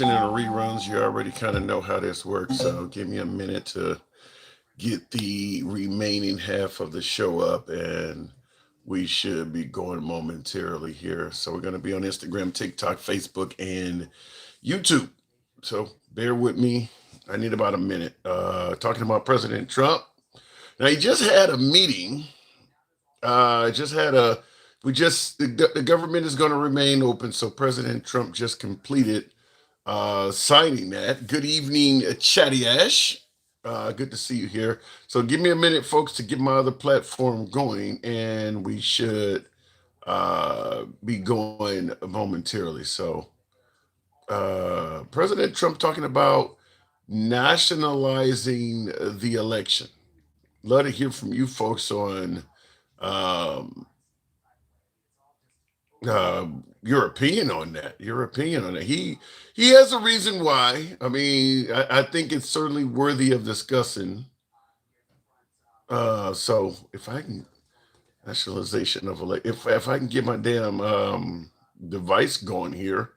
In the reruns, you already kind of know how this works. So give me a minute to get the remaining half of the show up, and we should be going momentarily here. So we're going to be on Instagram, TikTok, Facebook, and YouTube. So bear with me. I need about a minute. Talking about President Trump. Now he just had a meeting. Just had a. We just the government is going to remain open. So President Trump just completed signing that. Good evening, Chatty Ash. Good to see you here. So give me a minute, folks, to get my other platform going, and we should be going momentarily. So President Trump talking about nationalizing the election. Love to hear from you folks on um, uh, your opinion on that. Your opinion on it. He has a reason why. I mean, I think it's certainly worthy of discussing. So if I can nationalization of if I can get my damn device going here,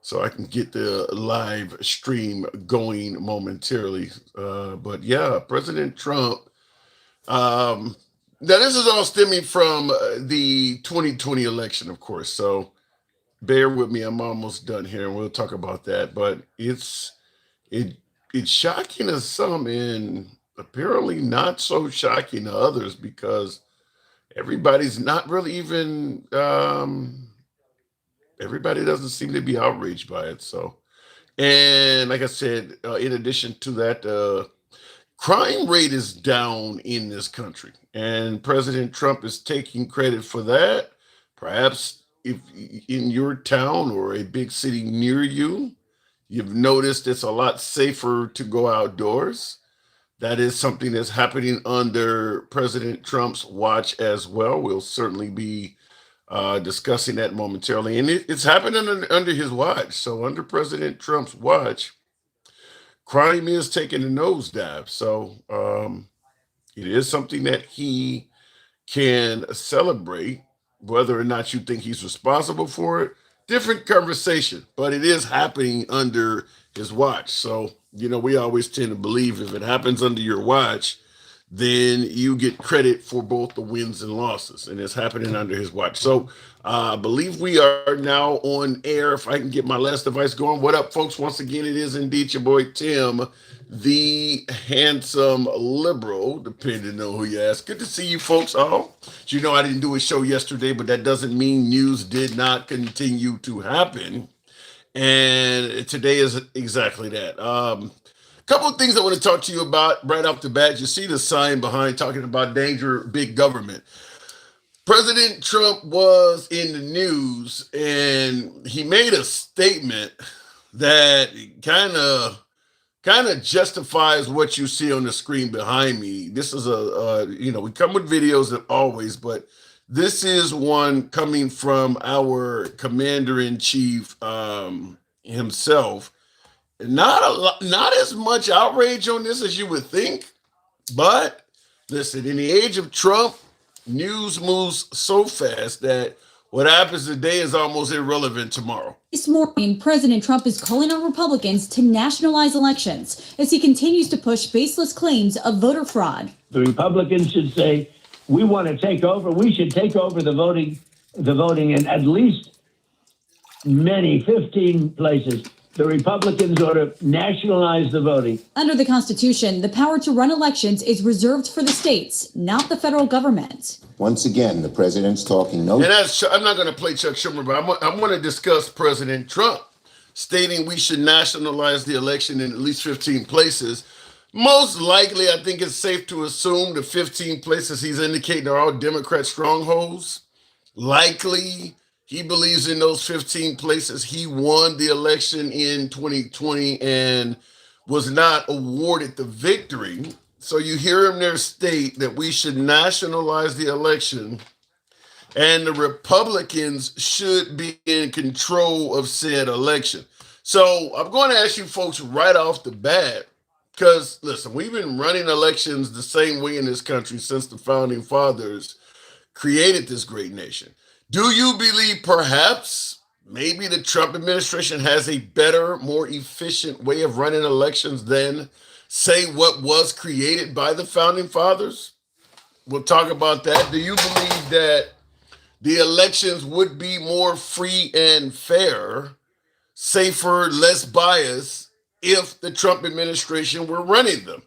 so I can get the live stream going momentarily. But yeah, President Trump. Um, Now this is all stemming from the 2020 election, of course. So bear with me. I'm almost done here, and we'll talk about that. But it it's shocking to some, and apparently not so shocking to others because everybody's not really even. Everybody doesn't seem to be outraged by it. So, and like I said, in addition to that, crime rate is down in this country, and President Trump is taking credit for that. Perhaps if in your town or a big city near you, you've noticed it's a lot safer to go outdoors. That is something that's happening under President Trump's watch as well. We'll certainly be discussing that momentarily, and it's happening under his watch. So, under President Trump's watch, crime is taking a nosedive. So, it is something that he can celebrate. Whether or not you think he's responsible for it, different conversation, but it is happening under his watch. So, we always tend to believe if it happens under your watch, then you get credit for both the wins and losses, and it's happening under his watch. So, I believe we are now on air. If I can get my last device going. What up, folks? Once again, it is indeed your boy Tim, the handsome liberal, depending on who you ask. Good to see you folks all. I didn't do a show yesterday, but that doesn't mean news did not continue to happen. And today is exactly that. Couple of things I want to talk to you about right off the bat. You see the sign behind talking about danger, big government. President Trump was in the news and he made a statement that kind of justifies what you see on the screen behind me. This is we come with videos as always, but this is one coming from our commander in chief himself. Not as much outrage on this as you would think, but listen, in the age of Trump, news moves so fast that what happens today is almost irrelevant tomorrow. This morning, President Trump is calling on Republicans to nationalize elections as he continues to push baseless claims of voter fraud. The Republicans should say, we want to take over. We should take over the voting in at least 15 places. The Republicans ought to nationalize the voting. Under the Constitution, the power to run elections is reserved for the states, not the federal government. Once again, the president's talking no. And I'm not going to play Chuck Schumer, but I want to discuss President Trump stating we should nationalize the election in at least 15 places. Most likely, I think it's safe to assume the 15 places he's indicating are all Democrat strongholds. Likely, he believes in those 15 places. He won the election in 2020 and was not awarded the victory. So you hear him there state that we should nationalize the election and the Republicans should be in control of said election. So I'm going to ask you folks right off the bat, because listen, we've been running elections the same way in this country since the founding fathers created this great nation. Do you believe perhaps maybe the Trump administration has a better, more efficient way of running elections than, say, what was created by the founding fathers? We'll talk about that. Do you believe that the elections would be more free and fair, safer, less biased if the Trump administration were running them?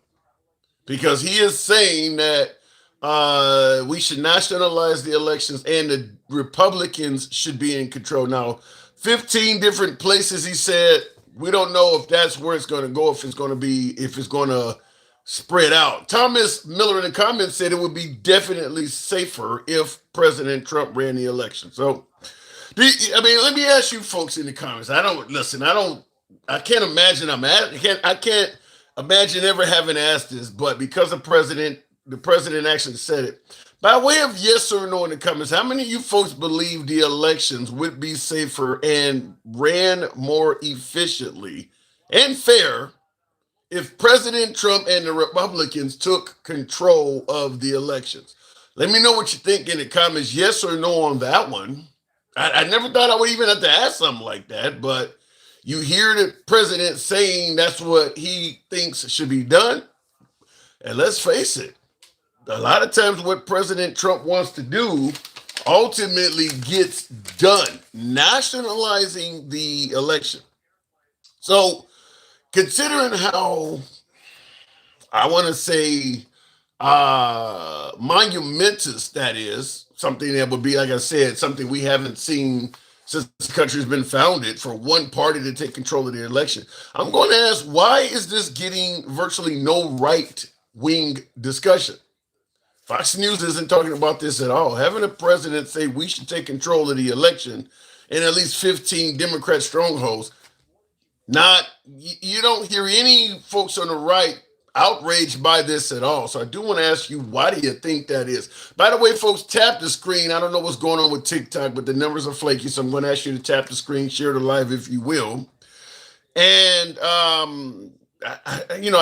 Because he is saying that we should nationalize the elections and the Republicans should be in control. Now, 15 different places he said, we don't know if that's where it's going to go, if it's going to spread out. Thomas Miller in the comments said it would be definitely safer if President Trump ran the election. So, let me ask you folks in the comments. I can't imagine I can't imagine ever having asked this, but because the president actually said it. By way of yes or no in the comments, how many of you folks believe the elections would be safer and ran more efficiently and fair if President Trump and the Republicans took control of the elections? Let me know what you think in the comments, yes or no on that one. I never thought I would even have to ask something like that, but you hear the president saying that's what he thinks should be done. And let's face it, a lot of times what President Trump wants to do ultimately gets done, nationalizing the election. So, considering how, I want to say, monumentous that is, something that would be, like I said, something we haven't seen since the country's been founded, for one party to take control of the election. I'm going to ask, why is this getting virtually no right-wing discussion? Fox News isn't talking about this at all. Having a president say we should take control of the election in at least 15 Democrat strongholds, you don't hear any folks on the right outraged by this at all. So I do want to ask you, why do you think that is? By the way, folks, tap the screen. I don't know what's going on with TikTok, but the numbers are flaky, so I'm going to ask you to tap the screen, share the live if you will. And I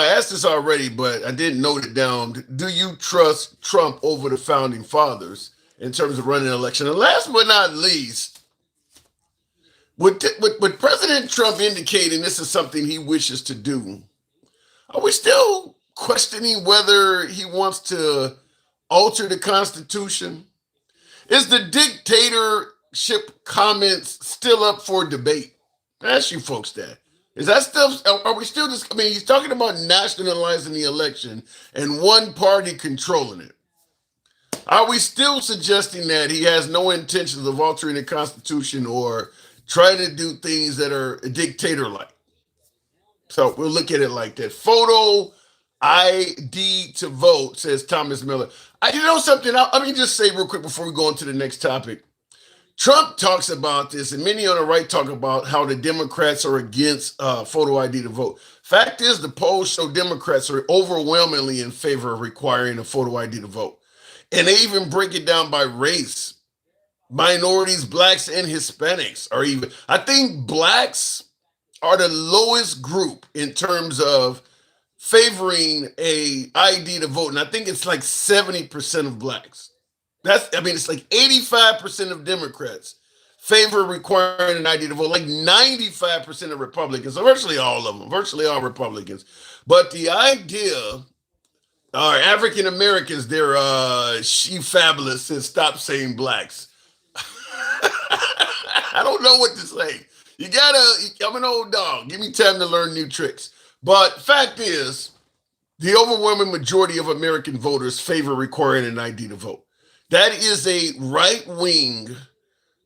asked this already, but I didn't note it down. Do you trust Trump over the founding fathers in terms of running an election? And last but not least, with President Trump indicating this is something he wishes to do, are we still questioning whether he wants to alter the Constitution? Is the dictatorship comments still up for debate? I ask you folks that. Is that still, are we still just, he's talking about nationalizing the election and one party controlling it. Are we still suggesting that he has no intentions of altering the Constitution or trying to do things that are dictator-like? So we'll look at it like that. Photo ID to vote, says Thomas Miller. You know something? Let me just say real quick before we go on to the next topic. Trump talks about this, and many on the right talk about how the Democrats are against photo ID to vote. Fact is, the polls show Democrats are overwhelmingly in favor of requiring a photo ID to vote. And they even break it down by race. Minorities, blacks, and Hispanics are even. I think blacks are the lowest group in terms of favoring a ID to vote. And I think it's like 70% of blacks. It's like 85% of Democrats favor requiring an ID to vote, like 95% of Republicans, so virtually all of them, virtually all Republicans. But the idea, our African Americans, she fabulous says stop saying blacks. I don't know what to say. I'm an old dog. Give me time to learn new tricks. But fact is, the overwhelming majority of American voters favor requiring an ID to vote. That is a right-wing,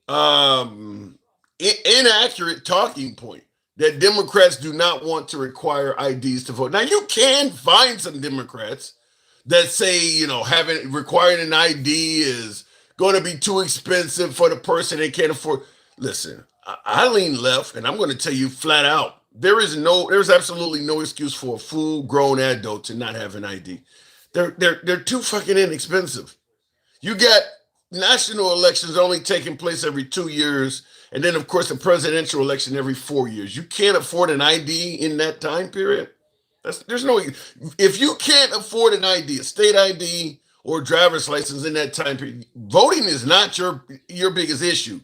inaccurate talking point that Democrats do not want to require IDs to vote. Now, you can find some Democrats that say, requiring an ID is going to be too expensive for the person they can't afford. Listen, I lean left, and I'm going to tell you flat out, there's absolutely no excuse for a full-grown adult to not have an ID. They're too fucking inexpensive. You got national elections only taking place every 2 years, and then, of course, a presidential election every 4 years. You can't afford an ID in that time period. If you can't afford an ID, a state ID or driver's license in that time period, voting is not your biggest issue.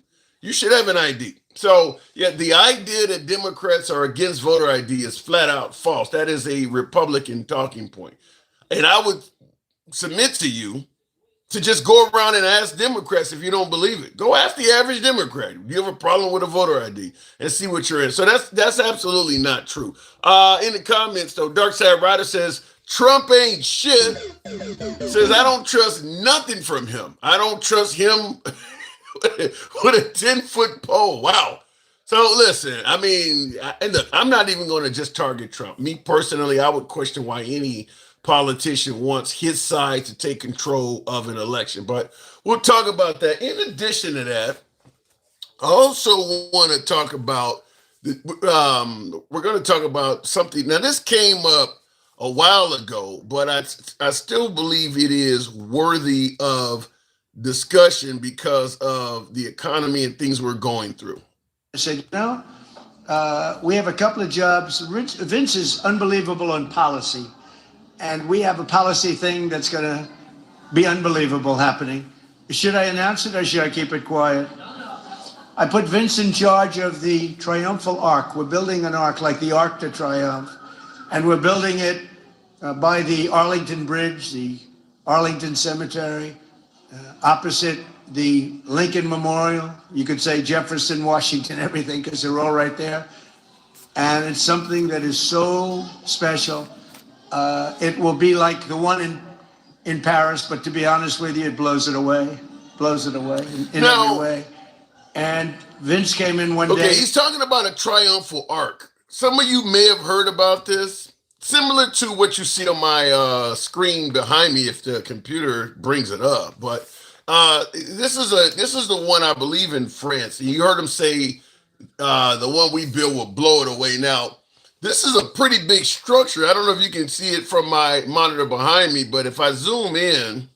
You should have an ID. So, yeah, the idea that Democrats are against voter ID is flat out false. That is a Republican talking point. And I would submit to you to just go around and ask Democrats if you don't believe it. Go ask the average Democrat. You have a problem with a voter ID and see what you're in. So that's absolutely not true. In the comments though, Dark Side Rider says Trump ain't shit. Says I don't trust nothing from him. I don't trust him with a 10-foot pole. Wow. So listen, I mean, and look, I'm not even going to just target Trump. Me personally, I would question why any politician wants his side to take control of an election. But we'll talk about that. In addition to that, I also want to talk about we're going to talk about something. Now, this came up a while ago, but I still believe it is worthy of discussion because of the economy and things we're going through. I said, we have a couple of jobs. Vince is unbelievable on policy, and we have a policy thing that's going to be unbelievable happening. Should I announce it or should I keep it quiet? I put Vince in charge of the Triumphal Arc. We're building an arc like the Arc de Triomphe, and we're building it by the Arlington Bridge, the Arlington Cemetery, opposite the Lincoln Memorial. You could say Jefferson, Washington, everything, because they're all right there. And it's something that is so special. It will be like the one in Paris, but to be honest with you, it blows it away in every way. And Vince came in one day. Okay, he's talking about a triumphal arc. Some of you may have heard about this, similar to what you see on my screen behind me if the computer brings it up. But this is the one I believe in France. You heard him say the one we built will blow it away. Now, this is a pretty big structure. I don't know if you can see it from my monitor behind me, but if I zoom in,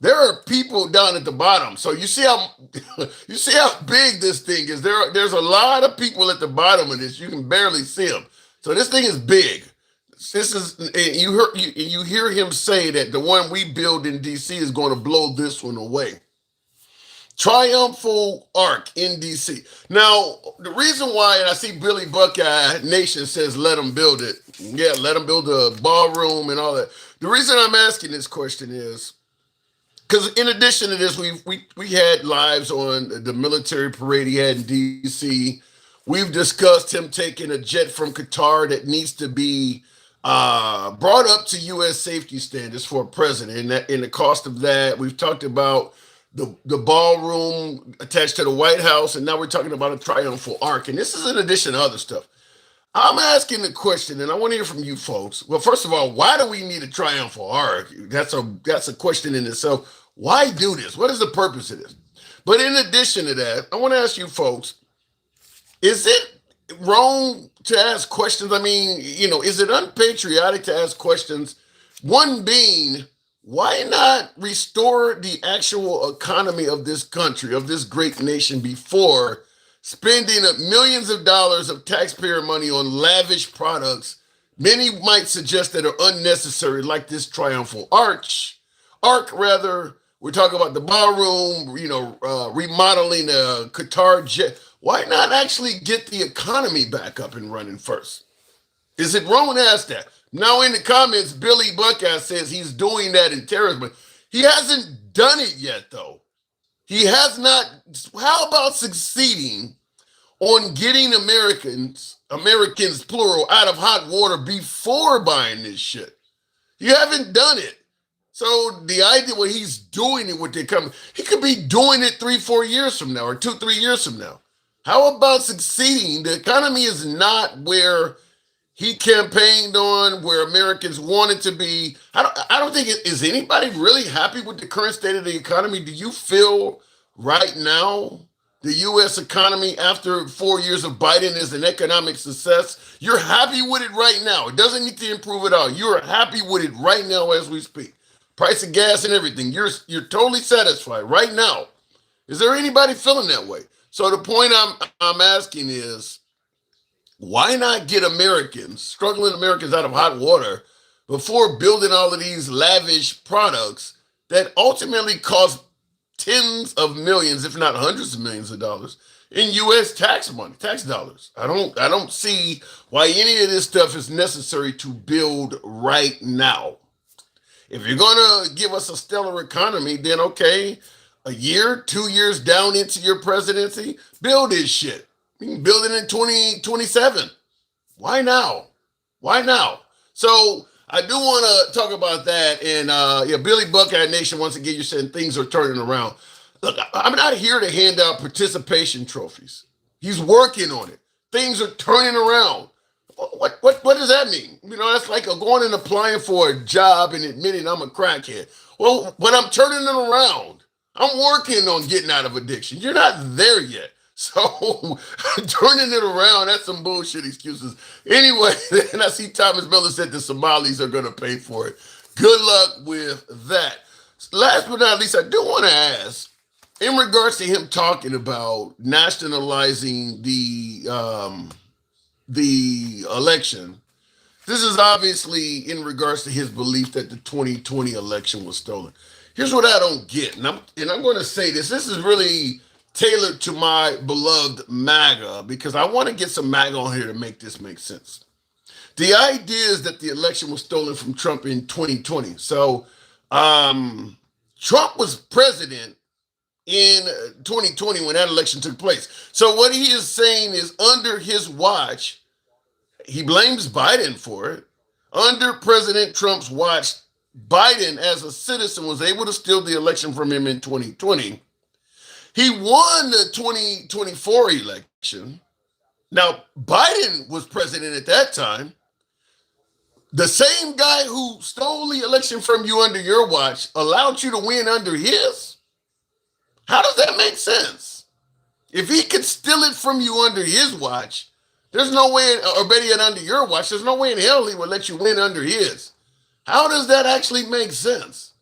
there are people down at the bottom. So you see how big this thing is. There's a lot of people at the bottom of this. You can barely see them. So this thing is big. This is you hear him say that the one we build in DC is going to blow this one away. Triumphal Arc in DC. Now, the reason why, and I see Billy Buckeye Nation says let them build it. Yeah, let them build a ballroom and all that. The reason I'm asking this question is because in addition to this, we had lives on the military parade he had in DC. We've discussed him taking a jet from Qatar that needs to be brought up to U.S. safety standards for a president, and the cost of that. We've talked about the ballroom attached to the White House, and now we're talking about a triumphal arc. And this is in addition to other stuff. I'm asking the question, and I want to hear from you folks. Well, first of all, why do we need a triumphal arc? That's a question in itself. Why do this? What is the purpose of this? But in addition to that, I want to ask you folks, is it wrong to ask questions? I mean, is it unpatriotic to ask questions? One being, why not restore the actual economy of this country, of this great nation, before spending millions of dollars of taxpayer money on lavish products, many might suggest that are unnecessary, like this triumphal arc rather. We're talking about the ballroom, remodeling a Qatar jet. Why not actually get the economy back up and running first? Is it wrong to ask that? Now in the comments, Billy Buckeye says he's doing that in terrorism. He hasn't done it yet, though. He has not. How about succeeding on getting Americans plural, out of hot water before buying this shit? You haven't done it. So the idea when he's doing it with the company, he could be doing it 3-4 years from now or 2-3 years from now. How about succeeding? The economy is not where he campaigned on, where Americans wanted to be. I don't think is anybody really happy with the current state of the economy? Do you feel right now the U.S. economy after 4 years of Biden is an economic success? You're happy with it right now. It doesn't need to improve at all. You're happy with it right now as we speak. Price of gas and everything. You're totally satisfied right now. Is there anybody feeling that way? So the point I'm asking is, why not get struggling Americans out of hot water before building all of these lavish products that ultimately cost tens of millions, if not hundreds of millions of dollars in U.S. tax money, tax dollars. I don't see why any of this stuff is necessary to build right now. If you're gonna give us a stellar economy, then okay, a year, 2 years down into your presidency, build this shit. You can build it in 2027. Why now? Why now? So I do want to talk about that. And yeah, Billy Buckeye Nation, once again, you're saying things are turning around. Look, I'm not here to hand out participation trophies. He's working on it. Things are turning around. What does that mean? You know, that's like going and applying for a job and admitting I'm a crackhead. Well, but I'm turning it around. I'm working on getting out of addiction. You're not there yet. So turning it around, that's some bullshit excuses. Anyway, and I see Thomas Miller said the Somalis are going to pay for it. Good luck with that. Last but not least, I do want to ask, in regards to him talking about nationalizing the election, this is obviously in regards to his belief that the 2020 election was stolen. Here's what I don't get, and I'm going to say this. This is really tailored to my beloved MAGA because I want to get some MAGA on here to make this make sense. The idea is that the election was stolen from Trump in 2020. So Trump was president in 2020 when that election took place. So what he is saying is under his watch, he blames Biden for it. Under President Trump's watch, Biden as a citizen was able to steal the election from him in 2020. He won the 2024 election. Now, Biden was president at that time. The same guy who stole the election from you under your watch allowed you to win under his. How does that make sense? If he could steal it from you under his watch, there's no way, or better yet, under your watch, there's no way in hell he would let you win under his. How does that actually make sense?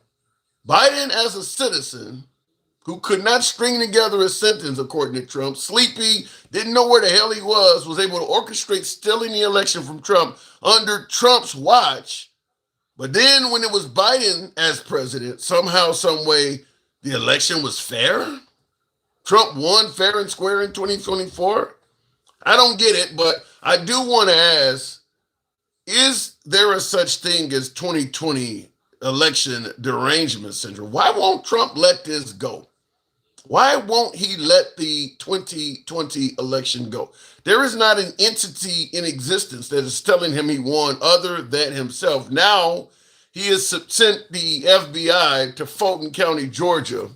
Biden, as a citizen who could not string together a sentence, according to Trump, sleepy, didn't know where the hell he was able to orchestrate stealing the election from Trump under Trump's watch. But then when it was Biden as president, somehow, some way, the election was fair? Trump won fair and square in 2024? I don't get it, but I do want to ask, is there a such thing as 2020 election derangement syndrome? Why won't Trump let this go? Why won't he let the 2020 election go? There is not an entity in existence that is telling him he won other than himself. Now he has sent the FBI to Fulton County, Georgia,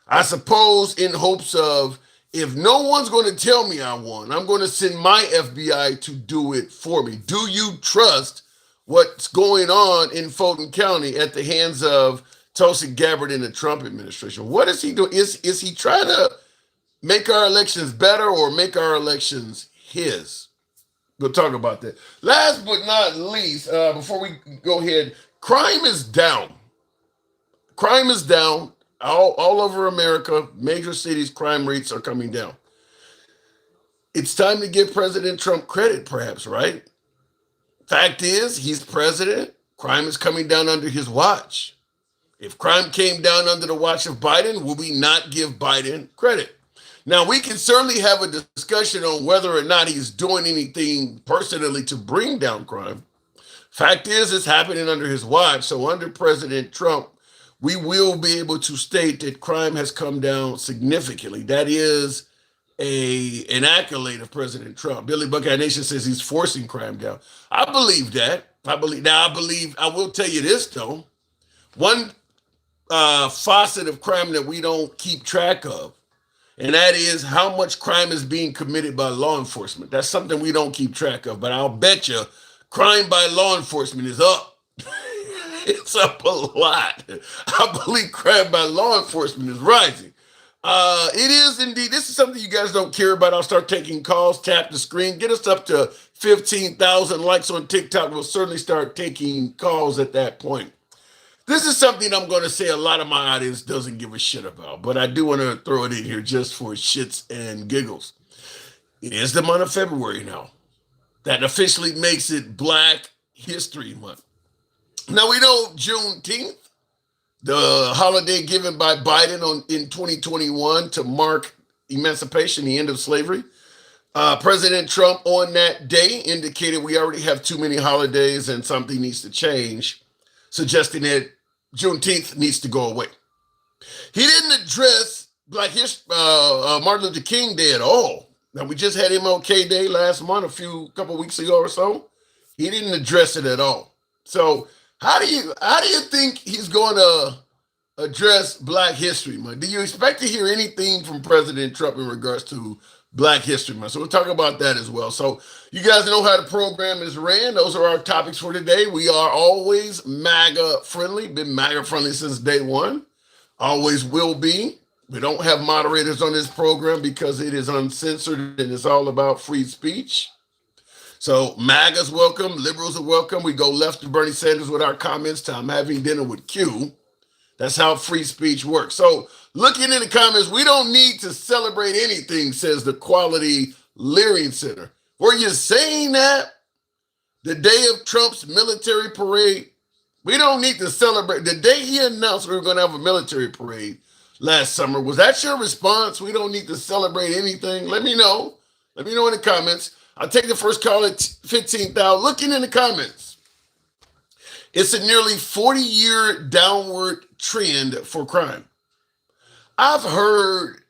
I suppose in hopes of, if no one's going to tell me I won, I'm going to send my FBI to do it for me. Do you trust what's going on in Fulton County at the hands of Tulsi Gabbard in the Trump administration? What is he doing? Is he trying to make our elections better or make our elections his? We'll talk about that. Last but not least, before we go ahead, crime is down. Crime is down. All over America, major cities, crime rates are coming down. It's time to give President Trump credit, perhaps, right? Fact is, he's president. Crime is coming down under his watch. If crime came down under the watch of Biden, will we not give Biden credit? Now, we can certainly have a discussion on whether or not he's doing anything personally to bring down crime. Fact is, it's happening under his watch. So under President Trump, we will be able to state that crime has come down significantly. That is an accolade of President Trump. Billy Buckeye Nation says he's forcing crime down. I believe that. I will tell you this, though. One facet of crime that we don't keep track of, and that is how much crime is being committed by law enforcement. That's something we don't keep track of, but I'll bet you crime by law enforcement is up. It's up a lot. I believe crime by law enforcement is rising. It is indeed. This is something you guys don't care about. I'll start taking calls. Tap the screen. Get us up to 15,000 likes on TikTok. We'll certainly start taking calls at that point. This is something I'm going to say a lot of my audience doesn't give a shit about, but I do want to throw it in here just for shits and giggles. It is the month of February now. That officially makes it Black History Month. Now, we know Juneteenth, the holiday given by Biden in 2021 to mark emancipation, the end of slavery. President Trump on that day indicated we already have too many holidays and something needs to change, suggesting that Juneteenth needs to go away. He didn't address Martin Luther King Day at all. Now we just had MLK Day last month, couple weeks ago or so. He didn't address it at all. So how do you think he's going to address Black History Month? Do you expect to hear anything from President Trump in regards to Black History Month? So we'll talk about that as well. So you guys know how the program is ran. Those are our topics for today. We are always MAGA friendly, been MAGA friendly since day one, always will be. We don't have moderators on this program because it is uncensored and it's all about free speech. So MAGA's welcome, liberals are welcome. We go left to Bernie Sanders with our comments to I'm having dinner with Q. That's how free speech works. So looking in the comments, we don't need to celebrate anything, says the Quality Leering Center. Were you saying that the day of Trump's military parade? We don't need to celebrate. The day he announced we were going to have a military parade last summer, was that your response? We don't need to celebrate anything? Let me know. Let me know in the comments. I'll take the first call at 15,000. Looking in the comments, it's a nearly 40-year downward trend for crime. I've heard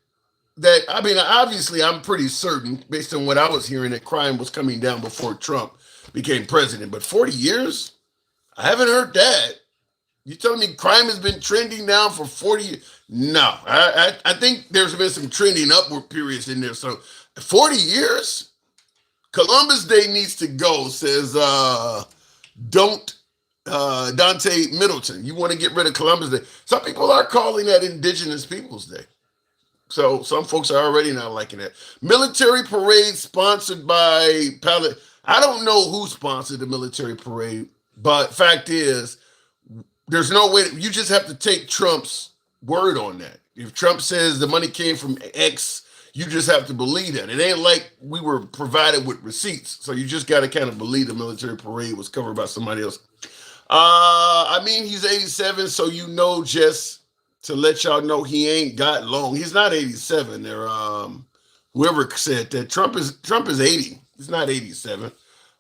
that, obviously, I'm pretty certain, based on what I was hearing, that crime was coming down before Trump became president. But 40 years? I haven't heard that. You telling me crime has been trending down for 40 years? No. I think there's been some trending upward periods in there. So 40 years? Columbus Day needs to go, says Dante Middleton. You want to get rid of Columbus Day. Some people are calling that Indigenous Peoples Day. So some folks are already not liking that. Military parade sponsored by Pallet. I don't know who sponsored the military parade, but fact is, there's no way. You just have to take Trump's word on that. If Trump says the money came from X, you just have to believe that. It ain't like we were provided with receipts. So you just got to kind of believe the military parade was covered by somebody else. He's 87, so just to let y'all know he ain't got long. He's not 87. Whoever said that Trump is 80. He's not 87.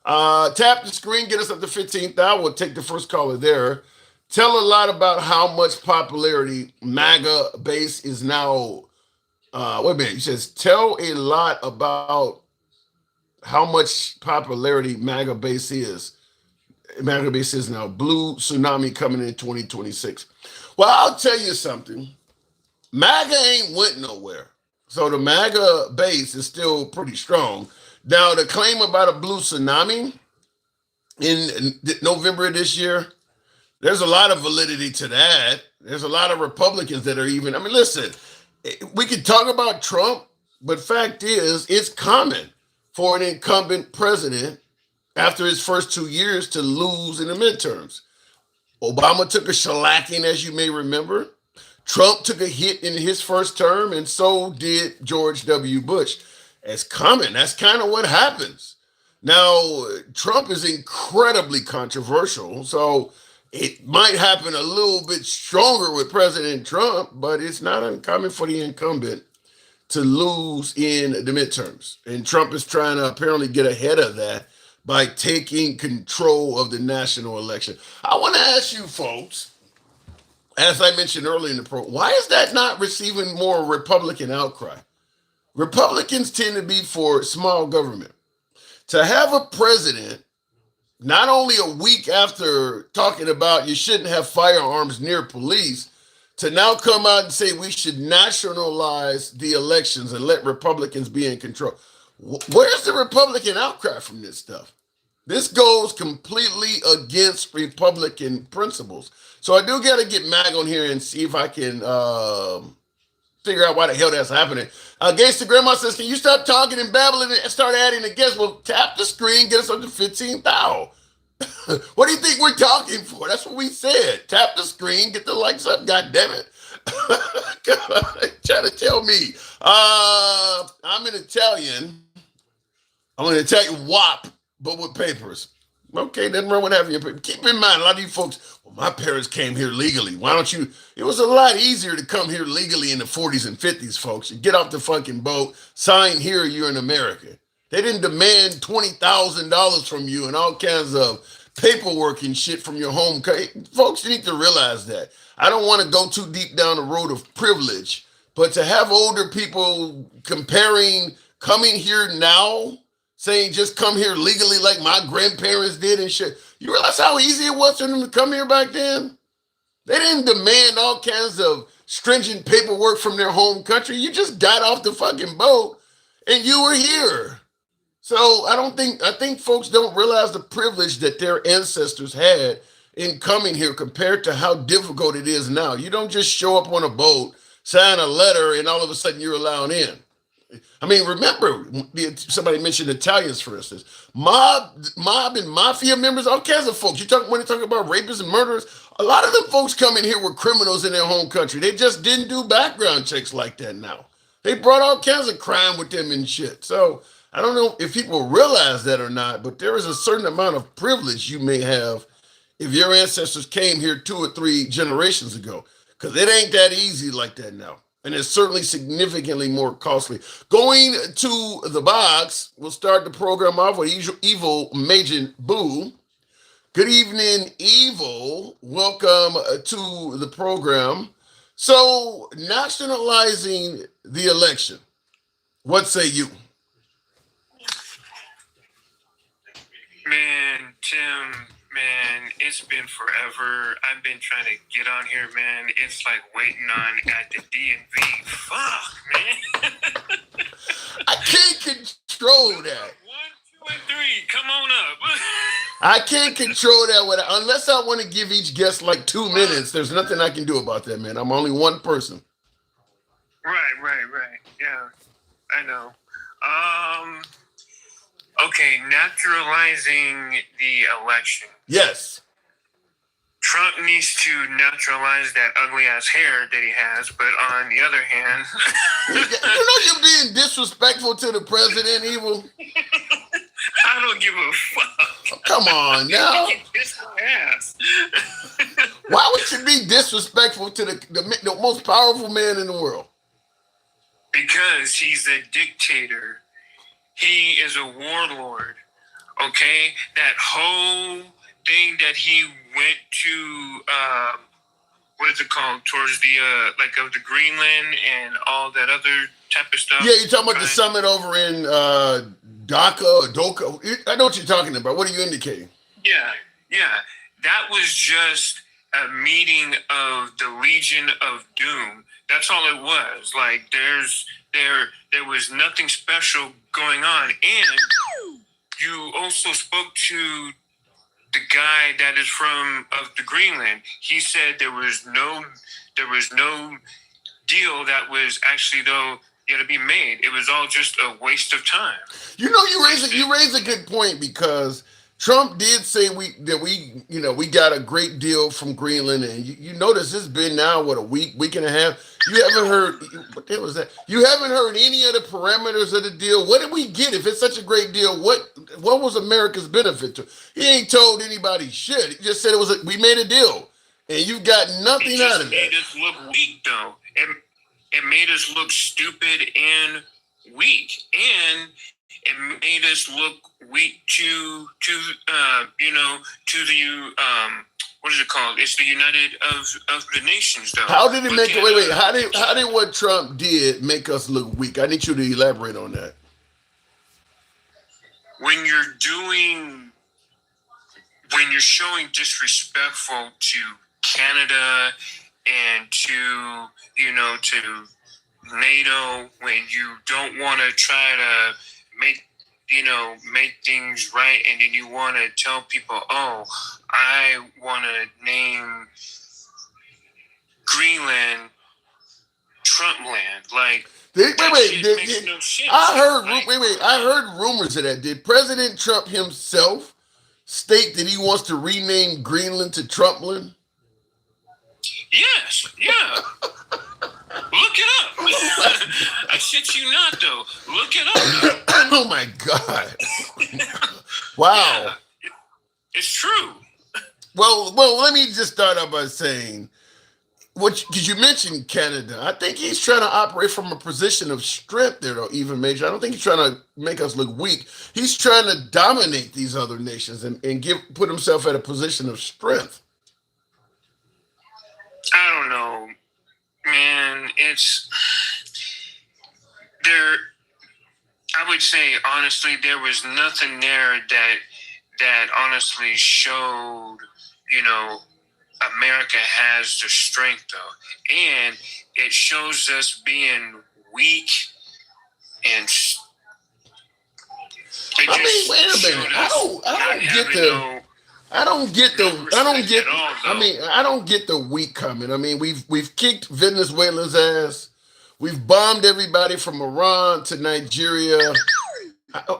Tap the screen, get us up to 15,000. We'll take the first caller there. Tell a lot about how much popularity MAGA base is now. Wait a minute. He says, tell a lot about how much popularity MAGA base is. MAGA base is now blue tsunami coming in 2026. Well, I'll tell you something. MAGA ain't went nowhere. So the MAGA base is still pretty strong. Now, the claim about a blue tsunami in November of this year, there's a lot of validity to that. There's a lot of Republicans that are listen, we can talk about Trump, but fact is, it's common for an incumbent president after his first 2 years to lose in the midterms. Obama took a shellacking, as you may remember. Trump took a hit in his first term, and so did George W. Bush. It's common. That's kind of what happens. Now, Trump is incredibly controversial, so it might happen a little bit stronger with President Trump, but it's not uncommon for the incumbent to lose in the midterms. And Trump is trying to apparently get ahead of that by taking control of the national election. I want to ask you folks, as I mentioned earlier in the program, why is that not receiving more Republican outcry? Republicans tend to be for small government. To have a president, not only a week after talking about you shouldn't have firearms near police, to now come out and say we should nationalize the elections and let Republicans be in control. Where's the Republican outcry from this stuff? This goes completely against Republican principles. So I do got to get Mag on here and see if I can figure out why the hell that's happening. Gangsta Grandma says, can you stop talking and babbling and start adding the guests? Well, tap the screen, get us up to 15,000. What do you think we're talking for? That's what we said. Tap the screen, get the likes up, God damn it. Try to tell me. I'm an Italian. I'm an Italian WAP, but with papers. Okay, nothing wrong with having your. Keep in mind, a lot of you folks. Well, my parents came here legally. Why don't you? It was a lot easier to come here legally in the 40s and 50s, folks. You get off the fucking boat, sign here, you're in America. They didn't demand $20,000 from you and all kinds of paperwork and shit from your home. Folks, you need to realize that. I don't want to go too deep down the road of privilege, but to have older people comparing coming here now, saying just come here legally like my grandparents did and shit. You realize how easy it was for them to come here back then? They didn't demand all kinds of stringent paperwork from their home country. You just got off the fucking boat and you were here. So I think folks don't realize the privilege that their ancestors had in coming here compared to how difficult it is now. You don't just show up on a boat, sign a letter, and all of a sudden you're allowed in. I mean, remember, somebody mentioned Italians, for instance. Mob and mafia members, all kinds of folks. When you talk about rapists and murderers, a lot of them folks coming here were criminals in their home country. They just didn't do background checks like that now. They brought all kinds of crime with them and shit. So I don't know if people realize that or not, but there is a certain amount of privilege you may have if your ancestors came here 2 or 3 generations ago, because it ain't that easy like that now. And it's certainly significantly more costly. Going to the box, we'll start the program off with Evil Major Boo. Good evening, Evil. Welcome to the program. So, nationalizing the election, what say you? Man, Tim, man, it's been forever. I've been trying to get on here, man. It's like waiting on at the DMV. Fuck, man. I can't control that. 1, 2, and 3. Come on up. I can't control that unless I want to give each guest like 2 minutes. There's nothing I can do about that, man. I'm only one person. Right. Yeah, I know. Okay, naturalizing the election. Yes. Trump needs to naturalize that ugly ass hair that he has, but on the other hand, You know you're being disrespectful to the president, Evil. I don't give a fuck. Come on now. Kiss my ass. Why would you be disrespectful to the most powerful man in the world? Because he's a dictator. He is a warlord. Okay? That whole thing that he went to, what is it called? Towards the, of the Greenland and all that other type of stuff. Yeah, you're talking about the summit over in Dhaka or Doka. I know what you're talking about. What are you indicating? Yeah. That was just a meeting of the Legion of Doom. That's all it was. Like there was nothing special going on. And you also spoke to the guy that is of the Greenland. He said there was no deal that was actually going to be made. It was all just a waste of time. You know, you raise a good point, because Trump did say we got a great deal from Greenland, and you notice it's been now a week and a half. You haven't heard what the hell was that? You haven't heard any of the parameters of the deal. What did we get? If it's such a great deal, what was America's benefit to? He ain't told anybody shit. He just said we made a deal, and you got nothing out of it. It made us look weak, though. It made us look stupid and weak, and it made us look weak to the what is it called? It's the United of the Nations, though. How did it make it? Wait. How did what Trump did make us look weak? I need you to elaborate on that. When you're showing disrespectful to Canada and to NATO, when you don't want to try to make things right, and then you want to tell people, oh, I want to name Greenland Trumpland. Like, wait. No sense. I heard rumors of that. Did President Trump himself state that he wants to rename Greenland to Trumpland? Yes, yeah. Look it up. I shit you not, though. Look it up. Oh my God! Wow. It's true. Well, let me just start out by saying, what, because you mentioned Canada. I think he's trying to operate from a position of strength there, though, even Major. I don't think he's trying to make us look weak. He's trying to dominate these other nations and put himself at a position of strength. I don't know, man. It's there. I would say honestly, there was nothing there that honestly showed, you know, America has the strength though, and it shows us being weak and it I mean, just wait a showed minute. us I not don't get having the no I don't get the no I don't respect get at all I though. mean I don't get the weak coming. I mean we've kicked Venezuela's ass. We've bombed everybody from Iran to Nigeria.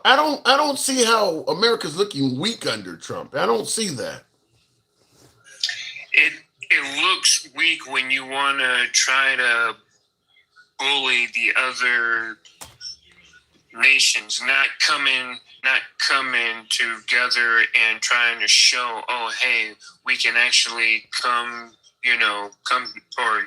I don't see how America's looking weak under Trump. I don't see that. It it looks weak when you want to try to bully the other nations, not coming together and trying to show, oh hey, we can actually come come or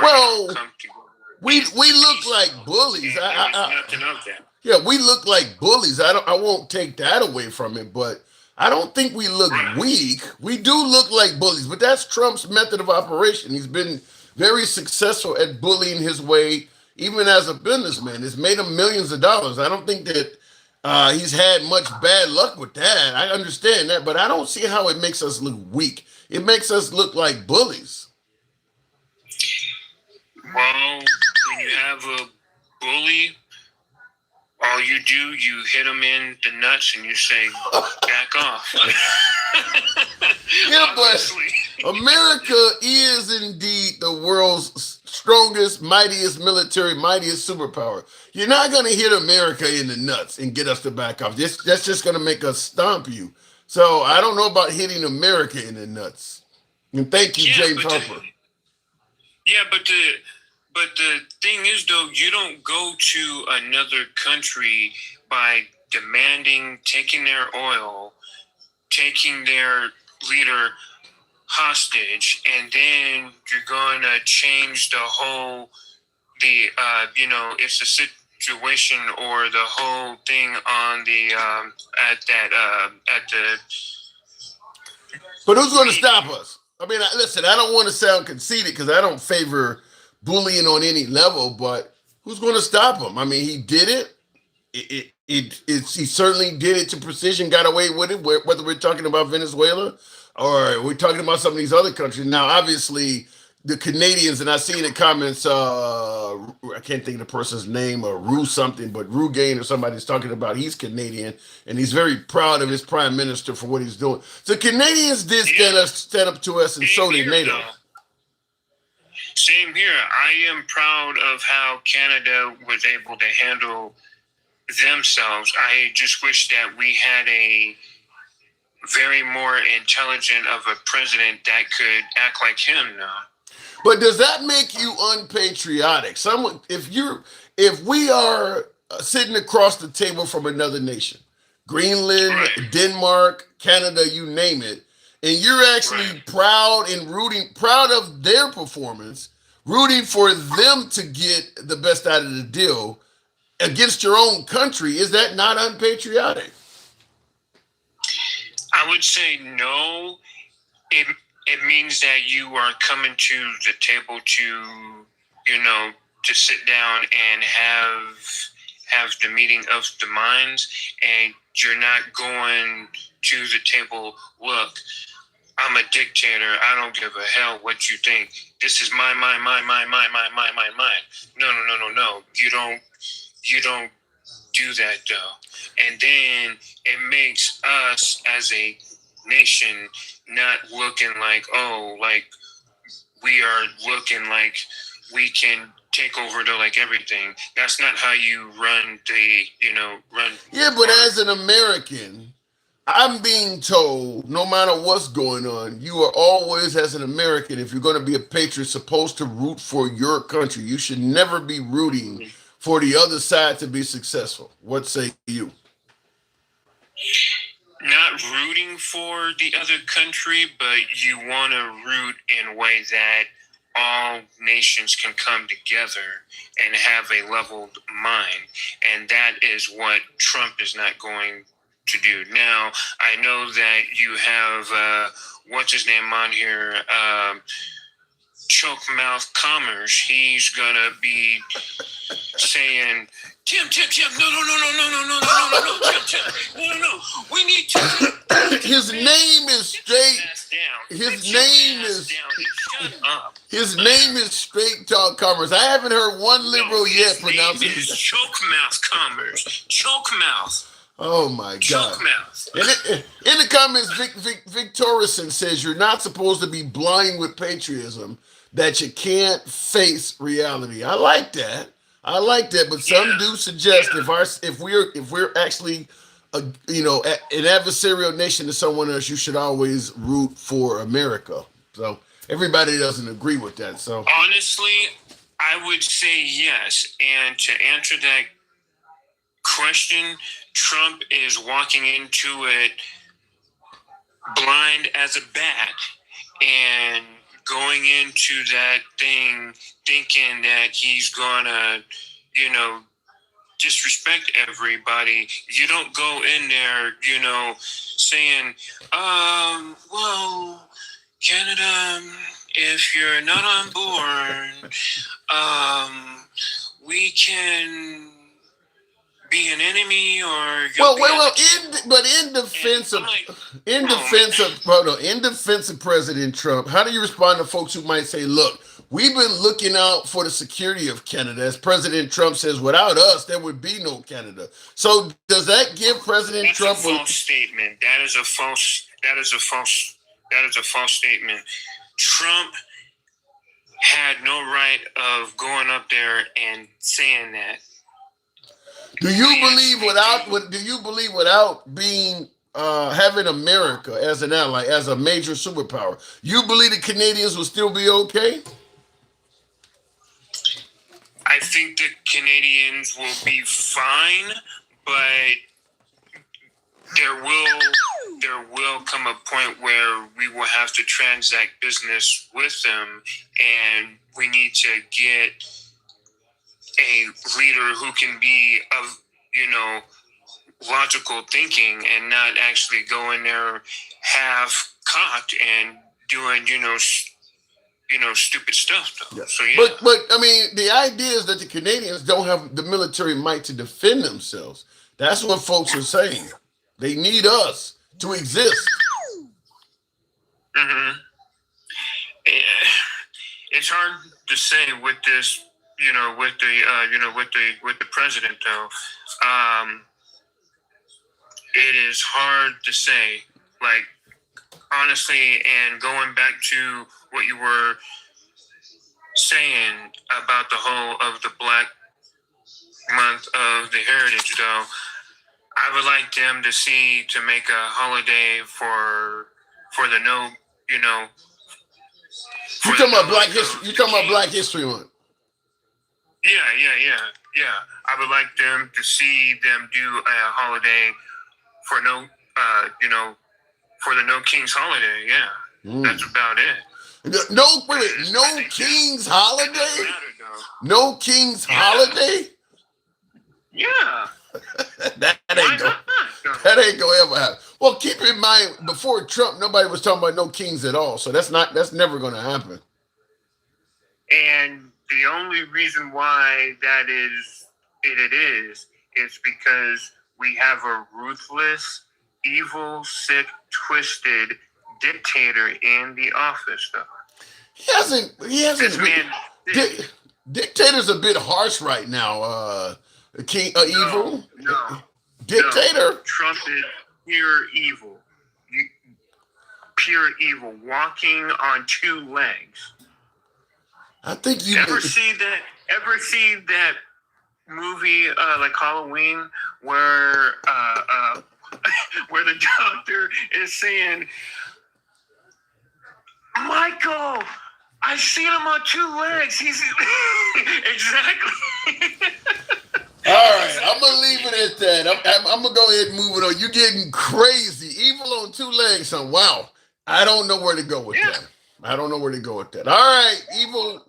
Well, come together we look like peaceful. bullies. And there was nothing of that. Yeah, we look like bullies. I won't take that away from it, but I don't think we look Right. weak. We do look like bullies, but that's Trump's method of operation. He's been very successful at bullying his way, even as a businessman. It's made him millions of dollars. I don't think that he's had much bad luck with that. I understand that, but I don't see how it makes us look weak. It makes us look like bullies. Well, when you have a bully, all you do, you hit them in the nuts and you say, back off. Yeah, but Obviously. America is indeed the world's strongest, mightiest military, mightiest superpower. You're not going to hit America in the nuts and get us to back off. That's just going to make us stomp you. So I don't know about hitting America in the nuts. And thank you, Yeah, James but Harper. the thing is though, you don't go to another country by demanding taking their oil, taking their leader hostage, and then you're going to change the whole it's a situation or the whole thing on the at the But who's going to stop us? I mean, listen, I don't want to sound conceited because I don't favor bullying on any level, but who's going to stop him? I mean, he did it. He certainly did it to precision, got away with it, whether we're talking about Venezuela or we're talking about some of these other countries. Now, obviously, the Canadians, and I see in the comments, I can't think of the person's name, or Rue something, but Rue Gain or somebody's talking about he's Canadian and he's very proud of his prime minister for what he's doing. So Canadians did stand up to us, and so did NATO. Same here. I am proud of how Canada was able to handle themselves. I just wish that we had a very more intelligent of a president that could act like him now. But does that make you unpatriotic? If we are sitting across the table from another nation, Greenland, Right. Denmark, Canada, you name it, and you're actually Right. proud of their performance, rooting for them to get the best out of the deal against your own country, is that not unpatriotic? I would say no. It means that you are coming to the table to sit down and have the meeting of the minds, and you're not going to the table. Look, I'm a dictator. I don't give a hell what you think. This is my. No. You don't do that though. And then it makes us as a nation not looking like, oh, like we are looking like we can take over to like everything. That's not how you run run. Yeah, but as an American, I'm being told no matter what's going on, you are always, as an American, if you're going to be a patriot, supposed to root for your country. You should never be rooting for the other side to be successful. What say you? not rooting for the other country, but you want to root in a way that all nations can come together and have a leveled mind. And that is what Trump is not going to do. Now, I know that you have, what's his name on here? Choke mouth commerce. He's going to be saying, Tim, no, Tim, no. We need to. His name is straight. Shut up. His name is Straight Talk Commerce. I haven't heard one liberal yet pronounce it. His name is Choke Mouth Commerce. Choke Mouth. Oh my God. Choke Mouth. In the comments, Vic Torreson says you're not supposed to be blind with patriotism, that you can't face reality. I like that. But some do suggest if we're actually an adversarial nation to someone else, you should always root for America. So everybody doesn't agree with that. So honestly, I would say yes. And to answer that question, Trump is walking into it blind as a bat and going into that thing thinking that he's gonna, disrespect everybody. You don't go in there, saying, well, Canada, if you're not on board, we can be an enemy or in defense of President Trump, how do you respond to folks who might say, look, we've been looking out for the security of Canada, as President Trump says, without us there would be no Canada. So does that give President Trump a false statement? That is a false statement. Trump had no right of going up there and saying that. Do you believe without being having America as an ally, as a major superpower, you believe the Canadians will still be okay? I think the Canadians will be fine, but there will come a point where we will have to transact business with them, and we need to get a leader who can be of logical thinking and not actually go in there half cocked and doing stupid stuff though. Yeah. So yeah. But I mean, the idea is that the Canadians don't have the military might to defend themselves. That's what folks are saying. They need us to exist. Mm-hmm. It's hard to say with this, with the president though. It is hard to say, like, honestly, and going back to what you were saying about the whole of the Black Month of the Heritage, though, I would like them to make a holiday for the You're talking about Black History. You're talking about Black History Month. Yeah. I would like them to see them do a holiday for for the No King's holiday. Yeah, That's about it. No King's holiday. No King's holiday. Yeah. That ain't gonna ever happen. Well, keep in mind, before Trump, nobody was talking about no kings at all. So that's never gonna happen. And the only reason why that is because we have a ruthless, evil, sick, twisted dictator in the office, though. He hasn't. Dictator's a bit harsh right now. Evil. No. Dictator. No. Trump is pure evil. Pure evil, walking on two legs. I think you ever see that movie like Halloween where where the doctor is saying, Michael, I seen him on two legs. He's exactly. All right, I'm gonna leave it at that. I'm gonna go ahead and move it on. You're getting crazy. evil on two legs, son. Wow. I don't know where to go with Yeah. that. I don't know where to go with that. All right, evil.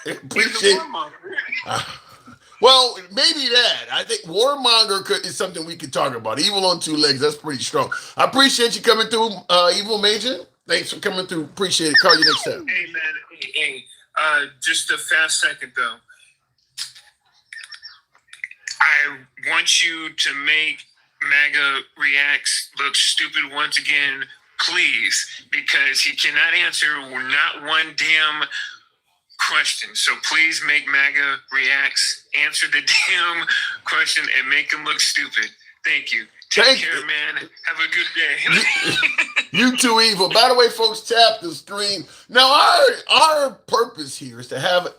He's a Appreciate. warmonger. Well, maybe that. I think warmonger is something we could talk about. Evil on two legs. That's pretty strong. I appreciate you coming through, Evil Major. Thanks for coming through. Appreciate it. Call you next time. Hey man, hey. Just a fast second though. I want you to make MAGA Reacts look stupid once again, please, because he cannot answer not one damn question. So please make MAGA Reacts answer the damn question and make him look stupid. Thank you. Take care, man. Have a good day. You too, Evil. By the way, folks, tap the screen. Now, our purpose here is to have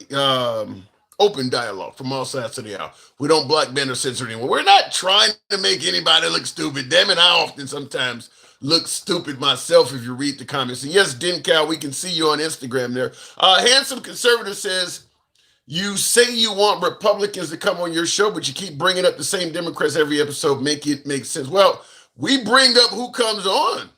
open dialogue from all sides of the aisle. We don't block, ban, or censor anyone. We're not trying to make anybody look stupid. Damn it, I often sometimes look stupid myself if you read the comments. And yes, Dencal, we can see you on Instagram there. Handsome Conservative says, you say you want Republicans to come on your show, but you keep bringing up the same Democrats every episode. Make it make sense. Well, we bring up who comes on.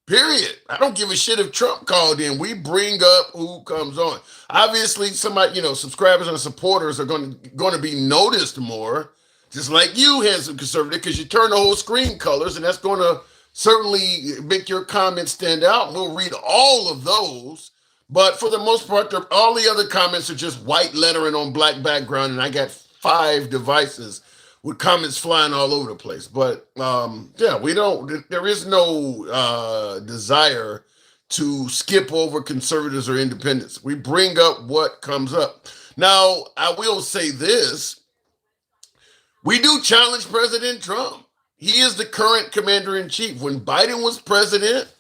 Period. I don't give a shit if Trump called in. We bring up who comes on. Obviously, somebody, subscribers and supporters are going to be noticed more, just like you, handsome conservative, because you turn the whole screen colors, and that's going to certainly make your comments stand out. We'll read all of those. But for the most part, all the other comments are just white lettering on black background, and I got 5 devices with comments flying all over the place. But there is no desire to skip over conservatives or independents. We bring up what comes up. Now, I will say this. We do challenge President Trump. He is the current commander-in-chief. When Biden was president,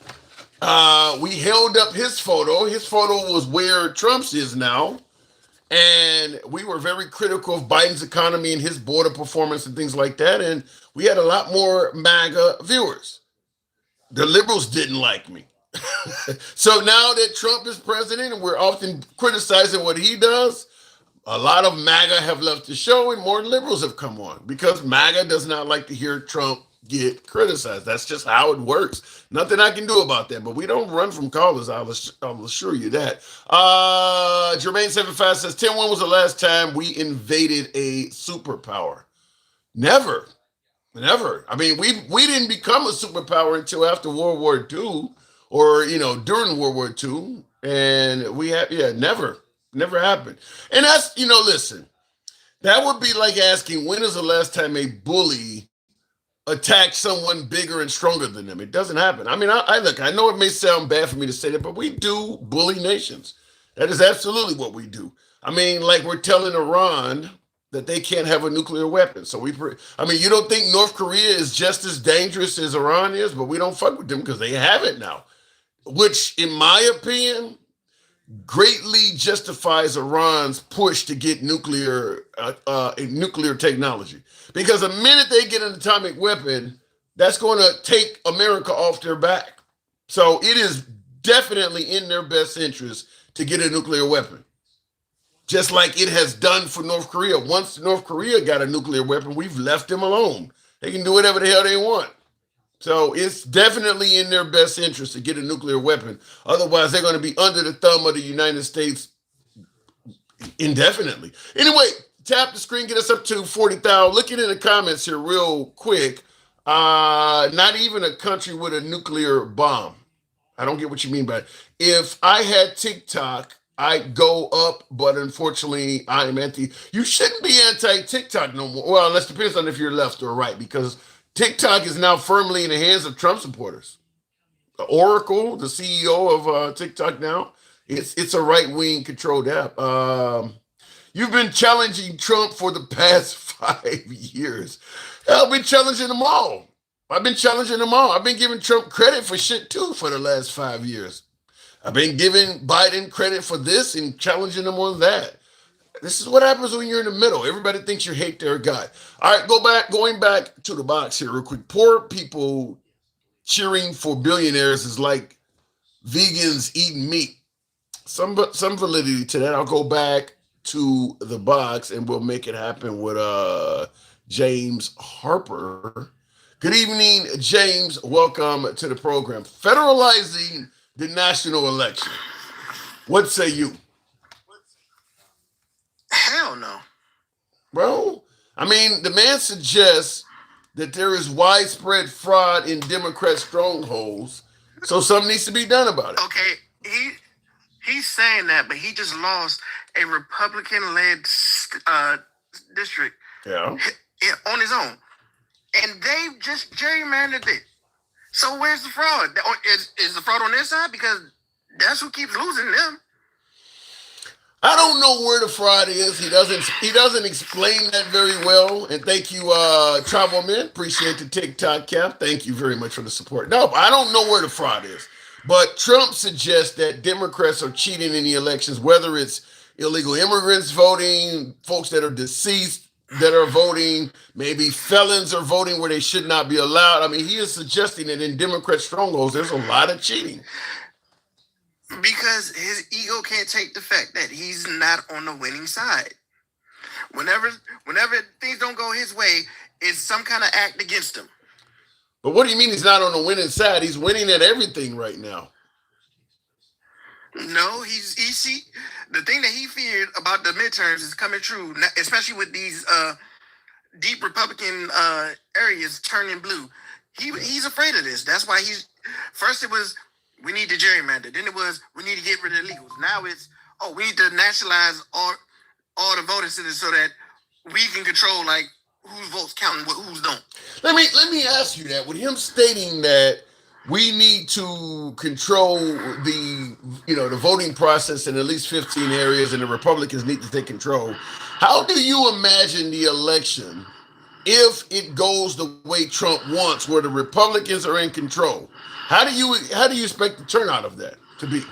we held up his photo. His photo was where Trump's is now. And we were very critical of Biden's economy and his border performance and things like that. And we had a lot more MAGA viewers. The liberals didn't like me. So now that Trump is president and we're often criticizing what he does, a lot of MAGA have left the show and more liberals have come on because MAGA does not like to hear Trump get criticized. That's just how it works. Nothing I can do about that, but we don't run from callers. I'll assure you that. Jermaine75 says, 10-1 was the last time we invaded a superpower. Never. I mean, we didn't become a superpower until after World War II or, during World War II. And we had, never happened. And that's, listen, that would be like asking, when is the last time a bully attack someone bigger and stronger than them? It doesn't happen. I mean, I know it may sound bad for me to say that, but we do bully nations. That is absolutely what we do. I mean, like we're telling Iran that they can't have a nuclear weapon. So you don't think North Korea is just as dangerous as Iran is, but we don't fuck with them because they have it now, which in my opinion, greatly justifies Iran's push to get nuclear technology. Because the minute they get an atomic weapon, that's going to take America off their back. So it is definitely in their best interest to get a nuclear weapon. Just like it has done for North Korea. Once North Korea got a nuclear weapon, we've left them alone. They can do whatever the hell they want. So it's definitely in their best interest to get a nuclear weapon. Otherwise, they're going to be under the thumb of the United States indefinitely. Anyway, tap the screen, get us up to 40,000. Looking in the comments here real quick. Not even a country with a nuclear bomb. I don't get what you mean by it. If I had TikTok, I'd go up, but unfortunately, I am anti. You shouldn't be anti-TikTok no more. Well, that depends on if you're left or right, because TikTok is now firmly in the hands of Trump supporters. Oracle, the CEO of TikTok now, it's a right-wing controlled app. You've been challenging Trump for the past 5 years. I've been challenging them all. I've been giving Trump credit for shit too for the last 5 years. I've been giving Biden credit for this and challenging him on that. This is what happens when you're in the middle. Everybody thinks you hate their guy. All right, going back to the box here real quick. Poor people cheering for billionaires is like vegans eating meat. Some validity to that. I'll go back to the box and we'll make it happen with James Harper. Good evening, James. Welcome to the program. Federalizing the national election. What say you? Hell no. Bro, I mean, the man suggests that there is widespread fraud in Democrat strongholds, so something needs to be done about it. Okay, he's saying that, but he just lost a Republican-led district Yeah. on his own, and they just gerrymandered it. So where's the fraud? Is the fraud on their side? Because that's who keeps losing them. I don't know where the fraud is. He doesn't explain that very well. And thank you, Travel Man. Appreciate the TikTok cap. Thank you very much for the support. No, I don't know where the fraud is. But Trump suggests that Democrats are cheating in the elections, whether it's illegal immigrants voting, folks that are deceased that are voting, maybe felons are voting where they should not be allowed. I mean, he is suggesting that in Democrat strongholds, there's a lot of cheating. Because his ego can't take the fact that he's not on the winning side. Whenever things don't go his way, it's some kind of act against him. But what do you mean he's not on the winning side? He's winning at everything right now. No, the thing that he feared about the midterms is coming true, especially with these deep Republican areas turning blue. He's afraid of this. That's why first it was we need to gerrymander. Then it was we need to get rid of the illegals. Now it's we need to nationalize all the voting centers so that we can control like whose votes count and whose don't. Let me ask you that. With him stating that we need to control the voting process in at least 15 areas, and the Republicans need to take control. How do you imagine the election if it goes the way Trump wants, where the Republicans are in control? How do you expect the turnout of that to be?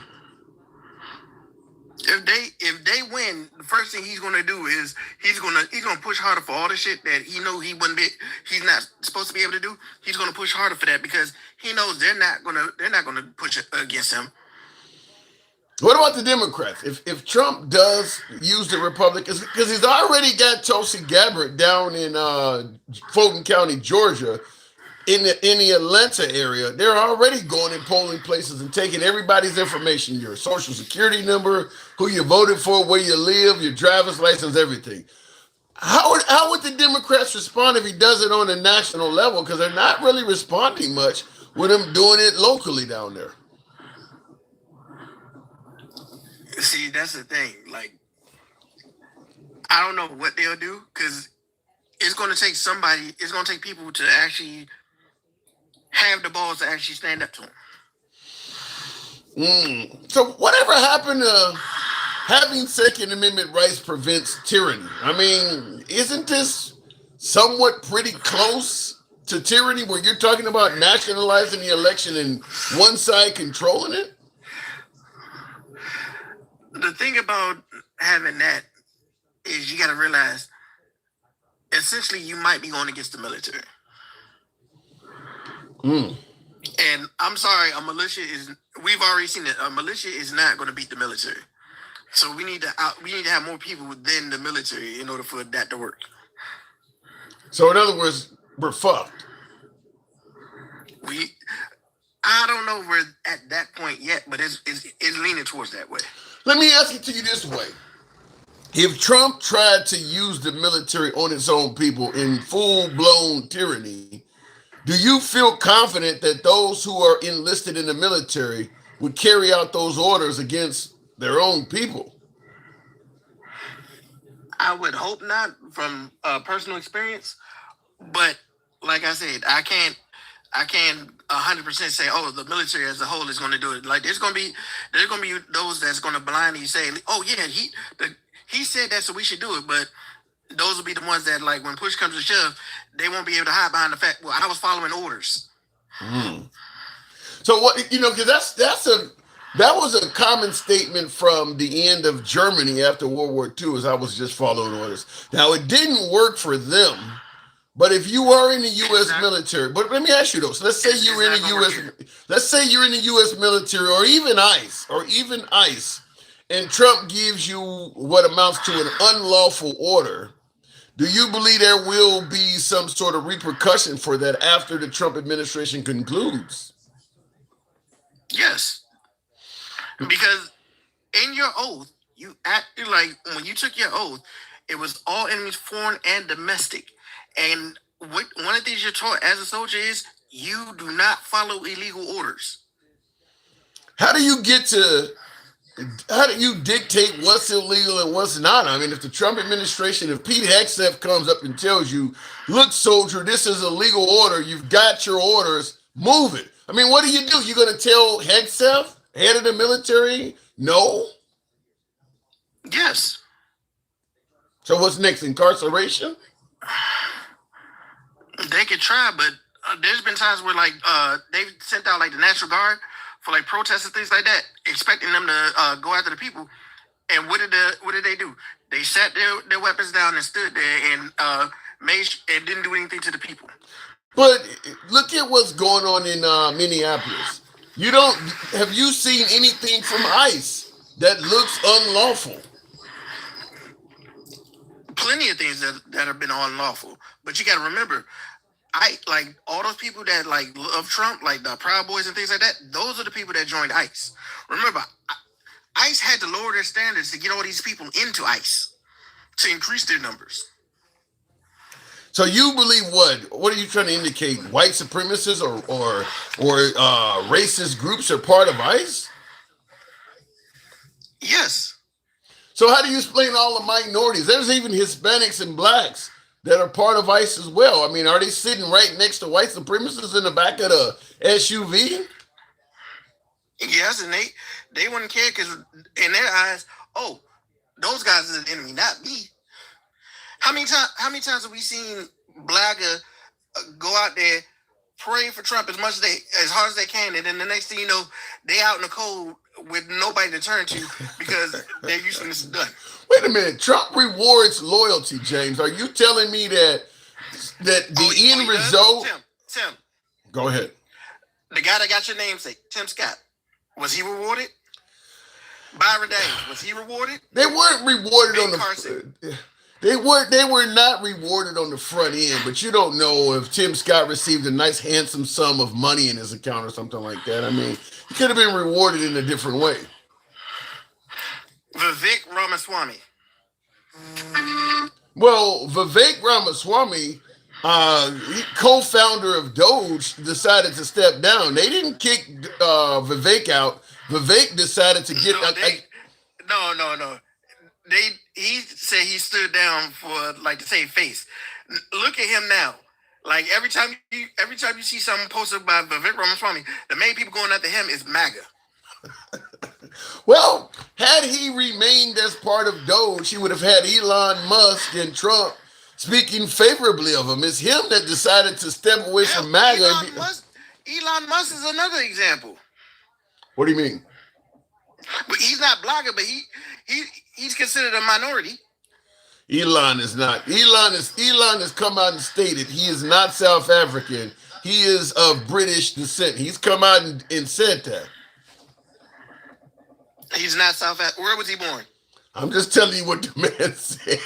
If they win, the first thing he's gonna do is he's gonna push harder for all the shit that he know he's not supposed to be able to do. He's gonna push harder for that because he knows they're not gonna push it against him. What about the Democrats? If Trump does use the Republicans, because he's already got Tulsi Gabbard down in Fulton County, Georgia, in the Atlanta area, they're already going in polling places and taking everybody's information, your social security number, who you voted for, where you live, your driver's license, everything. How would the Democrats respond if he does it on a national level? Because they're not really responding much with him doing it locally down there. See, that's the thing. Like, I don't know what they'll do because it's going to take somebody. It's going to take people to actually have the balls to actually stand up to him. So whatever happened to having Second Amendment rights prevents tyranny? I mean, isn't this somewhat pretty close to tyranny where you're talking about nationalizing the election and one side controlling it? The thing about having that is you got to realize essentially you might be going against the military. And I'm sorry, we've already seen that a militia is not going to beat the military. So we need to have more people within the military in order for that to work. So in other words, we're fucked. I don't know if we're at that point yet, but it's leaning towards that way. Let me ask it to you this way. If Trump tried to use the military on its own people in full-blown tyranny, do you feel confident that those who are enlisted in the military would carry out those orders against their own people? I would hope not from personal experience, but like I said, I can't 100% say, the military as a whole is going to do it. Like there's going to be those that's going to blindly say, oh yeah, he said that, so we should do it. But those will be the ones that, like, when push comes to shove, they won't be able to hide behind the fact, well, I was following orders. So what, because that was a common statement from the end of Germany after World War II, as I was just following orders. Now it didn't work for them. But if you are in the U.S. military, but let me ask you though. So let's say you're in the U.S. Let's say you're in the U.S. military, or even ICE, and Trump gives you what amounts to an unlawful order. Do you believe there will be some sort of repercussion for that after the Trump administration concludes? Yes, because in your oath, you acted like when you took your oath, it was all enemies, foreign and domestic. And one of the things you're taught as a soldier is you do not follow illegal orders. How do you get to how do you dictate what's illegal and what's not? I mean, if the Trump administration, if Pete Hegseth comes up and tells you, look, soldier, this is a legal order, you've got your orders, move it. I mean, what do? You're going to tell Hegseth, head of the military, no? Yes. So what's next? Incarceration? They could try, but there's been times where like they've sent out like the National Guard for like protests and things like that, expecting them to go after the people. And what did they do? They sat their weapons down and stood there and and didn't do anything to the people. But look at what's going on in Minneapolis. Have you seen anything from ICE that looks unlawful? Plenty of things that have been unlawful, but you got to remember, I like all those people that like love Trump, like the Proud Boys and things like that. Those are the people that joined ICE. Remember, ICE had to lower their standards to get all these people into ICE to increase their numbers. So you believe what? What are you trying to indicate? White supremacists or racist groups are part of ICE? Yes. So how do you explain all the minorities? There's even Hispanics and blacks that are part of ICE as well. I mean, are they sitting right next to white supremacists in the back of the SUV? Yes, and they wouldn't care because in their eyes, oh, those guys are the enemy, not me. How many times have we seen Blagger go out there, pray for Trump as hard as they can, and then the next thing you know, they out in the cold with nobody to turn to because their usefulness is done. Wait a minute. Trump rewards loyalty, James. Are you telling me that the end result? Tim. Go ahead. The guy that got your namesake, Tim Scott, was he rewarded? Byron Daniels, was he rewarded? They weren't rewarded Ben on the Carson. They were not rewarded on the front end, but you don't know if Tim Scott received a nice handsome sum of money in his account or something like that. I mean, he could have been rewarded in a different way. Vivek Ramaswamy. Well, Vivek Ramaswamy, co-founder of Doge, decided to step down. They didn't kick Vivek out. Vivek decided to get. No. He said he stood down for like to save face. Look at him now. Like every time you see something posted by Vivek Ramaswamy, the main people going after him is MAGA. Well, had he remained as part of Doge, he would have had Elon Musk and Trump speaking favorably of him. It's him that decided to step away from MAGA. Elon Musk is another example. What do you mean? But he's not Blogger, but he's considered a minority. Elon is not. Elon has come out and stated he is not South African. He is of British descent. He's come out and said that. He's not South African. Where was he born? I'm just telling you what the man said.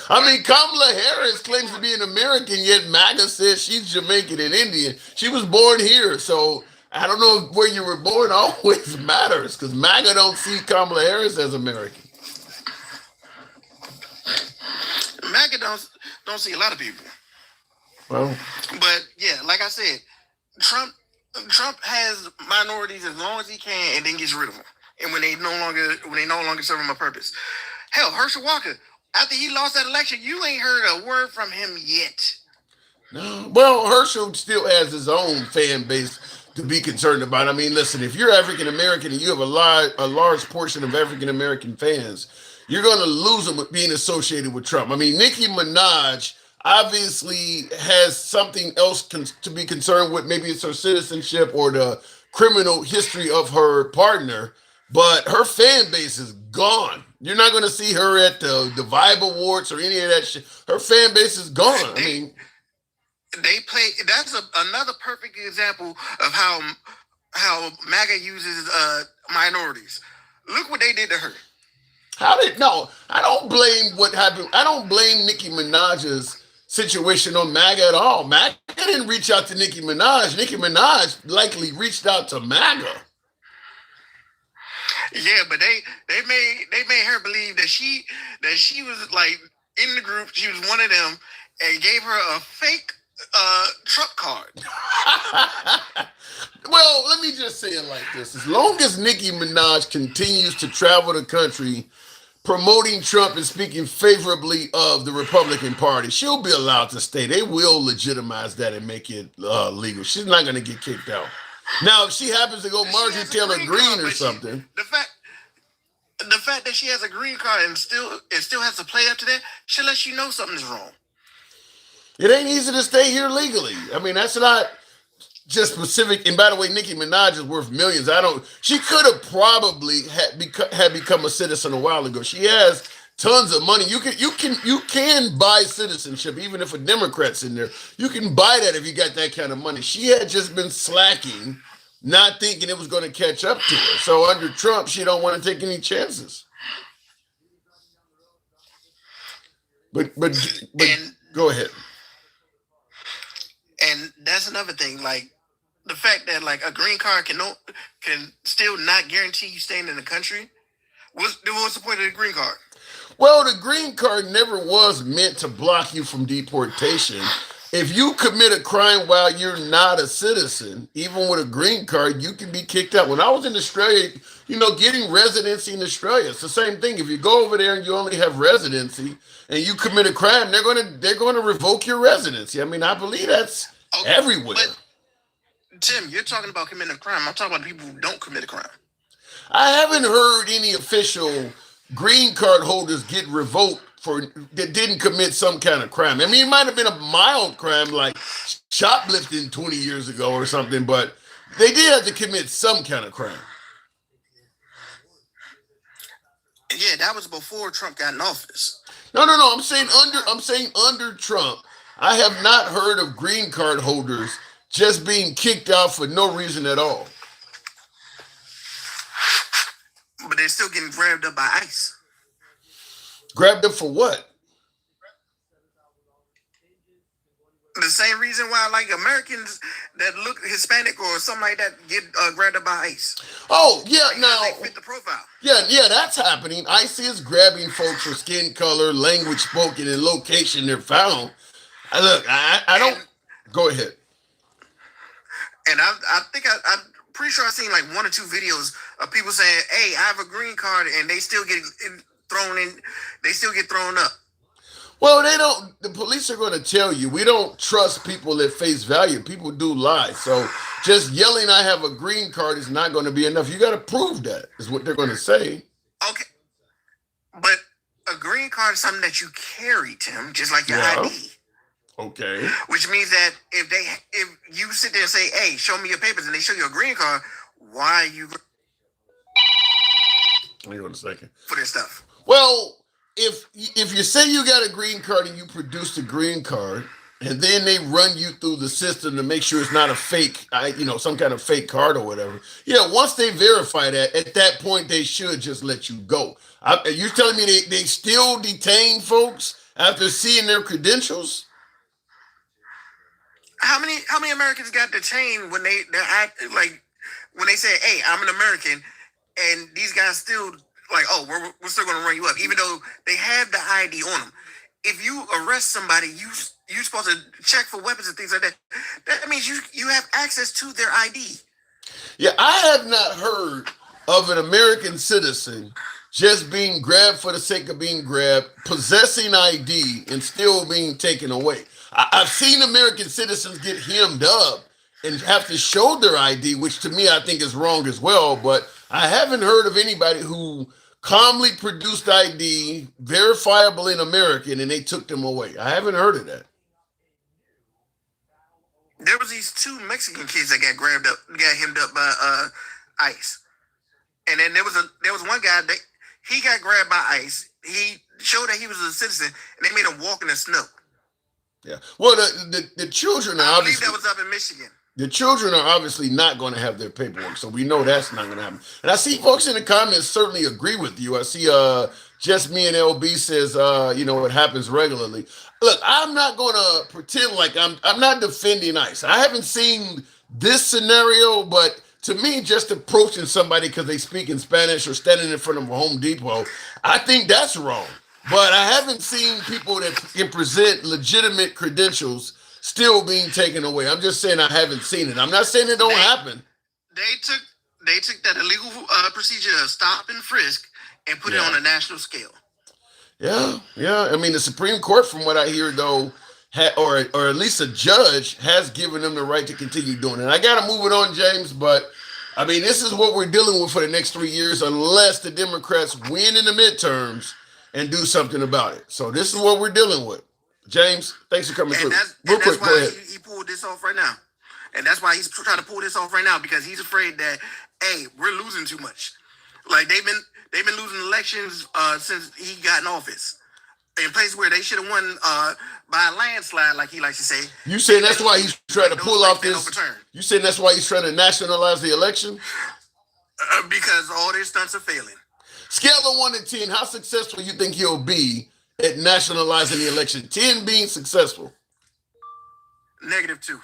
I mean, Kamala Harris claims to be an American, yet MAGA says she's Jamaican and Indian. She was born here, so I don't know if where you were born always matters, because MAGA don't see Kamala Harris as American. MAGA don't see a lot of people. Well, but yeah, like I said, Trump has minorities as long as he can, and then gets rid of them. And when they no longer serve him a purpose. Hell, Herschel Walker, after he lost that election, you ain't heard a word from him yet. No. Well, Herschel still has his own fan base to be concerned about. I mean, listen, if you're African American and you have a large portion of African American fans, you're going to lose them with being associated with Trump. I mean, Nicki Minaj obviously has something else to be concerned with. Maybe it's her citizenship or the criminal history of her partner, but her fan base is gone. You're not going to see her at the Vibe Awards or any of that shit. Her fan base is gone. I mean, they play. That's another perfect example of how MAGA uses minorities. Look what they did to her. How did no? I don't blame what happened. I don't blame Nicki Minaj's situation on MAGA at all. MAGA didn't reach out to Nicki Minaj. Nicki Minaj likely reached out to MAGA. Yeah, but they made her believe that she was like in the group. She was one of them, and gave her a fake Trump card. Well, let me just say it like this: as long as Nicki Minaj continues to travel the country promoting Trump and speaking favorably of the Republican Party, she'll be allowed to stay. They will legitimize that and make it legal. She's not going to get kicked out. Now, if she happens to go Marjorie Taylor Greene or something, The fact that she has a green card and still has to play up to that, she lets you know something's wrong. it ain't easy to stay here legally. I mean, that's not just specific. And by the way, Nicki Minaj is worth millions. I don't. She could have probably had become a citizen a while ago. She has tons of money. You can buy citizenship even if a Democrat's in there. You can buy that if you got that kind of money. She had just been slacking, not thinking it was going to catch up to her. So under Trump, she don't want to take any chances. But And go ahead. and that's another thing. Like the fact that like a green card can still not guarantee you staying in the country. What's the point of the green card? Well, the green card never was meant to block you from deportation. If you commit a crime while you're not a citizen, even with a green card, you can be kicked out. When I was in Australia, getting residency in Australia, it's the same thing. If you go over there and you only have residency and you commit a crime, they're gonna revoke your residency. I mean, I believe that's Okay, everywhere. but Tim, you're talking about committing a crime. I'm talking about people who don't commit a crime. I haven't heard any official green card holders get revoked for that didn't commit some kind of crime. I mean, it might have been a mild crime like shoplifting 20 years ago or something, but they did have to commit some kind of crime. Yeah, that was before Trump got in office. No. I'm saying under Trump, I have not heard of green card holders just being kicked out for no reason at all. But they're still getting grabbed up by ICE. Grabbed up for what? The same reason why like Americans that look Hispanic or something like that get grabbed up by ICE. Oh, yeah, Because now, they fit the profile. yeah, that's happening. ICE is grabbing folks for skin color, language spoken, and location they're found. I don't. And Go ahead. I think I'm pretty sure I've seen like one or two videos of people saying, "Hey, I have a green card," and they still get thrown in. They still get thrown up. Well, they don't. The police are going to tell you we don't trust people at face value. People do lie. So just yelling, "I have a green card," is not going to be enough. You got to prove that. Is what they're going to say. Okay, but a green card is something that you carry, Tim, just like your Yeah. ID. Okay. Which means that if you sit there and say, "Hey, show me your papers," and they show you a green card, why are you Hang on a second. for this stuff? Well, if you say you got a green card and you produce a green card, and then they run you through the system to make sure it's not a fake, some kind of fake card or whatever. Yeah, once they verify that, at that point they should just let you go. You're telling me they still detain folks after seeing their credentials? How many Americans got detained when they're act like when they say, "Hey, I'm an American," and these guys still like, "Oh, we're still going to run you up," even though they have the ID on them. If you arrest somebody, you're supposed to check for weapons and things like that. That means you have access to their ID. Yeah, I have not heard of an American citizen just being grabbed for the sake of being grabbed, possessing ID, and still being taken away. I've seen American citizens get hemmed up and have to show their ID, which to me I think is wrong as well. But I haven't heard of anybody who calmly produced ID, verifiable in American, and they took them away. I haven't heard of that. There was these two Mexican kids that got hemmed up by ICE, and then there was one guy that he got grabbed by ICE. He showed that he was a citizen, and they made him walk in the snow. Yeah. Well, the children are I believe obviously that was up in Michigan. the children are obviously not going to have their paperwork, so we know that's not going to happen. And I see folks in the comments certainly agree with you. I see Just me and LB says, it happens regularly. Look, I'm not gonna pretend like I'm not defending ICE. I haven't seen this scenario, but to me, just approaching somebody because they speak in Spanish or standing in front of a Home Depot, I think that's wrong. But I haven't seen people that can present legitimate credentials still being taken away. I'm just saying I haven't seen it. I'm not saying it don't happen. They took they took that illegal procedure of stop and frisk and put it Yeah. on a national scale. Yeah. I mean, the Supreme Court, from what I hear, though, or at least a judge has given them the right to continue doing it. I got to move it on, James, but I mean, this is what we're dealing with for the next 3 years, unless the Democrats win in the midterms and do something about it. So this is what we're dealing with. James, thanks for coming And through. that's Real and that's quick, go why ahead. he pulled this off right now. And that's why he's trying to pull this off right now because he's afraid that hey, we're losing too much. Like they've been losing elections since he got in office. In places where they should have won by a landslide, like he likes to say. You saying that's why he's trying to Those pull rates off been this? overturned You saying that's why he's trying to nationalize the election? because all their stunts are failing. Scale of 1 to 10, how successful you think he'll be at nationalizing the election? 10 being successful. -2.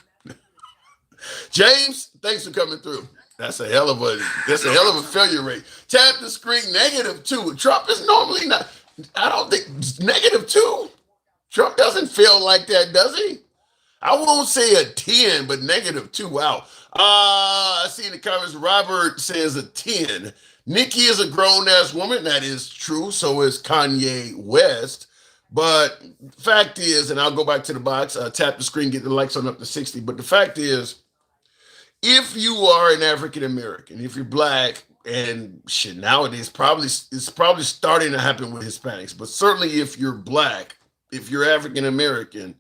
James, thanks for coming through. That's a hell of a failure rate. Tap the screen, -2. Trump is normally not. I don't think -2. Trump doesn't fail like that, does he? I won't say a 10, but -2. Wow. I see in the comments, Robert says a 10. Nikki is a grown-ass woman. That is true. So is Kanye West. But fact is, and I'll go back to the box, tap the screen, get the likes on up to 60. But the fact is, if you are an African American, if you're black, and shit nowadays it's probably starting to happen with Hispanics, but certainly if you're black, if you're African American,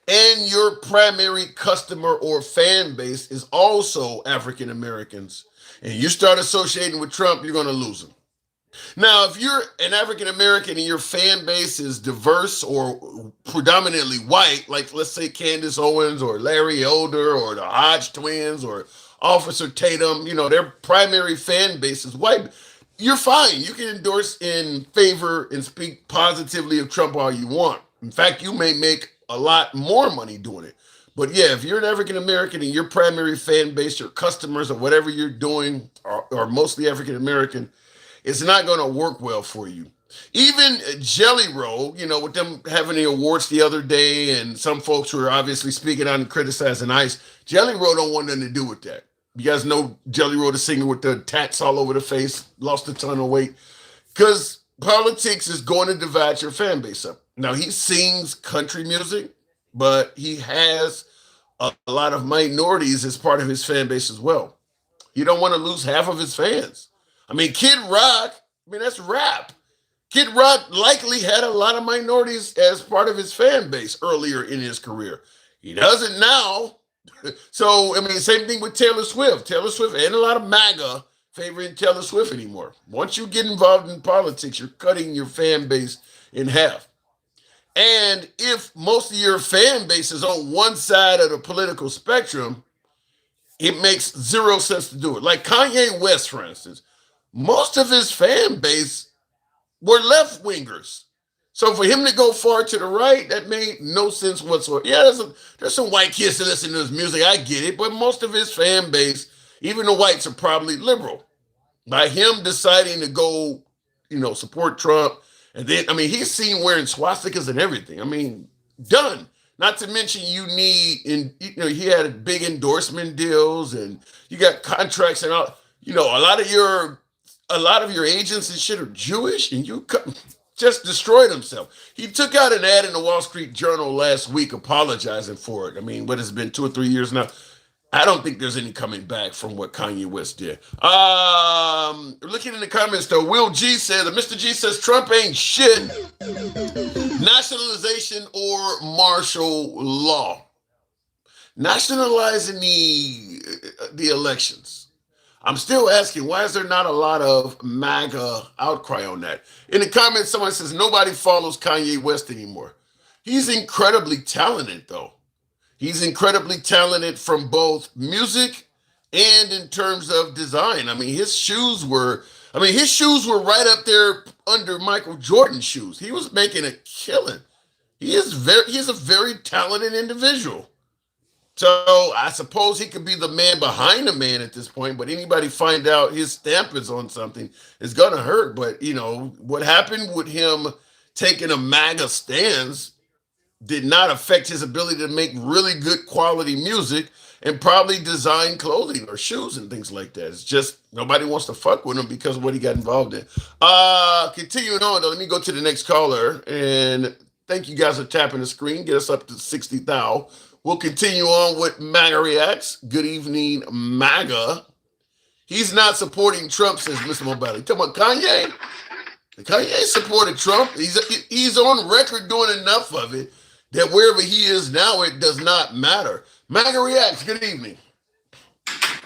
and your primary customer or fan base is also African Americans, and you start associating with Trump, you're going to lose them. Now, if you're an African American and your fan base is diverse or predominantly white, like let's say Candace Owens or Larry Elder or the Hodge twins or Officer Tatum, their primary fan base is white, you're fine. You can endorse in favor and speak positively of Trump all you want. In fact, you may make a lot more money doing it. But yeah, if you're an African American and your primary fan base, your customers or whatever you're doing are mostly African American, it's not going to work well for you. Even Jelly Roll, with them having the awards the other day, and some folks who are obviously speaking out and criticizing ICE, Jelly Roll don't want nothing to do with that. You guys know Jelly Roll, the singer with the tats all over the face, lost a ton of weight. Because politics is going to divide your fan base up. Now, he sings country music, but he has a lot of minorities as part of his fan base as well. You don't want to lose half of his fans. I mean, Kid Rock, that's rap. Kid Rock likely had a lot of minorities as part of his fan base earlier in his career. He doesn't now. So, same thing with Taylor Swift. Taylor Swift ain't a lot of MAGA favoring Taylor Swift anymore. Once you get involved in politics, you're cutting your fan base in half. And if most of your fan base is on one side of the political spectrum, it makes zero sense to do it. Like Kanye West, for instance, most of his fan base were left wingers. So for him to go far to the right, that made no sense whatsoever. Yeah, there's some white kids that listen to his music. I get it. But most of his fan base, even the whites, are probably liberal. By him deciding to go, support Trump. And then, he's seen wearing swastikas and everything. Done. Not to mention he had big endorsement deals and you got contracts and all. A lot of your agents and shit are Jewish, and you just destroyed himself. He took out an ad in the Wall Street Journal last week apologizing for it. What has it been 2 or 3 years now? I don't think there's any coming back from what Kanye West did. Looking in the comments though, Will G says, Mr. G says Trump ain't shit. Nationalization or martial law. Nationalizing the elections. I'm still asking, why is there not a lot of MAGA outcry on that? In the comments, someone says nobody follows Kanye West anymore. He's incredibly talented, though. He's incredibly talented from both music and in terms of design. His shoes were, I mean, his shoes were right up there under Michael Jordan's shoes. He was making a killing. He is a very talented individual. So I suppose he could be the man behind the man at this point, but anybody find out his stamp is on something, it's gonna hurt. But what happened with him taking a MAGA stance did not affect his ability to make really good quality music and probably design clothing or shoes and things like that. It's just nobody wants to fuck with him because of what he got involved in. Continuing on though, let me go to the next caller and thank you guys for tapping the screen. Get us up to 60,000. We'll continue on with MAGA Reacts. Good evening, MAGA. He's not supporting Trump, says Mr. Mobile. Talking about Kanye? Kanye supported Trump. He's on record doing enough of it that wherever he is now, it does not matter. MAGA Reacts, good evening.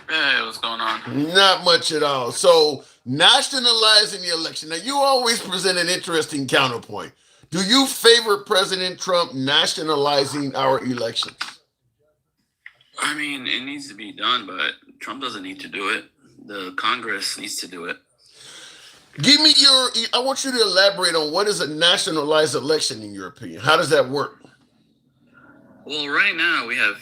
Hey, what's going on? Not much at all. So, nationalizing the election. Now, you always present an interesting counterpoint. Do you favor President Trump nationalizing our elections? I mean, it needs to be done, but Trump doesn't need to do it. The Congress needs to do it. I want you to elaborate on what is a nationalized election in your opinion. How does that work? Well, right now we have,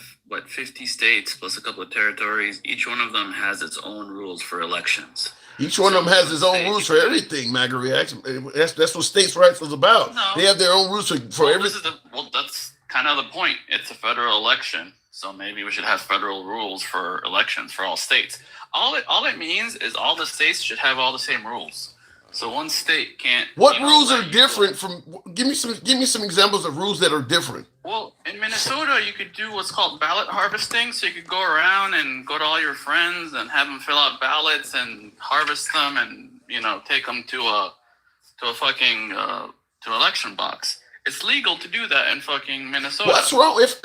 50 states plus a couple of territories. Each one of them has its own rules for elections. Each one of them has its own rules for everything, MAGA Reaction. That's what states' rights was about. No. They have their own rules for everything. That's kind of the point. It's a federal election, so maybe we should have federal rules for elections for all states. All it means is all the states should have all the same rules. So one state can't. What rules are different from? Give me some examples of rules that are different. Well, in Minnesota, you could do what's called ballot harvesting. So you could go around and go to all your friends and have them fill out ballots and harvest them, and take them to a fucking to election box. It's legal to do that in fucking Minnesota. What's wrong if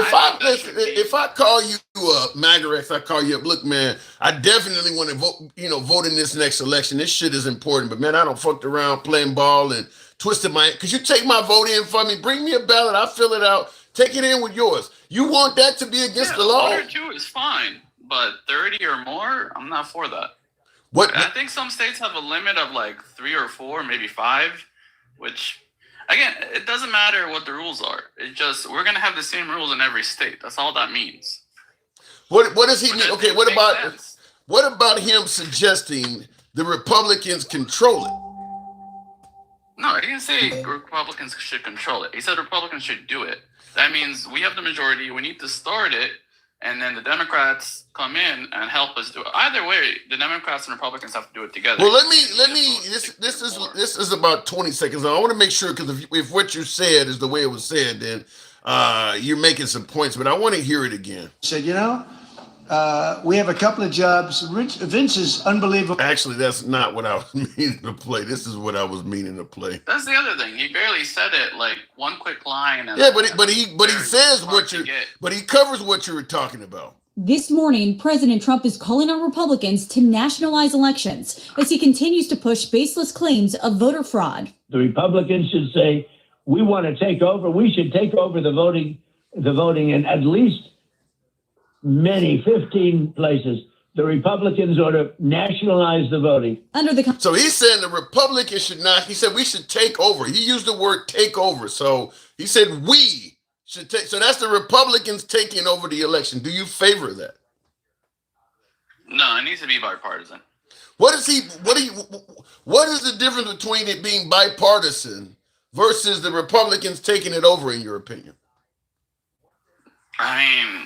I call you up, MAGA, I call you up, look, man, I definitely want to vote in this next election. This shit is important, but man, I don't fucked around playing ball and twisted my. Could you take my vote in for me? Bring me a ballot. I'll fill it out. Take it in with yours. You want that to be against the law? 1 or 2 is fine, but 30 or more, I'm not for that. What? I think some states have a limit of 3 or 4, maybe 5, which. Again, it doesn't matter what the rules are. It's just we're gonna have the same rules in every state. That's all that means. What does he mean? Okay, what about him suggesting the Republicans control it? No, he didn't say Republicans should control it. He said Republicans should do it. That means we have the majority. We need to start it, and then the Democrats come in and help us do it. Either way, the Democrats and Republicans have to do it together. Well, let me. This is about 20 seconds. I want to make sure because if what you said is the way it was said, then you're making some points. But I want to hear it again. Said, we have a couple of jobs. Vince is unbelievable. Actually, that's not what I was meaning to play. This is what I was meaning to play. That's the other thing. He barely said it. One quick line. And but he says but he covers what you were talking about. This morning, President Trump is calling on Republicans to nationalize elections as he continues to push baseless claims of voter fraud. The Republicans should say, we want to take over. We should take over the voting in at least 15 places. The Republicans ought to nationalize the voting. So he's saying the Republicans should not. He said we should take over. He used the word take over. So he said we should take. So that's the Republicans taking over the election. Do you favor that? No, it needs to be bipartisan. What is the difference between it being bipartisan versus the Republicans taking it over, in your opinion? I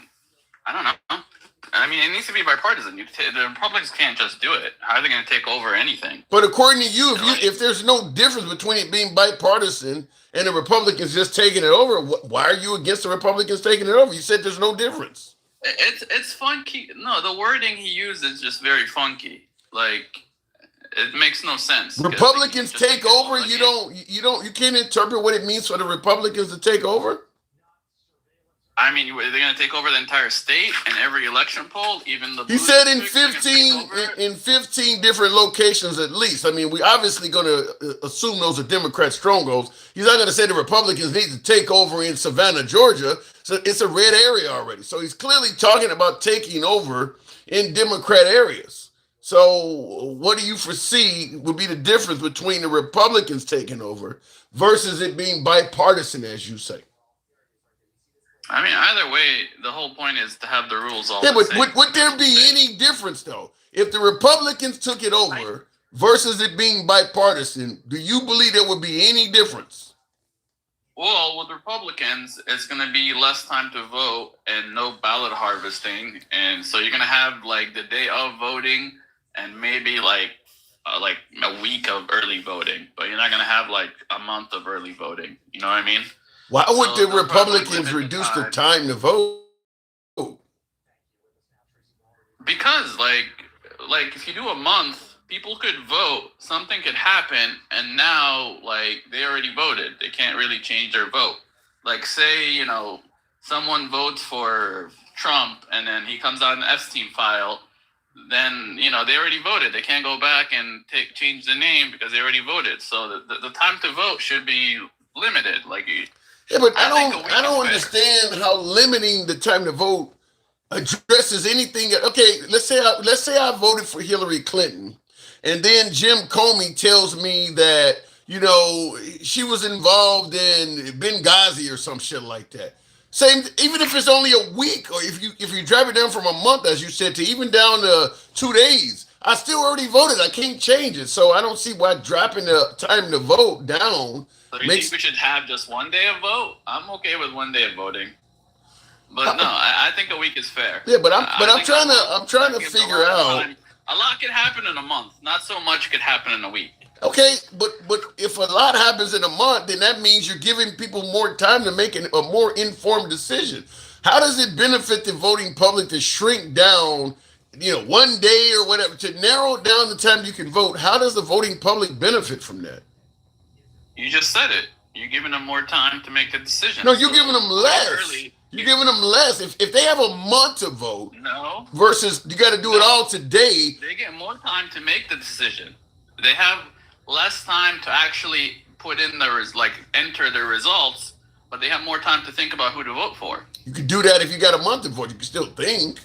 don't know. It needs to be bipartisan. The Republicans can't just do it. How are they going to take over anything? But according to you, if there's no difference between it being bipartisan and the Republicans just taking it over, why are you against the Republicans taking it over? You said there's no difference. It's funky. No, the wording he used is just very funky. It makes no sense. Republicans take over. You can't interpret what it means for the Republicans to take over. Are they going to take over the entire state and every election poll, even the? He said in 15 different locations at least. We obviously going to assume those are Democrat strongholds. He's not going to say the Republicans need to take over in Savannah, Georgia. So it's a red area already. So he's clearly talking about taking over in Democrat areas. So, what do you foresee would be the difference between the Republicans taking over versus it being bipartisan, as you say? I mean, either way, the whole point is to have the rules all Yeah, the but same. would there be any difference though if the Republicans took it over versus it being bipartisan? Do you believe there would be any difference? Well, with Republicans, it's going to be less time to vote and no ballot harvesting, and so you're going to have like the day of voting and maybe like a week of early voting, but you're not going to have like a month of early voting. You know what I mean? Why would So the they'll probably Republicans limit reduce the time. time to vote? Because like if you do a month, people could vote, something could happen, and now like they already voted. They can't really change their vote. Like say, someone votes for Trump and then he comes out an Epstein file, then they already voted. They can't go back and change the name because they already voted. So the time to vote should be limited. Yeah, but I think a don't week I is don't fair. understand how limiting the time to vote addresses anything. Okay, let's say I voted for Hillary Clinton, and then Jim Comey tells me that she was involved in Benghazi or some shit like that. Same, even if it's only a week, or if you drive it down from a month, as you said, to even down to 2 days, I still already voted. I can't change it, so I don't see why dropping the time to vote down So you makes. think we should have just one day of vote? I'm okay with one day of voting. But no, I think a week is fair. Yeah, but I'm think trying to gives a figure lot of out. time. A lot could happen in a month. Not so much could happen in a week. Okay, but if a lot happens in a month, then that means you're giving people more time to make a more informed decision. How does it benefit the voting public to shrink down, one day or whatever, to narrow down the time you can vote? How does the voting public benefit from that? You just said it. You're giving them more time to make a decision. No, you're giving them less. Early, You're giving them less. If they have a month to vote no, versus you got to do it all today. they get more time to make the decision. They have less time to actually put in enter the results, but they have more time to think about who to vote for. You could do that if you got a month to vote. You can still think.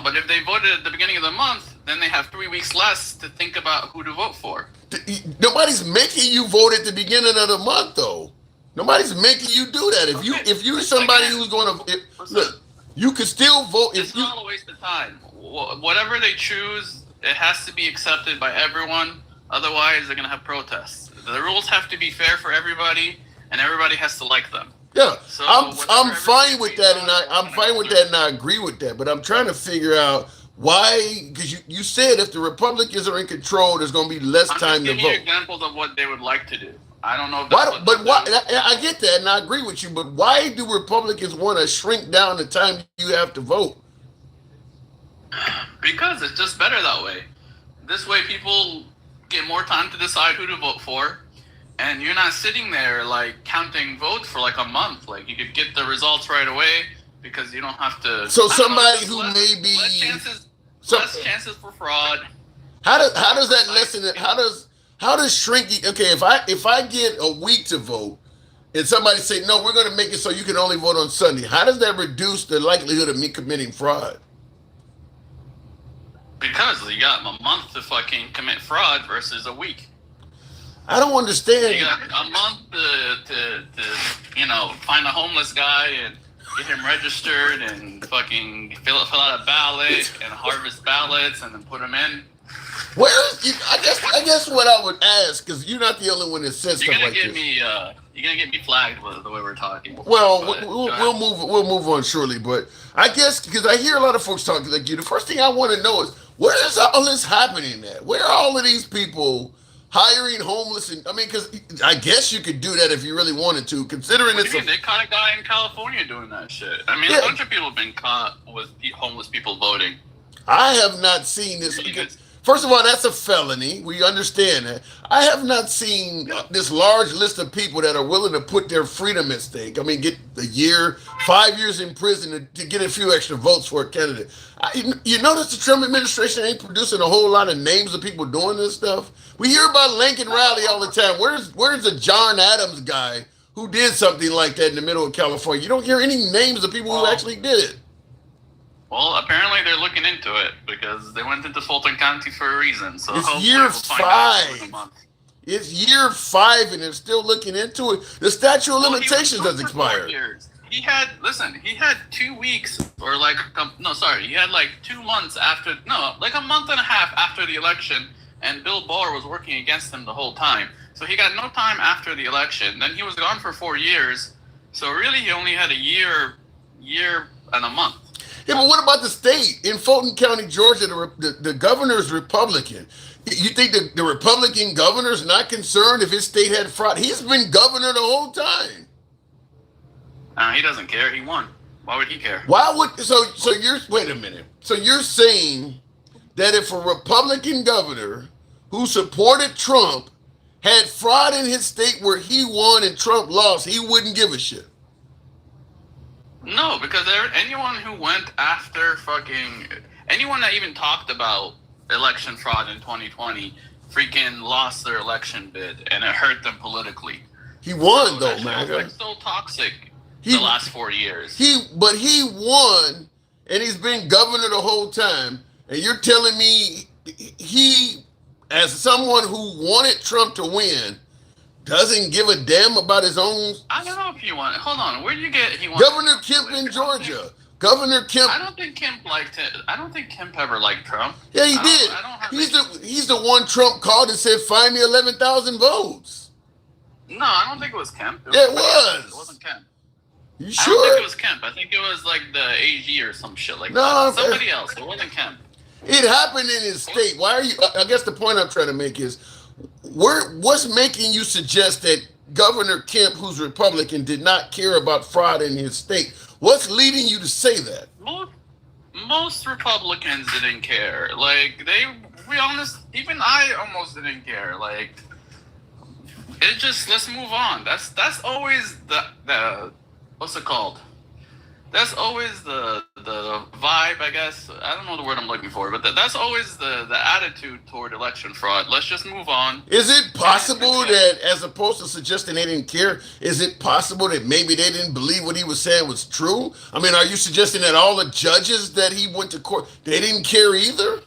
But if they voted at the beginning of the month, then they have 3 weeks less to think about who to vote for. Nobody's making you vote at the beginning of the month, though. Nobody's making you do that. If you're somebody who's going to look, you can still vote. It's not a waste of time. Whatever they choose, it has to be accepted by everyone. Otherwise, they're going to have protests. The rules have to be fair for everybody, and everybody has to like them. Yeah, So I'm fine with that, and I'm fine with that, and I agree with that. But I'm trying to figure out why, because you said if the Republicans are in control, there's going to be less I'm time just to giving you vote. examples of what they would like to do. I don't know if Why? that's But why? they'll do. I get that, and I agree with you. But why do Republicans want to shrink down the time you have to vote? Because it's just better that way. This way, people get more time to decide who to vote for, and you're not sitting there counting votes for a month. You could get the results right away because you don't have to. So I don't know, somebody just who less, may be less chances for fraud. how does that lessen it? How does shrinking? Okay, if I get a week to vote, and somebody say no, we're going to make it so you can only vote on Sunday. How does that reduce the likelihood of me committing fraud? Because you got a month to fucking commit fraud versus a week. I don't understand. You got a month to find a homeless guy and get him registered and fucking fill out a ballot and harvest ballots and then put them in. I guess what I would ask, because you're not the only one that says You're stuff gonna like get this. you're gonna get me flagged with the way we're talking. Well, But, we'll move on shortly, but I guess because I hear a lot of folks talking like you, the first thing I want to know is where is all this happening at? Where are all of these people hiring homeless? And I mean, because I guess you could do that if you really wanted to, considering What it's do you mean? They caught a guy in California doing that shit. I mean, Yeah. a bunch of people have been caught with homeless people voting. I have not seen this. You guys- First of all, that's a felony. We understand that. I have not seen this large list of people that are willing to put their freedom at stake. I mean, get a year, 5 years in prison to get a few extra votes for a candidate. You notice the Trump administration ain't producing a whole lot of names of people doing this stuff. We hear about Lincoln Riley all the time. Where's the John Adams guy who did something like that in the middle of California? You don't hear any names of people who actually did it. Well, apparently they're looking into it because they went into Fulton County for a reason. So It's hopefully year we'll find out in a 5. month. It's year 5, and they're still looking into it. The statute of Well, he was limitations gone has for 4 expired. years. He had 2 weeks or like he had like 2 months after like a month and a half after the election, and Bill Barr was working against him the whole time. So he got no time after the election. Then he was gone for 4 years. So really, he only had a year and a month. Yeah, but what about the state? In Fulton County, Georgia, the governor is Republican. You think the Republican governor is not concerned if his state had fraud? He's been governor the whole time. He doesn't care. He won. Why would he care? Why would so you're wait a minute. So you're saying that if a Republican governor who supported Trump had fraud in his state where he won and Trump lost, he wouldn't give a shit? No, because anyone who went after anyone that even talked about election fraud in 2020 freaking lost their election bid, and it hurt them politically. He won So though, that man. show's like so toxic the last 4 years. He won, and he's been governor the whole time. And you're telling me he, as someone who wanted Trump to win, doesn't give a damn about his own? I don't know if he won. Hold on, where do you get he won? Governor Kemp in Georgia. Governor Kemp. I don't think Kemp liked it. I don't think Kemp ever liked Trump. Yeah, he did. He's the one Trump called and said, "Find me 11,000 votes." No, I don't think it was Kemp. Yeah, it was. It wasn't Kemp. You I don't sure? think it was Kemp. I think it was like the AG or some shit like No, that. Somebody else. It wasn't Kemp. It happened in his state. Why are you? I guess the point I'm trying to make is, what's making you suggest that Governor Kemp, who's Republican, did not care about fraud in his state? What's leading you to say that? Most Republicans didn't care. Like we honest, even I almost didn't care. Like it just let's move on. That's always the what's it called? That's always the vibe, I guess. I don't know the word I'm looking for, but that's always the attitude toward election fraud. Let's just move on. Is it possible that, as opposed to suggesting they didn't care, is it possible that maybe they didn't believe what he was saying was true? I mean, are you suggesting that all the judges that he went to court, they didn't care either?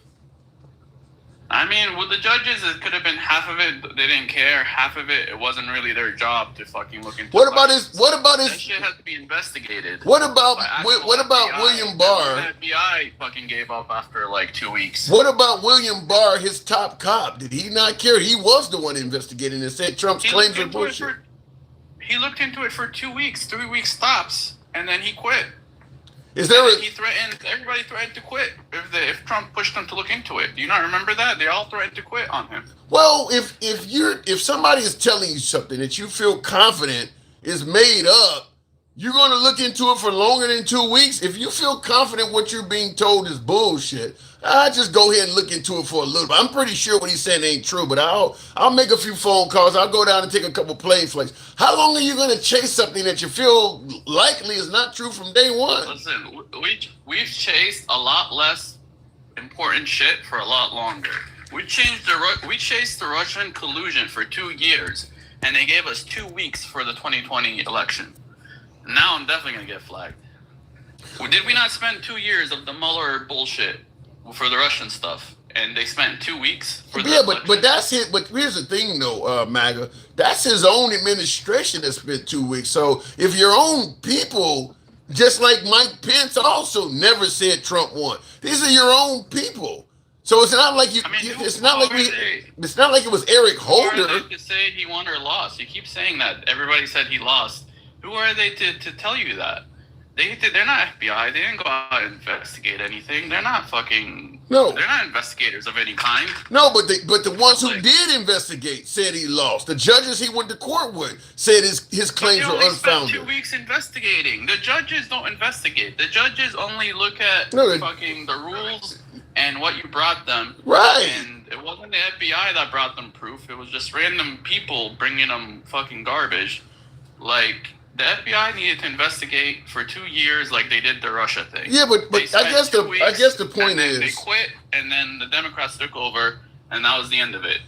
I mean, with the judges, it could have been half of it they didn't care, half of it wasn't really their job to fucking look into. What about his? That shit has to be investigated. What about William Barr? The FBI fucking gave up after like 2 weeks. What about William Barr, his top cop? Did he not care? He was the one investigating and said Trump's claims are bullshit. He looked into it for 2 weeks, 3 weeks tops, and then he quit. Everybody threatened to quit if Trump pushed them to look into it. Do you not remember that? They all threatened to quit on him. Well, if somebody is telling you something that you feel confident is made up, you're going to look into it for longer than 2 weeks. If you feel confident what you're being told is bullshit, I just go ahead and look into it for a little bit. I'm pretty sure what he's saying ain't true, but I'll make a few phone calls. I'll go down and take a couple plane flights. How long are you going to chase something that you feel likely is not true from day one? Listen, we've chased a lot less important shit for a lot longer. We chased the Russian collusion for 2 years, and they gave us 2 weeks for the 2020 election. Now I'm definitely gonna get flagged. Did we not spend 2 years of the Mueller bullshit for the Russian stuff, and they spent 2 weeks for the election? but that's it. But here's the thing, though, MAGA. That's his own administration that spent 2 weeks. So if your own people, just like Mike Pence, also never said Trump won. These are your own people. So it's not like you. I mean, it's not like it was Eric Holder. Who are they to say he won or lost? You keep saying that. Everybody said he lost. Who are they to tell you that? They're not FBI. They didn't go out and investigate anything. They're not fucking. No. They're not investigators of any kind. No, but the ones who did investigate said he lost. The judges he went to court with said his claims were unfounded. Spent 2 weeks investigating. The judges don't investigate. The judges only look at fucking the rules and what you brought them. Right. And it wasn't the FBI that brought them proof. It was just random people bringing them fucking garbage. Like, the FBI needed to investigate for 2 years, like they did the Russia thing. Yeah, but I guess the point is they quit, and then the Democrats took over, and that was the end of it.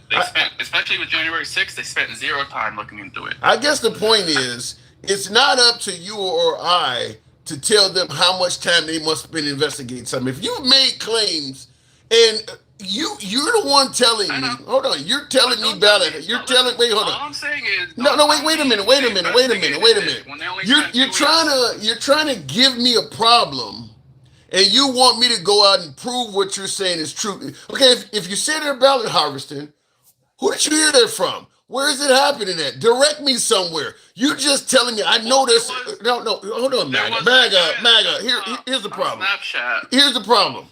Especially with January 6th, they spent zero time looking into it. I guess the point is, it's not up to you or I to tell them how much time they must spend investigating something. If you made claims and you're the one telling me, hold on, you're telling me ballot. You're telling wait, hold on. All I'm saying is No, wait a minute. You're trying to give me a problem, and you want me to go out and prove what you're saying is true. Okay, if you say they're ballot harvesting, who did you hear that from? Where is it happening at? Direct me somewhere. You just telling me. I know this. No, hold on, MAGA. Here's the problem. Snapchat. Here's the problem.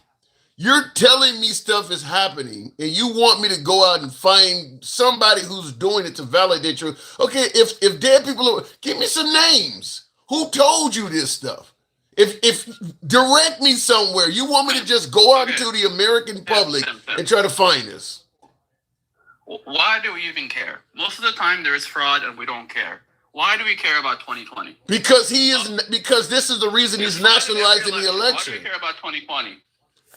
You're telling me stuff is happening, and you want me to go out and find somebody who's doing it to validate you. Okay, if dead people are, give me some names. Who told you this stuff? If direct me somewhere. You want me to just go out into the American public and try to find this? Why do we even care? Most of the time there is fraud and we don't care. Why do we care about 2020? Because because this is the reason he's nationalizing the election. Why do we care about 2020?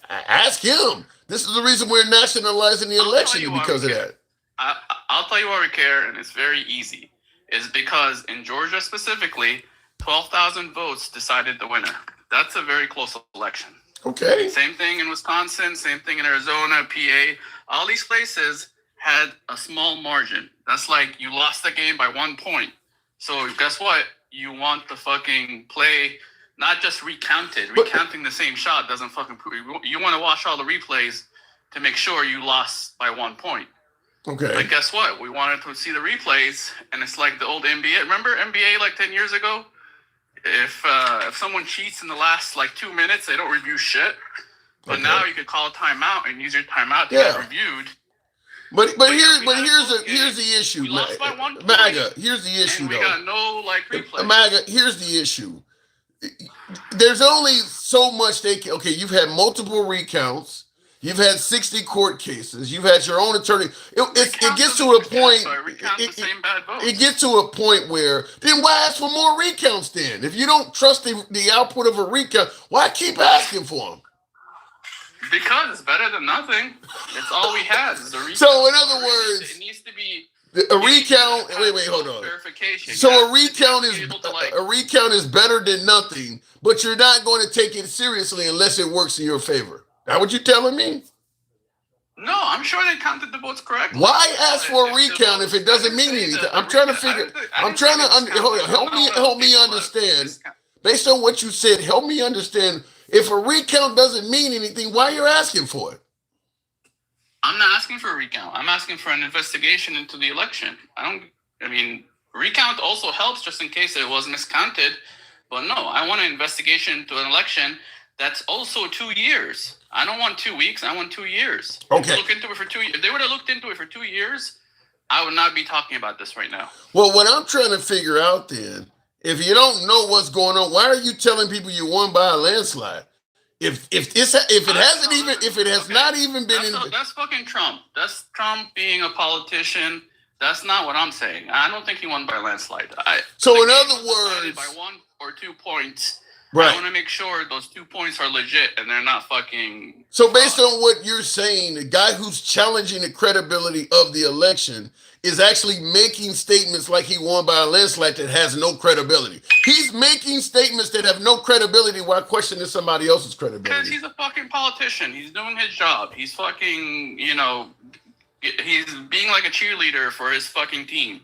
Ask him. This is the reason we're nationalizing the election because of that. I'll tell you why we care, and it's very easy. It's because in Georgia specifically, 12,000 votes decided the winner. That's a very close election. Okay. Same thing in Wisconsin, same thing in Arizona, PA. All these places had a small margin. That's like you lost the game by 1 point. So guess what? You want the fucking play not just recounted. Recounting the same shot doesn't fucking prove. You want to watch all the replays to make sure you lost by 1 point. Okay. But guess what? We wanted to see the replays, and it's like the old NBA. Remember NBA like 10 years ago? If someone cheats in the last like 2 minutes, they don't review shit. But now you could call a timeout and use your timeout to get reviewed. But here's the issue. We lost by 1 point. MAGA, here's the issue, we got no like replay. MAGA, here's the issue. There's only so much they can. Okay, you've had multiple recounts. You've had 60 court cases. You've had your own attorney. It gets to a point. It gets to a point where then why ask for more recounts then? If you don't trust the output of a recount, why keep asking for them? Because it's better than nothing. It's all we had is a recount. So in other words, it needs to be a recount. Wait, hold on. Verification. So a recount is better than nothing, but you're not going to take it seriously unless it works in your favor. That what you telling me? No, I'm sure they counted the votes correctly. Why ask for a recount if it doesn't mean anything? I'm trying to figure. Help me understand. Based on what you said, help me understand. If a recount doesn't mean anything, why you're asking for it? I'm not asking for a recount. I'm asking for an investigation into the election. Recount also helps just in case it was miscounted. But no, I want an investigation into an election that's also 2 years. I don't want 2 weeks. I want 2 years. Okay. Look into it for 2 years. If they would have looked into it for 2 years, I would not be talking about this right now. Well, what I'm trying to figure out then, if you don't know what's going on, why are you telling people you won by a landslide? If it has not even been that's fucking Trump. That's Trump being a politician. That's not what I'm saying. I don't think he won by a landslide. So in other words, by 1 or 2 points. Right. I want to make sure those 2 points are legit and they're not fucking. So based on what you're saying, the guy who's challenging the credibility of the election is actually making statements like he won by a landslide that has no credibility. He's making statements that have no credibility while questioning somebody else's credibility. Because he's a fucking politician. He's doing his job. He's fucking, he's being like a cheerleader for his fucking team.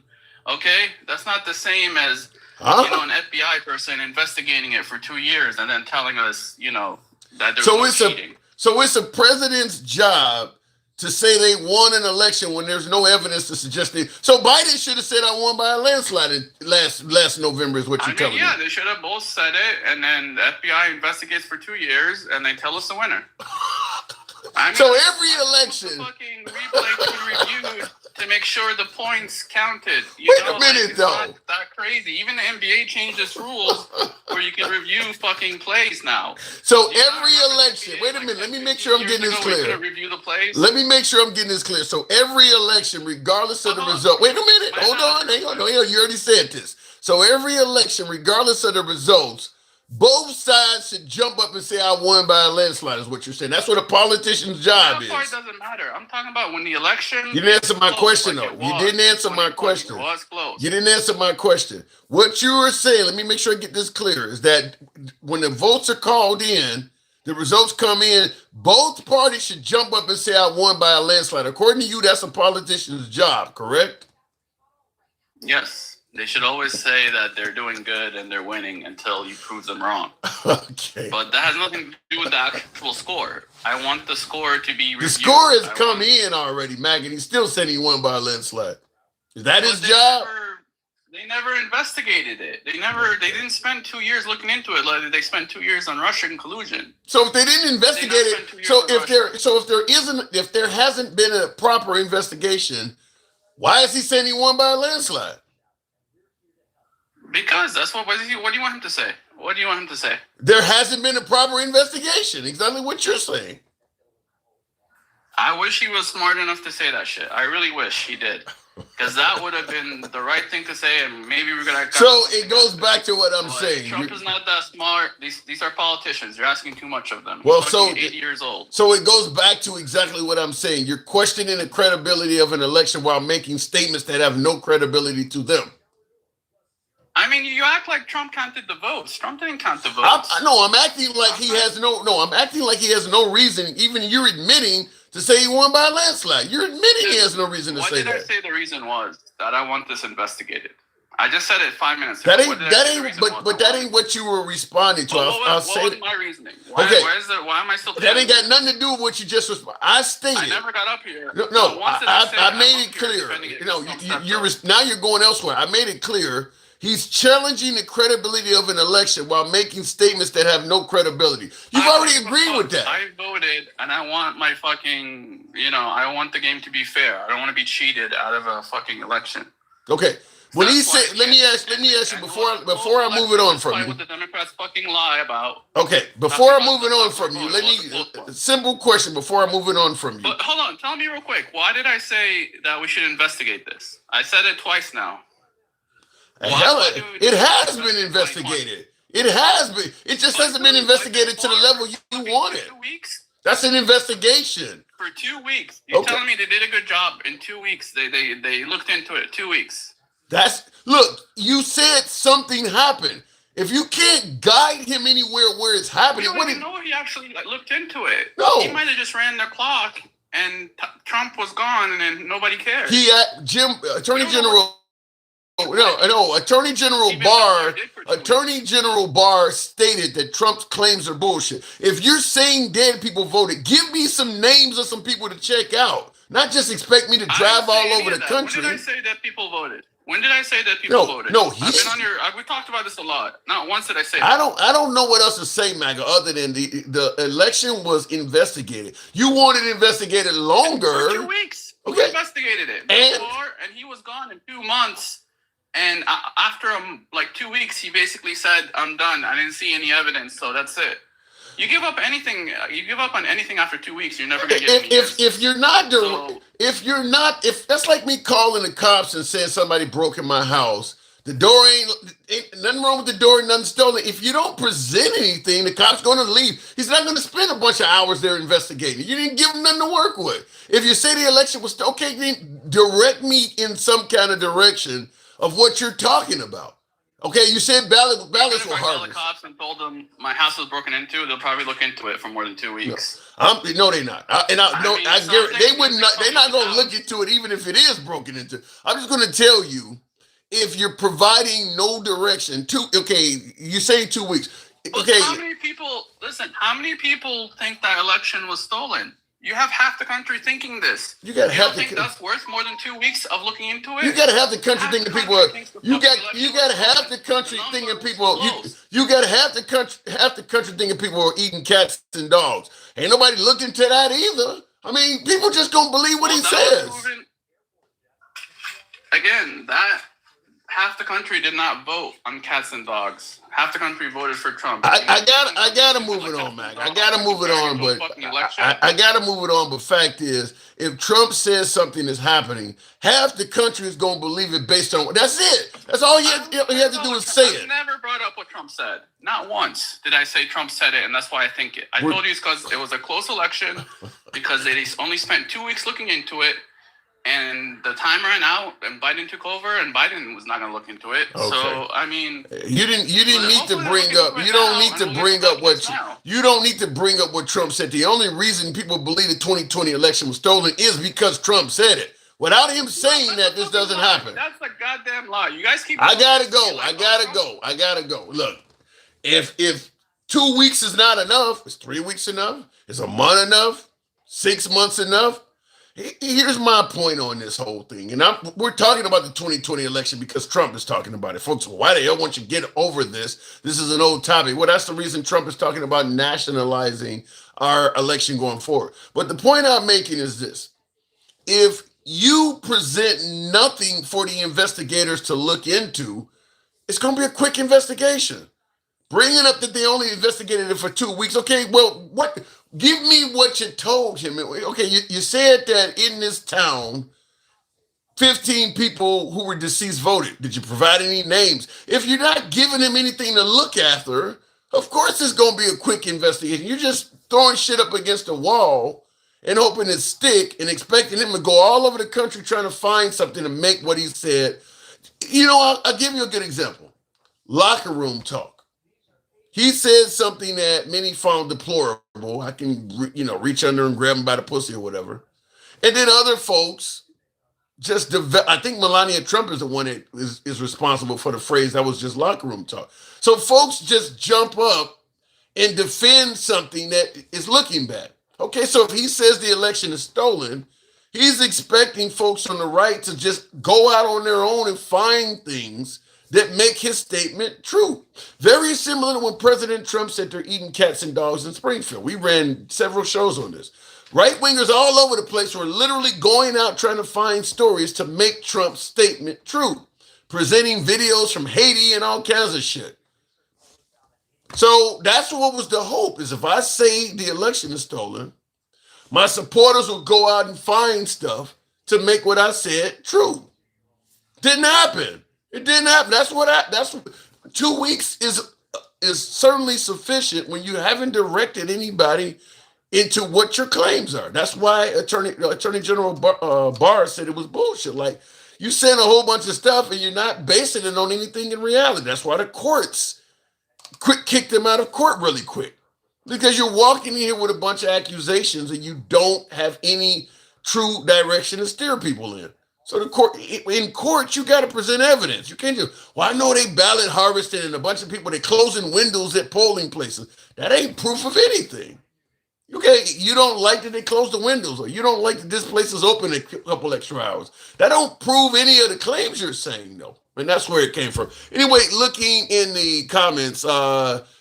Okay? That's not the same as an FBI person investigating it for 2 years and then telling us, that there's no cheating. So it's a president's job to say they won an election when there's no evidence to suggest it. So Biden should have said I won by a landslide last November is what you're telling me. Yeah, they should have both said it, and then the FBI investigates for 2 years, and they tell us the winner. So every election, fucking replay to be reviewed to make sure the points counted. Wait a minute, though. Not that crazy. Even the NBA changed its rules where you can review fucking plays now. So every election. Wait a minute. Let me make sure I'm getting this clear. Review the plays. Let me make sure I'm getting this clear. So every election, regardless of the result. Wait a minute. Hold on. Hang on. You already said this. So every election, regardless of the results, Both sides should jump up and say, I won by a landslide, is what you're saying. That's what a politician's job That part is. doesn't matter. I'm talking about when the election. You didn't answer my close, question, like though. it You was didn't in answer my 2020. question. It was close. You didn't answer my question. What you were saying, let me make sure I get this clear, is that when the votes are called in, the results come in, both parties should jump up and say, I won by a landslide. According to you, that's a politician's job, correct? Yes. They should always say that they're doing good and they're winning until you prove them wrong. Okay. But that has nothing to do with the actual score. I want the score to be reviewed. The score has come in already, Mac, and he's still saying he won by a landslide. Is that his job? They never investigated it. They didn't spend 2 years looking into it. Like they spent 2 years on Russian collusion. So if they didn't investigate it, if there hasn't been a proper investigation, why is he saying he won by a landslide? Because that's what do you want him to say? What do you want him to say? There hasn't been a proper investigation. Exactly what you're saying. I wish he was smart enough to say that shit. I really wish he did. Because that would have been the right thing to say, and maybe we're gonna. So it goes back to what I'm saying. Trump is not that smart. These are politicians. You're asking too much of them. Well, He's so 80 years old. So it goes back to exactly what I'm saying. You're questioning the credibility of an election while making statements that have no credibility to them. I mean, you act like Trump counted the votes. Trump didn't count the votes. I'm acting like he has I'm acting like he has no reason. Even you're admitting to say he won by a landslide. You're admitting he has no reason to say that. What did I say the reason was? That I want this investigated. I just said it 5 minutes ago. That ain't what you were responding to. What was my reasoning? Why am I still? That ain't got nothing to do with what you just responded. I stated. I never got up here. I made it clear. Now you're going elsewhere. I made it clear. He's challenging the credibility of an election while making statements that have no credibility. You've already agreed with that. I voted, and I want my fucking, I want the game to be fair. I don't want to be cheated out of a fucking election. Okay. When he said, let me ask you before I move it on from you. What the Democrats fucking lie about. Okay, before I move it on from you, let me simple question before I move it on from you. But hold on, tell me real quick. Why did I say that we should investigate this? I said it twice now. It has been investigated. It has been. It just hasn't been investigated to the level you wanted. 2 weeks? That's an investigation. For 2 weeks. You're telling me they did a good job in 2 weeks. They looked into it 2 weeks. Look, you said something happened. If you can't guide him anywhere where it's happening, We don't even know if he actually looked into it. No. He might have just ran the clock and Trump was gone and then nobody cared. Attorney General Attorney General Barr stated that Trump's claims are bullshit. If you're saying dead people voted, give me some names of some people to check out. Not just expect me to drive all over the country. When did I say that people voted? When did I say that people voted? No, I've been on we talked about this a lot. Not once did I say that. I don't know what else to say, MAGA, other than the election was investigated. You wanted it investigated longer. For 2 weeks. Okay. We investigated it before, and he was gone in 2 months. And after 2 weeks, he basically said, "I'm done. I didn't see any evidence, so that's it." You give up anything. You give up on anything after 2 weeks. You're never gonna get any if that's like me calling the cops and saying somebody broke in my house. The door ain't nothing wrong with the door, nothing stolen. If you don't present anything, the cop's going to leave. He's not going to spend a bunch of hours there investigating. You didn't give him nothing to work with. If you say the election was okay, then direct me in some kind of direction of what you're talking about. Okay, you said ballots were harvested. If I call the cops and told them my house was broken into, they'll probably look into it for more than 2 weeks. No, they're not. They wouldn't. They're not going to look into it, even if it is broken into. I'm just going to tell you, if you're providing no direction, you say 2 weeks. Okay. How many people? Listen, how many people think that election was stolen? You have half the country thinking this. You got half the think that's worth more than 2 weeks of looking into it? You got to have the country thinking people are. You got half the country thinking people. You got half the country thinking people are eating cats and dogs. Ain't nobody looked into that either. I mean, people just don't believe what he says. Again, that half the country did not vote on cats and dogs. Half the country voted for Trump. I gotta move it on, Mac. I gotta move it on, but I gotta move it on. But fact is, if Trump says something is happening, half the country is gonna believe it based on that's it. That's all he has to do is say it. I've never brought up what Trump said. Not once did I say Trump said it, and that's why I think it. I told you it's because it was a close election, because they only spent 2 weeks looking into it, and the time ran out, and Biden took over, and Biden was not going to look into it. Okay. So I mean, you didn't need to bring up. You don't need to bring up what you don't need to bring up what Trump said. The only reason people believe the 2020 election was stolen is because Trump said it. Without him saying that, this doesn't happen. That's a goddamn lie. You guys keep. I gotta go. I gotta go. Look, if 2 weeks is not enough, is 3 weeks enough? Is a month enough? 6 months enough? Here's my point on this whole thing, and we're talking about the 2020 election because Trump is talking about it, folks. Why the hell won't you get over this? This is an old topic. Well, that's the reason Trump is talking about nationalizing our election going forward. But the point I'm making is this: if you present nothing for the investigators to look into, it's going to be a quick investigation. Bringing up that they only investigated it for 2 weeks. Okay, well, what? Give me what you told him. Okay, you said that in this town, 15 people who were deceased voted. Did you provide any names? If you're not giving him anything to look after, of course it's going to be a quick investigation. You're just throwing shit up against the wall and hoping it stick and expecting him to go all over the country trying to find something to make what he said. You know, I'll give you a good example. Locker room talk. He said something that many found deplorable. I can, reach under and grab him by the pussy or whatever. And then other folks just I think Melania Trump is the one that is responsible for the phrase that was just locker room talk. So folks just jump up and defend something that is looking bad. Okay, so if he says the election is stolen, he's expecting folks on the right to just go out on their own and find things that make his statement true. Very similar to when President Trump said they're eating cats and dogs in Springfield. We ran several shows on this. Right-wingers all over the place were literally going out trying to find stories to make Trump's statement true, presenting videos from Haiti and all kinds of shit. So that's what was the hope, is if I say the election is stolen, my supporters will go out and find stuff to make what I said true. Didn't happen. It didn't happen. That's 2 weeks is certainly sufficient when you haven't directed anybody into what your claims are. That's why Attorney General Barr said it was bullshit. Like, you send a whole bunch of stuff and you're not basing it on anything in reality. That's why the courts kicked them out of court really quick, because you're walking in here with a bunch of accusations and you don't have any true direction to steer people in. So in court, you got to present evidence. You can't just, I know they ballot harvested and a bunch of people, they closing windows at polling places. That ain't proof of anything. Okay, you don't like that they closed the windows, or you don't like that this place is open a couple extra hours. That don't prove any of the claims you're saying, though. And that's where it came from. Anyway, looking in the comments,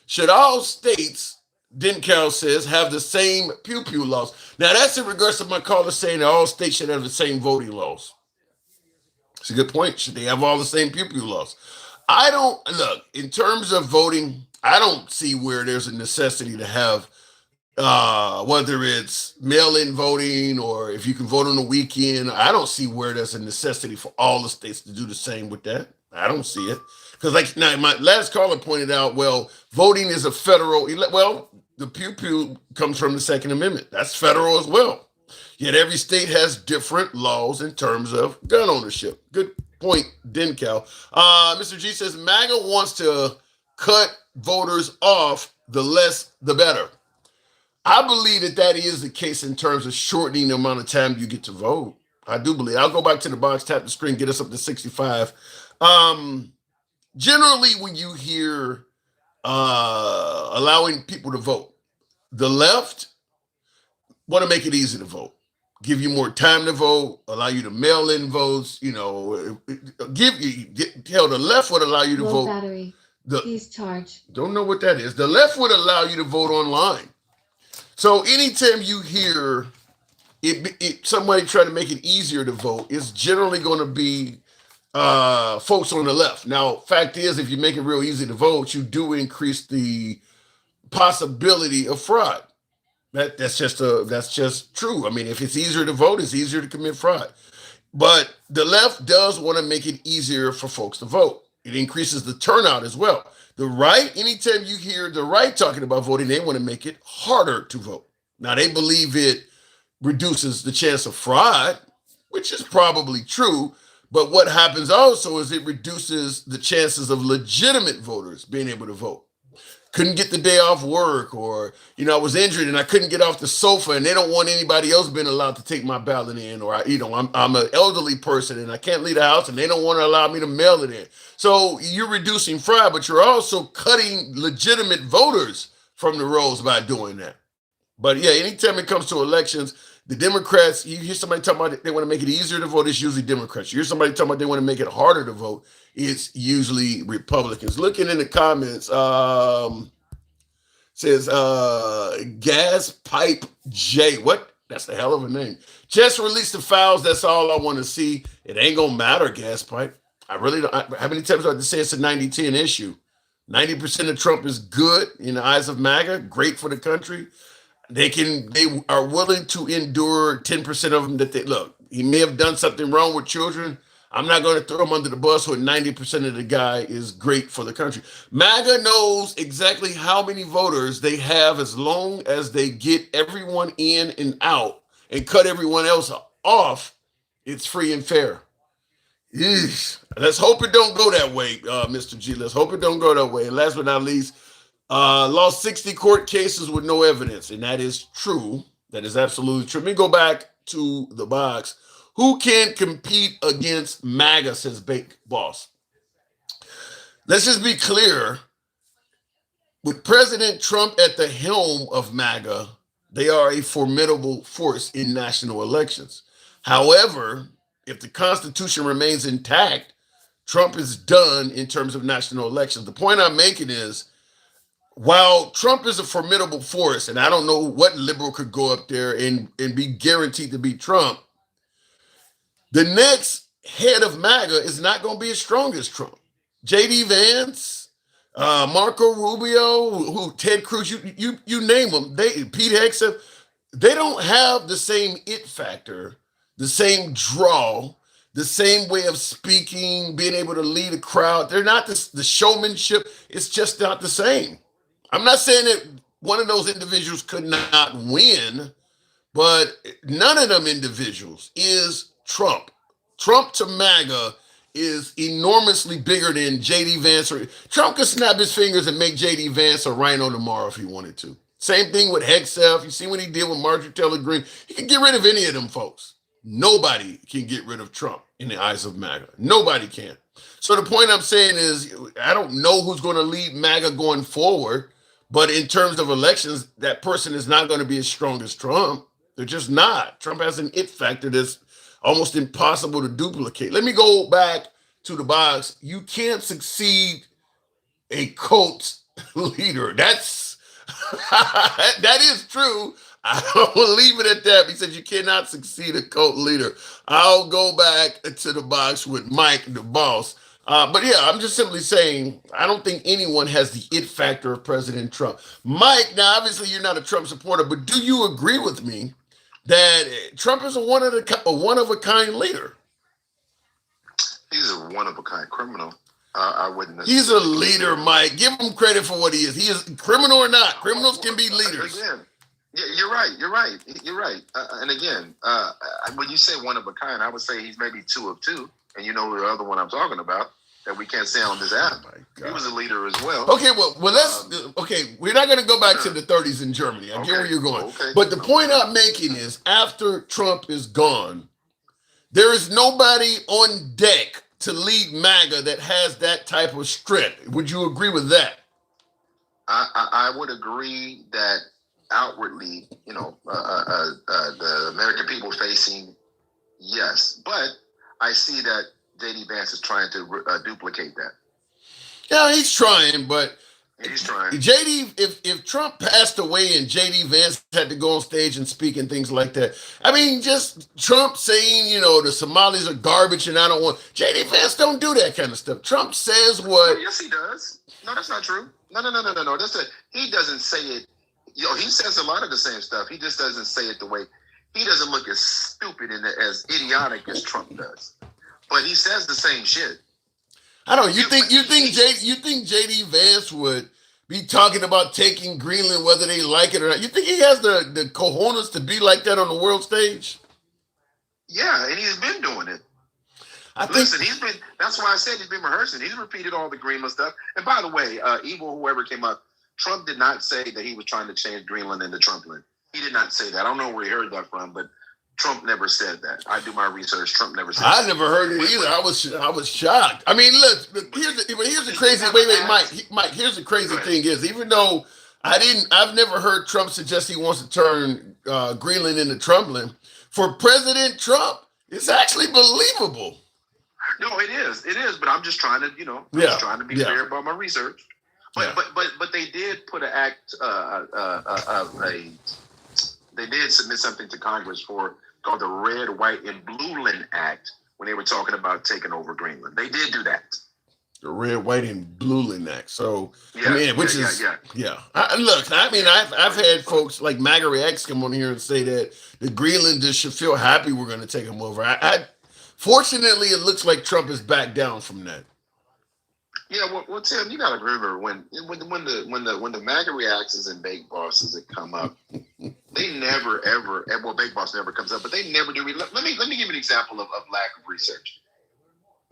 should all states, Dencal says, have the same pew-pew laws? Now, that's in regards to my caller saying that all states should have the same voting laws. It's a good point. Should they have all the same pew-pew laws? In terms of voting, I don't see where there's a necessity to have, whether it's mail-in voting or if you can vote on the weekend. I don't see where there's a necessity for all the states to do the same with that. I don't see it. Because my last caller pointed out, voting is a federal, the pew-pew comes from the Second Amendment. That's federal as well. Yet every state has different laws in terms of gun ownership. Good point, Dencal. Mr. G says, MAGA wants to cut voters off, the less, the better. I believe that is the case in terms of shortening the amount of time you get to vote. I do believe. I'll go back to the box, tap the screen, get us up to 65. Generally, when you hear allowing people to vote, the left want to make it easy to vote, give you more time to vote, allow you to mail in votes, the left would allow you to vote. Battery. Please charge. Don't know what that is. The left would allow you to vote online. So anytime you hear somebody try to make it easier to vote, it's generally going to be folks on the left. Now, fact is, if you make it real easy to vote, you do increase the possibility of fraud. That's just true. I mean, if it's easier to vote, it's easier to commit fraud. But the left does want to make it easier for folks to vote. It increases the turnout as well. The right, anytime you hear the right talking about voting, they want to make it harder to vote. Now, they believe it reduces the chance of fraud, which is probably true. But what happens also is it reduces the chances of legitimate voters being able to vote. Couldn't get the day off work, or I was injured and I couldn't get off the sofa, and they don't want anybody else being allowed to take my ballot in, or I'm an elderly person and I can't leave the house, and they don't want to allow me to mail it in. So you're reducing fraud, but you're also cutting legitimate voters from the rolls by doing that. But yeah, anytime it comes to elections, the Democrats, you hear somebody talking about they want to make it easier to vote, it's usually Democrats. You hear somebody talking about they want to make it harder to vote, it's usually Republicans. Looking in the comments, says Gas Pipe J. What? That's the hell of a name. Just release the files. That's all I want to see. It ain't gonna matter, Gas Pipe. I really don't. How many times do I have to say it's a 90-10 issue? 90% of Trump is good in the eyes of MAGA, great for the country. They are willing to endure 10% of them that they look. He may have done something wrong with children. I'm not going to throw him under the bus when 90% of the guy is great for the country. MAGA knows exactly how many voters they have as long as they get everyone in and out and cut everyone else off. It's free and fair. Yeesh. Let's hope it don't go that way, Mr. G. Let's hope it don't go that way. And last but not least, lost 60 court cases with no evidence, and that is true. That is absolutely true. Let me go back to the box. Who can compete against MAGA, says Big Boss? Let's just be clear. With President Trump at the helm of MAGA, they are a formidable force in national elections. However, if the Constitution remains intact, Trump is done in terms of national elections. The point I'm making is, while Trump is a formidable force, and I don't know what liberal could go up there and be guaranteed to beat Trump, the next head of MAGA is not going to be as strong as Trump. J.D. Vance, Marco Rubio, Ted Cruz, you name them. Pete Hegseth, they don't have the same it factor, the same draw, the same way of speaking, being able to lead a crowd. They're not the showmanship. It's just not the same. I'm not saying that one of those individuals could not win, but none of them individuals is Trump. Trump to MAGA is enormously bigger than J.D. Vance. Trump could snap his fingers and make J.D. Vance a rhino tomorrow if he wanted to. Same thing with Hegseth. You see what he did with Marjorie Taylor Greene. He can get rid of any of them folks. Nobody can get rid of Trump in the eyes of MAGA. Nobody can. So the point I'm saying is, I don't know who's going to lead MAGA going forward, but in terms of elections, that person is not going to be as strong as Trump. They're just not. Trump has an it factor that's almost impossible to duplicate. Let me go back to the box. You can't succeed a cult leader. That is true. I will leave it at that. He said you cannot succeed a cult leader. I'll go back to the box with Mike, the boss. But yeah, I'm just simply saying, I don't think anyone has the it factor of President Trump. Mike, now obviously you're not a Trump supporter, but do you agree with me that Trump is a one of a kind leader? He's a one of a kind criminal. I wouldn't. He's a leader, Mike. Give him credit for what he is. He is criminal or not. Criminals can be leaders. Again, yeah, you're right. And again, when you say one of a kind, I would say he's maybe two of two. And you know the other one I'm talking about that we can't say on this app. He was a leader as well. Okay, well let's. We're not going to go back to the 30s in Germany. I get where you're going. But the point I'm making is, after Trump is gone, there is nobody on deck to lead MAGA that has that type of strength. Would you agree with that? I would agree that outwardly, the American people facing, yes, but I see that J.D. Vance is trying to duplicate that. Yeah, he's trying, but he's trying. J.D., if Trump passed away and J.D. Vance had to go on stage and speak and things like that, I mean, just Trump saying, the Somalis are garbage and I don't want... J.D. Vance don't do that kind of stuff. Trump says what... Oh, yes, he does. No, that's not true. No. He doesn't say it. He says a lot of the same stuff. He just doesn't say it the way... He doesn't look as stupid and as idiotic as Trump does. But he says the same shit. I don't. You think JD Vance would be talking about taking Greenland whether they like it or not? You think he has the cojones to be like that on the world stage? Yeah, and he's been doing it. I think. Listen, he's been. That's why I said he's been rehearsing. He's repeated all the Greenland stuff. And by the way, evil whoever came up, Trump did not say that he was trying to change Greenland into Trumpland. He did not say that. I don't know where he heard that from, but Trump never said that. I do my research. Trump never said that. I never heard it either. I was shocked. I mean, look, here's the crazy. Wait, Mike. Here's the crazy thing is, even though I've never heard Trump suggest he wants to turn Greenland into Trumpland. For President Trump, it's actually believable. No, it is. It is. But I'm just trying to, just trying to be fair about my research. But they did put an act. They did submit something to Congress called the Red, White, and Blue Land Act when they were talking about taking over Greenland. They did do that. The Red, White, and Blue Land Act. So yeah, I've had folks like MAGA Reacts come on here and say that the Greenlanders should feel happy we're going to take them over. Fortunately, it looks like Trump is back down from that. Yeah, well, Tim, you got to remember when the MAGA Reacts and Bake Bosses that come up, they never ever. Well, Bake Boss never comes up, but they never do. Let me give you an example of lack of research.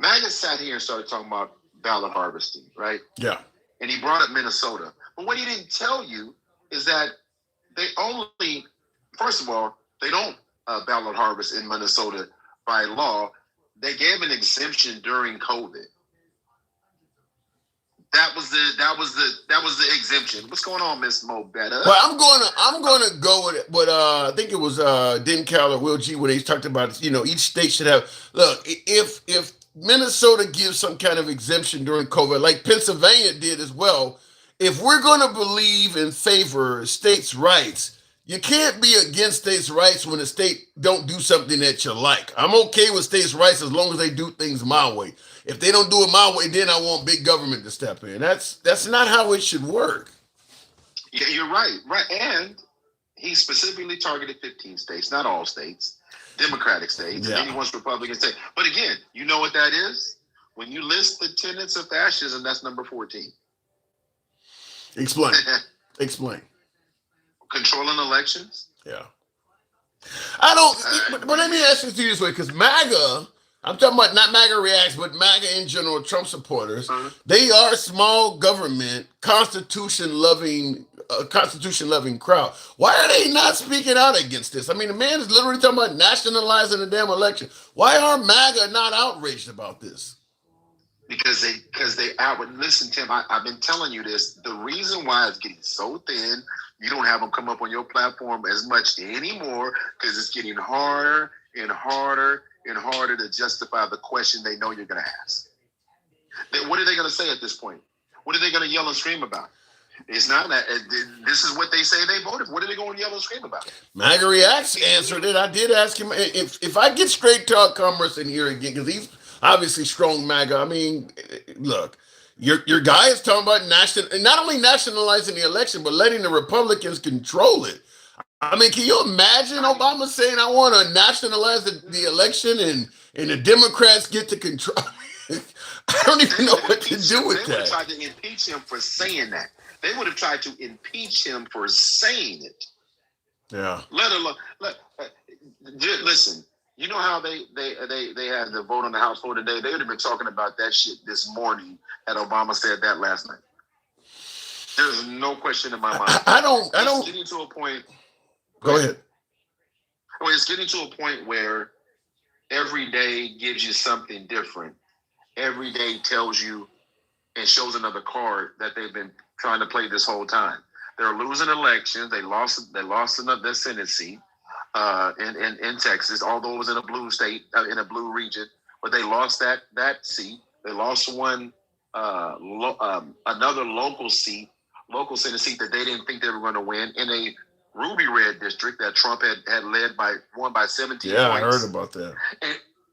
MAGA sat here and started talking about ballot harvesting, right? Yeah. And he brought up Minnesota, but what he didn't tell you is that first of all, they don't ballot harvest in Minnesota by law. They gave an exemption during COVID. That was the exemption. What's going on, Miss Mo Better? Well, I'm gonna go with it. But I think it was Den Cal or Will G when they talked about each state should have. Look, if Minnesota gives some kind of exemption during COVID, like Pennsylvania did as well, if we're gonna believe in favor states' rights, you can't be against states' rights when a state don't do something that you like. I'm okay with states' rights as long as they do things my way. If they don't do it my way, then I want big government to step in. That's not how it should work. Yeah, you're right. Right. And he specifically targeted 15 states, not all states, Democratic states, and then he wants Republican states. But again, you know what that is? When you list the tenets of fascism, that's number 14. Explain. Explain. Controlling elections? Yeah. I don't, but let me ask you this way, because MAGA, I'm talking about not MAGA Reacts, but MAGA in general, Trump supporters. They are a small government, constitution-loving crowd. Why are they not speaking out against this? I mean, the man is literally talking about nationalizing the damn election. Why are MAGA not outraged about this? Because they outward. Listen, Tim, I've been telling you this. The reason why it's getting so thin, you don't have them come up on your platform as much anymore because it's getting harder and harder and harder to justify the question they know you're going to ask. What are they going to say at this point? What are they going to yell and scream about? It's not that. This is what they say they voted. What are they going to yell and scream about? MAGA Reacts answered it. I did ask him if I get straight talk commerce in here again, because he's obviously strong MAGA. I mean, look, your guy is talking about not only nationalizing the election, but letting the Republicans control it. I mean, can you imagine Obama saying, I want to nationalize the election and the Democrats get to control? I don't even know what to do with that. They would have tried to impeach him for saying that. They would have tried to impeach him for saying it. Yeah. Let alone, listen, you know how they had the vote on the House floor today? They would have been talking about that shit this morning had Obama said that last night. There's no question in my mind. I don't. It's getting to a point. Go ahead. Well, it's getting to a point where every day gives you something different. Every day tells you and shows another card that they've been trying to play this whole time. They're losing elections. They lost their Senate seat in Texas, although it was in a blue state, in a blue region. But they lost that seat. They lost one another local Senate seat that they didn't think they were going to win in a ruby red district that Trump had won by 17 points. Yeah, I heard about that.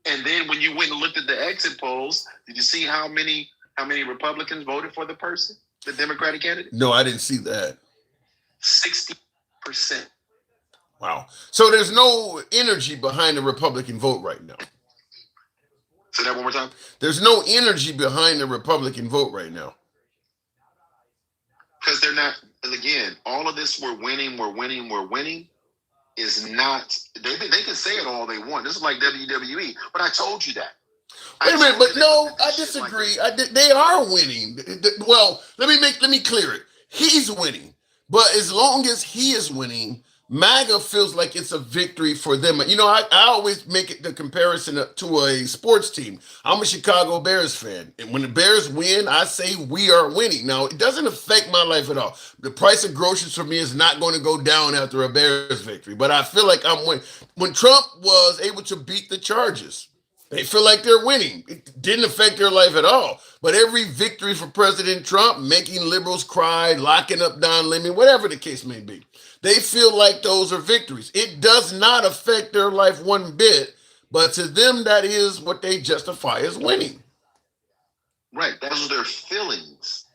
And then when you went and looked at the exit polls, did you see how many Republicans voted for the person, the Democratic candidate? No, I didn't see that. 60%. Wow. So there's no energy behind the Republican vote right now. Say that one more time. There's no energy behind the Republican vote right now. Because they're not, and again, all of this we're winning is not, they can say it all they want. This is like WWE, but I told you that. Wait a minute, but no, I disagree. They are winning. Well, let me clear it. He's winning, but as long as he is winning, MAGA feels like it's a victory for them. You know, I always make it the comparison to a sports team. I'm a Chicago Bears fan, and when the Bears win, I say we are winning. Now, it doesn't affect my life at all. The price of groceries for me is not going to go down after a Bears victory, but I feel like I'm winning. When Trump was able to beat the Chargers, they feel like they're winning. It didn't affect their life at all. But every victory for President Trump, making liberals cry, locking up Don Lemon, whatever the case may be, they feel like those are victories. It does not affect their life one bit, but to them, that is what they justify as winning. Right. Those are their feelings.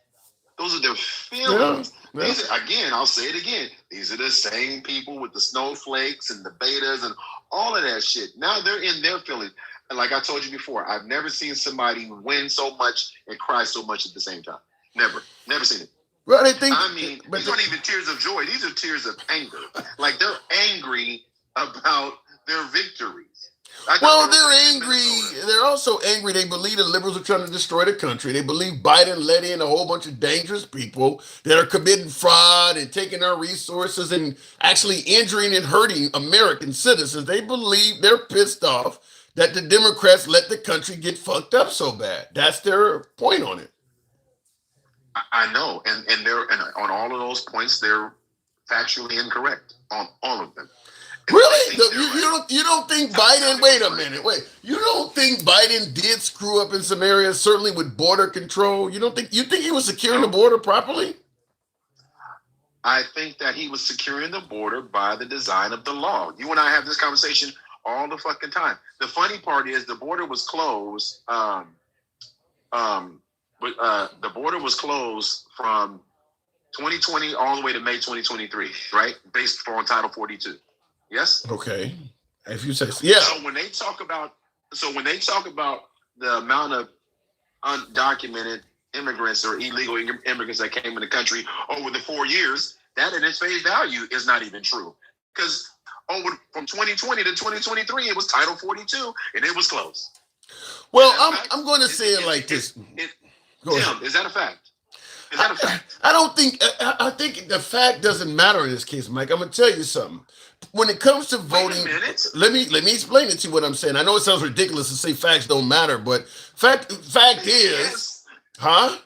Those are their feelings. Yeah. These are, again, I'll say it again. These are the same people with the snowflakes and the betas and all of that shit. Now they're in their feelings. And like I told you before, I've never seen somebody win so much and cry so much at the same time. Never seen it. Well, I mean, these aren't even tears of joy. These are tears of anger. Like they're angry about their victories. Well, they're angry. They're also angry. They believe the liberals are trying to destroy the country. They believe Biden let in a whole bunch of dangerous people that are committing fraud and taking our resources and actually injuring and hurting American citizens. They believe they're pissed off that the Democrats let the country get fucked up so bad. That's their point on it. I know, and on all of those points, they're factually incorrect on all of them. Really? You don't think Biden? Wait a minute. Wait. You don't think Biden did screw up in some areas? Certainly with border control. You think he was securing the border properly? I think that he was securing the border by the design of the law. You and I have this conversation all the fucking time. The funny part is the border was closed. The border was closed from 2020 all the way to May 2023, right? Based on Title 42. Yes. Okay. If you say so. Yeah. So when they talk about the amount of undocumented immigrants or illegal immigrants that came in the country over the 4 years, that in its face value is not even true. Because from 2020 to 2023, it was Title 42 and it was closed. Well, I'm going to say it like this. Tim, is that a fact? Is that a fact? I don't think. I think the fact doesn't matter in this case, Mike. I'm going to tell you something. When it comes to voting, let me explain it to you what I'm saying. I know it sounds ridiculous to say facts don't matter, but fact is, huh?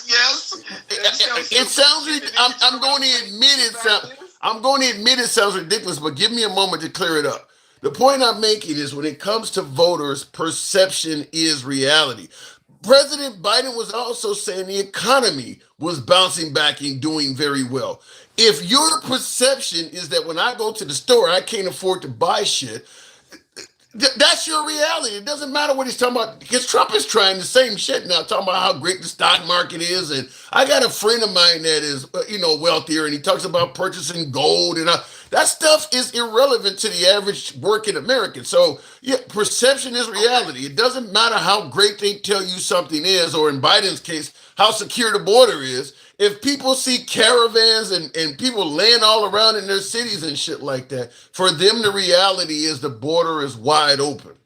Yes. It sounds. I'm going to admit it. I'm going to admit it sounds ridiculous, but give me a moment to clear it up. The point I'm making is when it comes to voters, perception is reality. President Biden was also saying the economy was bouncing back and doing very well. If your perception is that when I go to the store, I can't afford to buy shit, that's your reality. It doesn't matter what he's talking about, because Trump is trying the same shit now, talking about how great the stock market is. And I got a friend of mine that is, wealthier, and he talks about purchasing gold, and that stuff is irrelevant to the average working American. So, yeah, perception is reality. It doesn't matter how great they tell you something is, or in Biden's case, how secure the border is. If people see caravans and people laying all around in their cities and shit like that, for them, the reality is the border is wide open.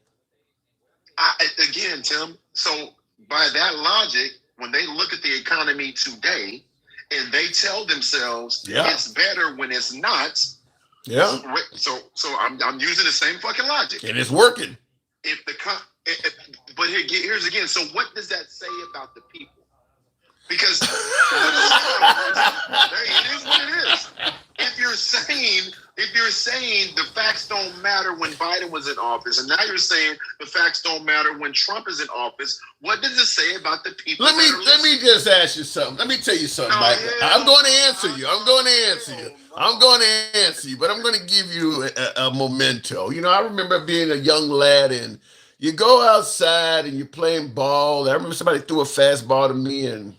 Again, Tim, so by that logic, when they look at the economy today and they tell themselves it's better when it's not. Yeah. So I'm using the same fucking logic. And it's working. But here's again. So what does that say about the people? Because it is what it is. If you're saying the facts don't matter when Biden was in office, and now you're saying the facts don't matter when Trump is in office, what does it say about the people? Let me just ask you something. Let me tell you something, Mike. I'm going to answer you. I'm going to answer you, but I'm going to give you a memento. I remember being a young lad, and you go outside and you're playing ball. I remember somebody threw a fastball to me, and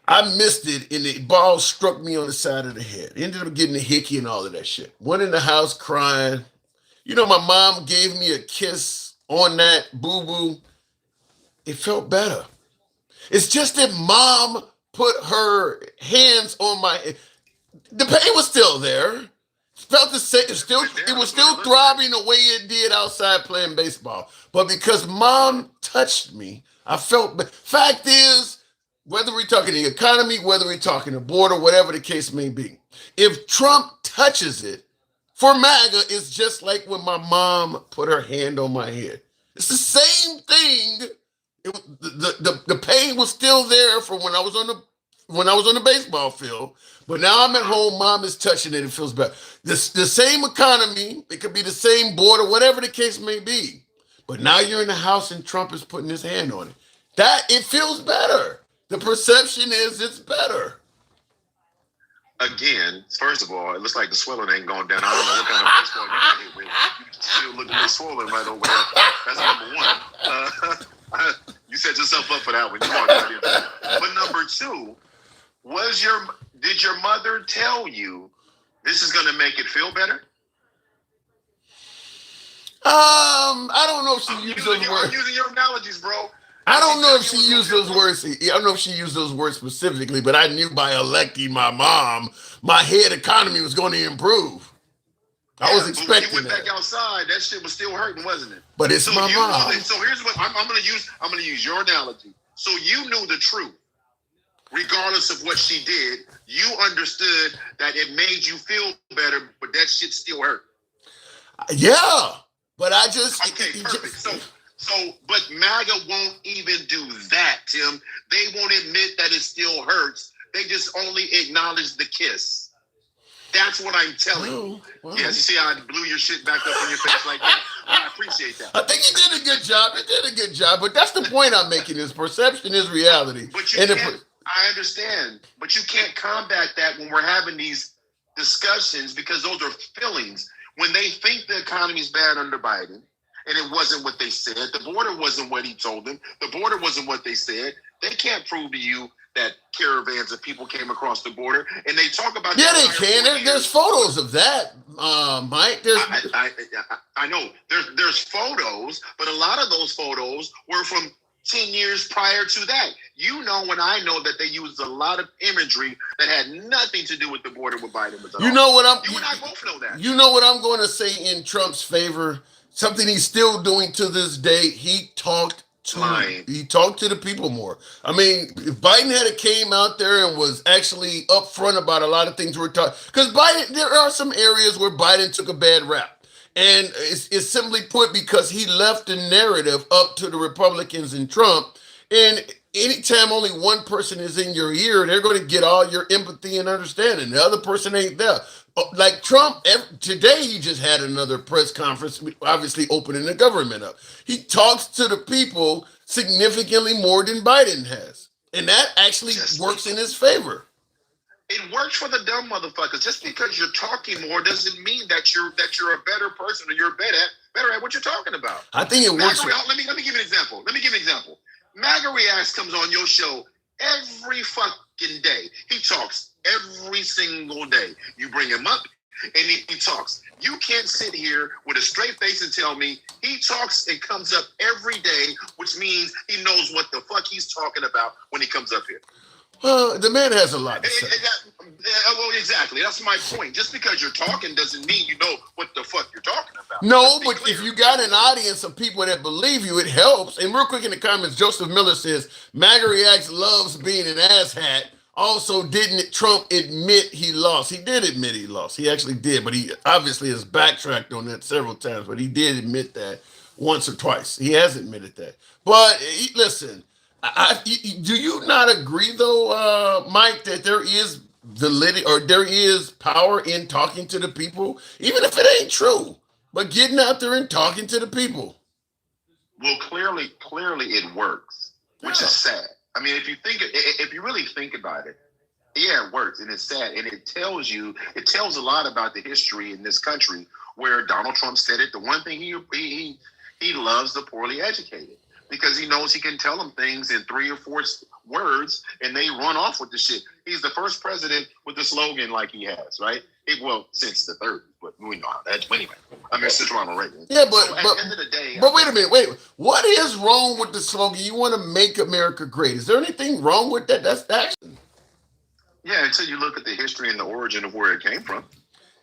I missed it, and the ball struck me on the side of the head. Ended up getting a hickey and all of that shit. Went in the house crying. My mom gave me a kiss on that boo-boo, it felt better. It's just that mom put her hands on my. The pain was still there. Felt the same. It was still throbbing the way it did outside playing baseball. But because mom touched me, I felt. Fact is, whether we're talking the economy, whether we're talking the border, whatever the case may be, if Trump touches it, for MAGA, it's just like when my mom put her hand on my head. It's the same thing. The pain was still there from when I was on the baseball field, but now I'm at home. Mom is touching it. It feels better. The same economy. It could be the same border, whatever the case may be. But now you're in the house and Trump is putting his hand on it. That it feels better. The perception is it's better. Again, first of all, it looks like the swelling ain't gone down. I don't know what kind of baseball you got hit with. You still look a little swollen right over there. That's number one. You set yourself up for that one. You walked right into that. But number two, did your mother tell you this is going to make it feel better? I don't know if she used those words. I'm using your analogies, bro. I don't know if she used those words. I don't know if she used those words specifically, but I knew by electing my mom, my head economy was going to improve. I was expecting when you went back outside, that shit was still hurting, wasn't it? But it's my mom. So here's what I'm going to use. I'm going to use your analogy. So you knew the truth, regardless of what she did. You understood that it made you feel better, but that shit still hurt. Yeah, but I just perfect. But MAGA won't even do that, Tim. They won't admit that it still hurts. They just only acknowledge the kiss. That's what I'm telling you. Wow. Yes, you see how I blew your shit back up in your face like that? I appreciate that. I think you did a good job. You did a good job. But that's the point I'm making is perception is reality. But I understand. But you can't combat that when we're having these discussions because those are feelings. When they think the economy's bad under Biden, and it wasn't what they said, the border wasn't what he told them, the border wasn't what they said, they can't prove to you that caravans of people came across the border, and they talk about they can. There's photos of that, Mike. I know there's photos, but a lot of those photos were from 10 years prior to that. You know, and I know that they used a lot of imagery that had nothing to do with the border with Biden. You and I both know that. You know what I'm going to say in Trump's favor? Something he's still doing to this day. He talked to the people more. I mean, if Biden had came out there and was actually upfront about a lot of things we're talking, because there are some areas where Biden took a bad rap. And it's simply put because he left the narrative up to the Republicans and Trump. And anytime only one person is in your ear, they're going to get all your empathy and understanding. The other person ain't there. Like Trump, today he just had another press conference, obviously opening the government up. He talks to the people significantly more than Biden has. And that actually works in his favor. It works for the dumb motherfuckers. Just because you're talking more doesn't mean that you're a better person or you're better at what you're talking about. I think it works. Let me give you an example. MAGA Reacts comes on your show every fucking day. He talks every single day. You bring him up and he talks. You can't sit here with a straight face and tell me he talks and comes up every day, which means he knows what the fuck he's talking about when he comes up here. Well, the man has a lot to say. Well, exactly. That's my point. Just because you're talking doesn't mean you know what the fuck you're talking about. No, but if you got an audience of people that believe you, it helps. And real quick in the comments, Joseph Miller says, MAGA Reacts loves being an asshat. Also, didn't Trump admit he lost? He did admit he lost. He actually did, but he obviously has backtracked on that several times. But he did admit that once or twice. He has admitted that. But listen, do you not agree, though, Mike, that there is validity or there is power in talking to the people, even if it ain't true, but getting out there and talking to the people? Well, clearly it works, which is sad. I mean, if you really think about it, yeah, it works, and it's sad, and it tells a lot about the history in this country where Donald Trump said it. The one thing he loves the poorly educated because he knows he can tell them things in 3 or 4 words, and they run off with the shit. He's the first president with the slogan like he has, right? Since the 30s, but we know how that. Anyway, I mean, Central Ronald Reagan. Yeah, so at the end of the day, but wait a minute, wait. What is wrong with the slogan? You want to make America great? Is there anything wrong with that? That's actually. Yeah, until you look at the history and the origin of where it came from.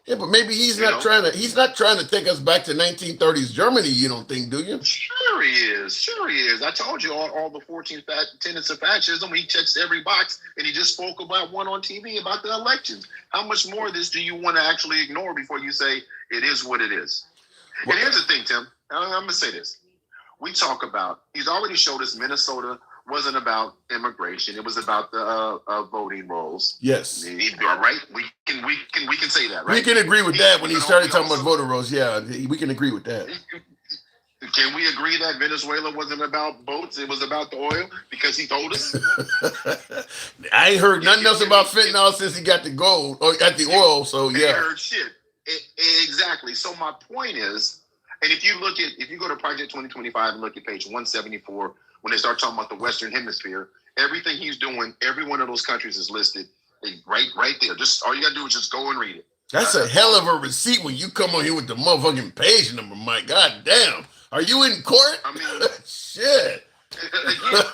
Yeah, but maybe he's not trying to take us back to 1930s Germany. You don't think, do you? Sure he is. Sure he is. I told you all the 14 tenets of fascism. He checks every box, and he just spoke about one on TV about the elections. How much more of this do you want to actually ignore before you say it is what it is? And here's the thing, Tim. I'm going to say this. We talk about, he's already showed us Minnesota wasn't about immigration. It was about the voting rolls. Yes. All right. We can say that, right? We can agree with that when he started talking about voter rolls. Yeah, we can agree with that. Can we agree that Venezuela wasn't about boats? It was about the oil because he told us. I ain't heard nothing else about fentanyl since he got the gold or got the oil. So yeah. I heard shit. Exactly. So my point is, and if you go to Project 2025 and look at page 174. When they start talking about the Western Hemisphere, everything he's doing, every one of those countries is listed right there. Just all you gotta do is just go and read it. That's a hell of a receipt when you come on here with the motherfucking page number, Mike. God damn. Are you in court? I mean, shit.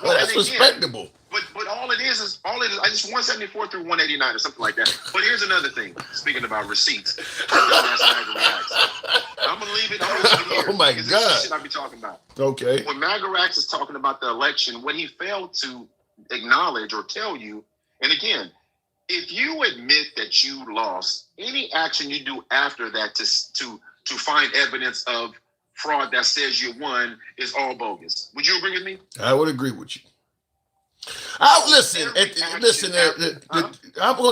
That's respectable. But all it is I just 174 through 189 or something like that. But here's another thing. Speaking about receipts, I'm gonna leave it here. Oh my God! This is shit I be talking about. Okay. When Magarax is talking about the election, what he failed to acknowledge or tell you, and again, if you admit that you lost, any action you do after that to find evidence of fraud that says you won is all bogus. Would you agree with me? I would agree with you. Listen.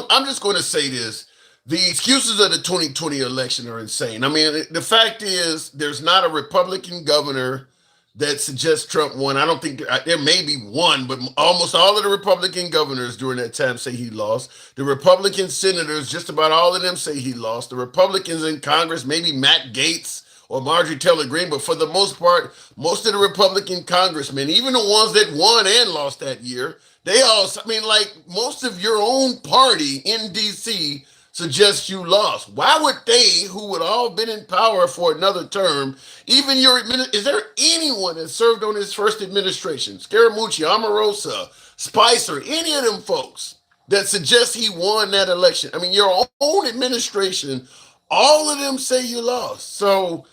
I'm just going to say this. The excuses of the 2020 election are insane. I mean, the fact is there's not a Republican governor that suggests Trump won. I don't think there may be one, but almost all of the Republican governors during that time say he lost. The Republican senators, just about all of them say he lost. The Republicans in Congress, maybe Matt Gaetz or Marjorie Taylor Greene, but for the most part, most of the Republican congressmen, even the ones that won and lost that year, they all, I mean, like most of your own party in D.C. suggests you lost. Why would they, who would all been in power for another term, even is there anyone that served on his first administration, Scaramucci, Omarosa, Spicer, any of them folks that suggest he won that election? I mean, your own administration, all of them say you lost. So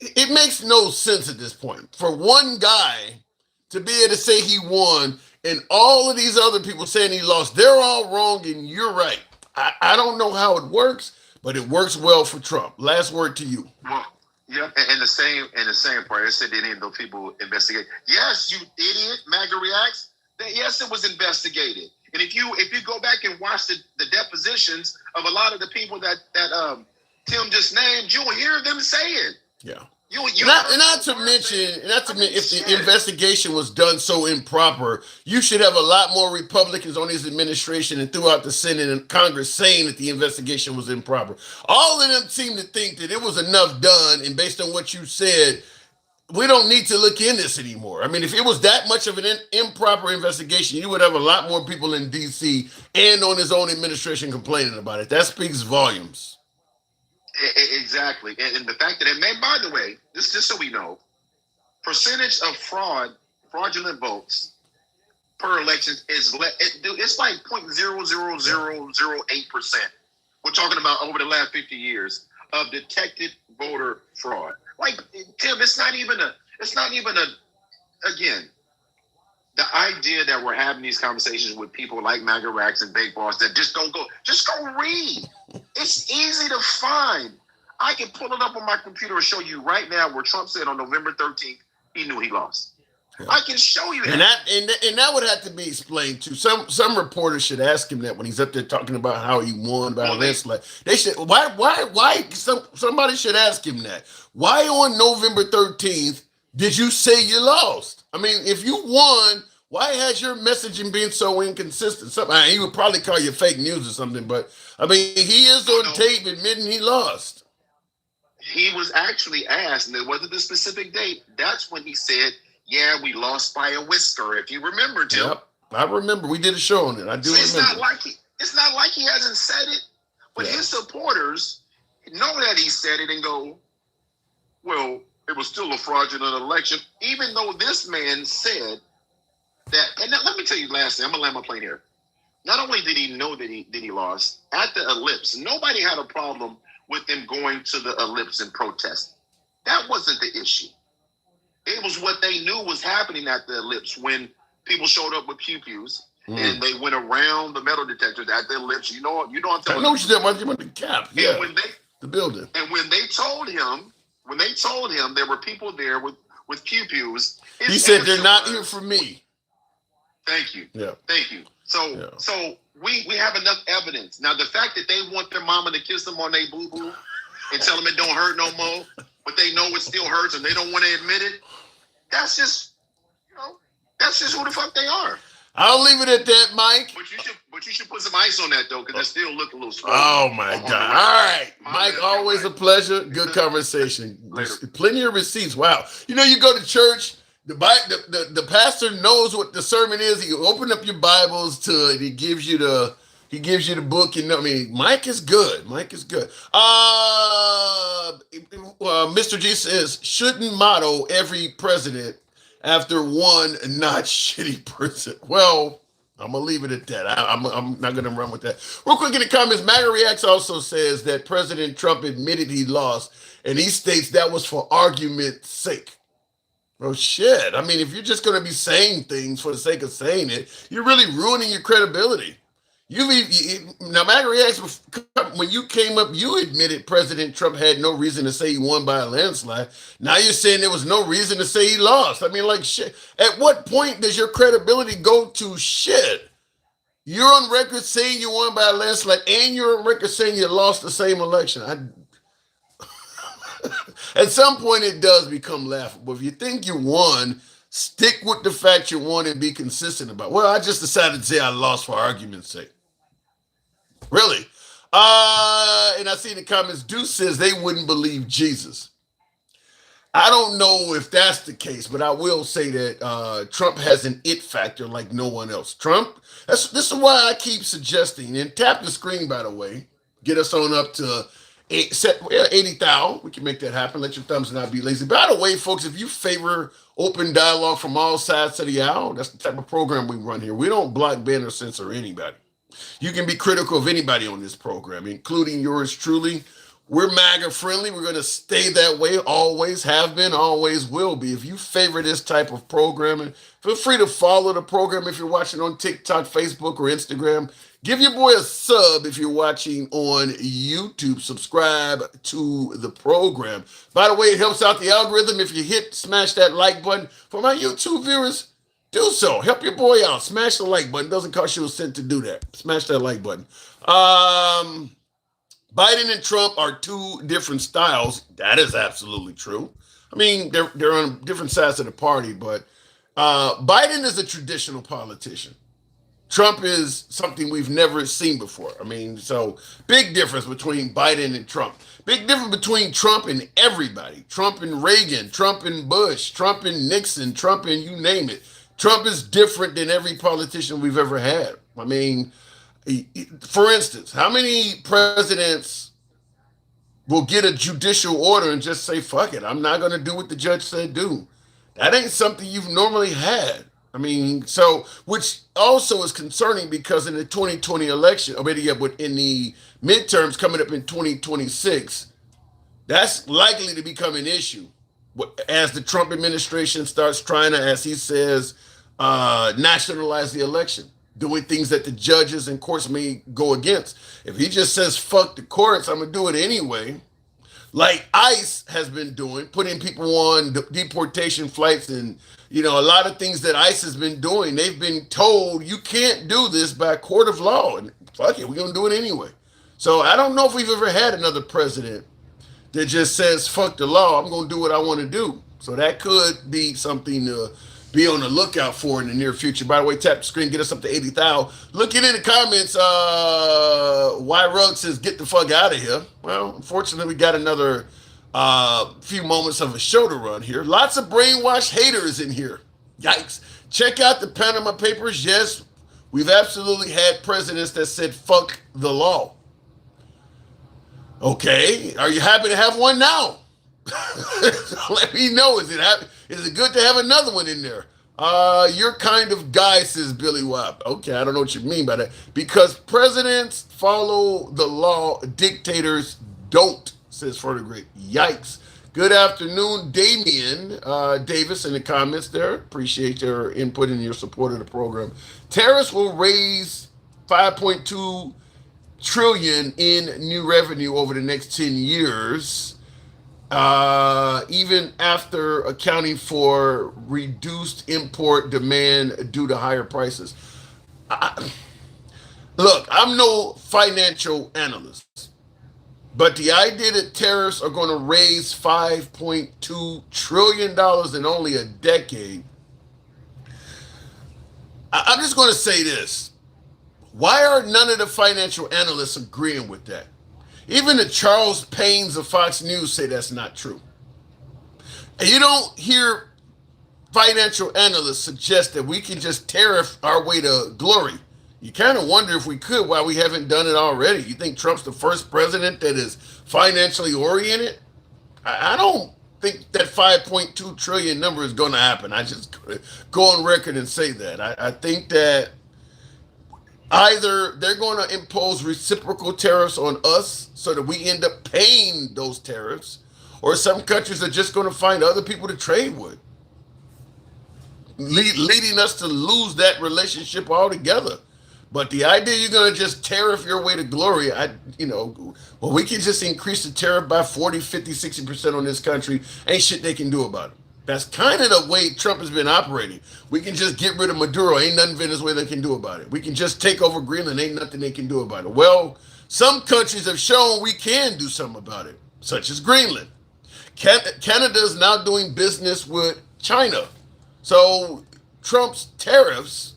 it makes no sense at this point for one guy to be able to say he won and all of these other people saying he lost. They're all wrong and you're right. I don't know how it works, but it works well for Trump. Last word to you. Well, yeah, and the same part. I said any of those people investigate. Yes, you idiot, MAGA reacts. Yes, it was investigated. And if you go back and watch the depositions of a lot of the people that Tim just named, you'll hear them say it. Yeah. Not to mention, if the investigation was done so improper, you should have a lot more Republicans on his administration and throughout the Senate and Congress saying that the investigation was improper. All of them seem to think that it was enough done, and based on what you said, we don't need to look in this anymore. I mean, if it was that much of an improper investigation, you would have a lot more people in D.C. and on his own administration complaining about it. That speaks volumes. Exactly. And the fact that by the way, just so we know, percentage of fraudulent votes per election is it's like 0.00008%. We're talking about over the last 50 years of detected voter fraud. Like, Tim, it's not even again, the idea that we're having these conversations with people like Magarax and Big Boss that just go read. It's easy to find. I can pull it up on my computer and show you right now where Trump said on November 13th he knew he lost. Yeah. I can show you that. And that would have to be explained too. Some reporters should ask him that when he's up there talking about how he won by a landslide. They should why somebody should ask him that. Why on November 13th did you say you lost? I mean, if you won, why has your messaging been so inconsistent? He would probably call you fake news or something, but I mean, he is on tape admitting he lost. He was actually asked, and it wasn't the specific date. That's when he said, "Yeah, we lost by a whisker." If you remember, Tim. Yep, I remember. We did a show on it. I do remember. It's not like he hasn't said it, but his supporters, know that he said it and go, well, it was still a fraudulent election, even though this man said that. And now, let me tell you last thing. I'm gonna land my plane here. Not only did he know that he lost at the ellipse, nobody had a problem with him going to the ellipse and protesting. That wasn't the issue. It was what they knew was happening at the ellipse when people showed up with pew-pews and they went around the metal detectors at the ellipse. You know I'm I talking know what you're talking about. The cap, yeah. when the building. And when they told him there were people there with pew-pews, he said they're not here for me. Thank you. Yeah. Thank you. So we have enough evidence. Now the fact that they want their mama to kiss them on their boo-boo and tell them it don't hurt no more, but they know it still hurts and they don't want to admit it, that's just who the fuck they are. I'll leave it at that, Mike. But you should put some ice on that though, because it still look a little swollen. Oh my God! All right, Mike. Always a pleasure. Good conversation. Plenty of receipts. Wow. You go to church. The pastor knows what the sermon is. He open up your Bibles to it. He gives you the book. Mike is good. Mr. G says shouldn't motto every president after one not shitty person. Well, I'm going to leave it at that. I'm not going to run with that. Real quick in the comments, MAGA Reacts also says that President Trump admitted he lost, and he states that was for argument's sake. Well, shit. If you're just going to be saying things for the sake of saying it, you're really ruining your credibility. Now, MAGA Reacts, when you came up, you admitted President Trump had no reason to say he won by a landslide. Now you're saying there was no reason to say he lost. Shit. At what point does your credibility go to shit? You're on record saying you won by a landslide, and you're on record saying you lost the same election. At some point, it does become laughable. If you think you won, stick with the fact you won and be consistent about it. Well, I just decided to say I lost for argument's sake. Really? And I see in the comments, Deuce says they wouldn't believe Jesus. I don't know if that's the case, but I will say that Trump has an it factor like no one else. This is why I keep suggesting, and tap the screen, by the way, get us on up to 80,000. We can make that happen. Let your thumbs not be lazy. By the way, folks, if you favor open dialogue from all sides of the aisle, that's the type of program we run here. We don't block, ban, or censor anybody. You can be critical of anybody on this program, including yours truly. We're MAGA friendly. We're going to stay that way. Always have been, always will be. If you favor this type of programming, feel free to follow the program if you're watching on TikTok, Facebook, or Instagram. Give your boy a sub if you're watching on YouTube. Subscribe to the program. By the way, it helps out the algorithm if you smash that like button. For my YouTube viewers, do so. Help your boy out. Smash the like button. Doesn't cost you a cent to do that. Smash that like button. Biden and Trump are two different styles. That is absolutely true. They're on different sides of the party, but Biden is a traditional politician. Trump is something we've never seen before. So big difference between Biden and Trump. Big difference between Trump and everybody. Trump and Reagan, Trump and Bush, Trump and Nixon, Trump and you name it. Trump is different than every politician we've ever had. For instance, how many presidents will get a judicial order and just say, fuck it, I'm not going to do what the judge said do? That ain't something you've normally had. Which also is concerning because in the 2020 election, in the midterms coming up in 2026, that's likely to become an issue as the Trump administration starts trying to, as he says, nationalize the election, doing things that the judges and courts may go against. If he just says, fuck the courts, I'm going to do it anyway, like ICE has been doing, putting people on deportation flights and, a lot of things that ICE has been doing. They've been told you can't do this by a court of law. And fuck it, we're going to do it anyway. So I don't know if we've ever had another president that just says, fuck the law, I'm going to do what I want to do. So that could be something to be on the lookout for in the near future. By the way, tap the screen, get us up to 80,000. Looking in the comments, Y Rug says, get the fuck out of here. Well, unfortunately, we got another few moments of a show to run here. Lots of brainwashed haters in here. Yikes. Check out the Panama Papers. Yes, we've absolutely had presidents that said, fuck the law. Okay, are you happy to have one now? Let me know. Is it good to have another one in there? You're kind of guy, says Billy Wap. Okay, I don't know what you mean by that. Because presidents follow the law, dictators don't, says Further Great. Yikes. Good afternoon, Damian Davis in the comments there. Appreciate your input and your support of the program. Tariffs will raise 5.2 trillion in new revenue over the next 10 years, even after accounting for reduced import demand due to higher prices. I, Look, I'm no financial analyst, but the idea that tariffs are going to raise $5.2 trillion in only a decade, I'm just going to say this. Why are none of the financial analysts agreeing with that? Even the Charles Paynes of Fox News say that's not true. And you don't hear financial analysts suggest that we can just tariff our way to glory. You kind of wonder if we could, why we haven't done it already. You think Trump's the first president that is financially oriented? I don't think that 5.2 trillion number is going to happen. I just go on record and say that. I think that either they're going to impose reciprocal tariffs on us so that we end up paying those tariffs, or some countries are just going to find other people to trade with, leading us to lose that relationship altogether. But the idea you're going to just tariff your way to glory, well, we can just increase the tariff by 40, 50, 60% on this country. Ain't shit they can do about it. That's kind of the way Trump has been operating. We can just get rid of Maduro. Ain't nothing Venezuela can do about it. We can just take over Greenland. Ain't nothing they can do about it. Well, some countries have shown we can do something about it, such as Greenland. Canada is now doing business with China. So Trump's tariffs,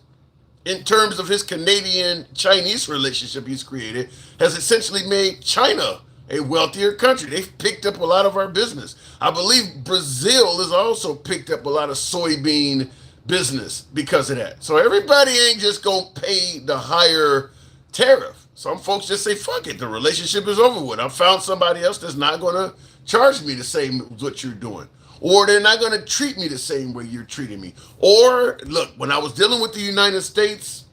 in terms of his Canadian-Chinese relationship he's created, has essentially made China a wealthier country. They've picked up a lot of our business. I believe Brazil has also picked up a lot of soybean business because of that. So everybody ain't just going to pay the higher tariff. Some folks just say, fuck it, the relationship is over with. I found somebody else that's not going to charge me the same as what you're doing. Or they're not going to treat me the same way you're treating me. Or, look, when I was dealing with the United States,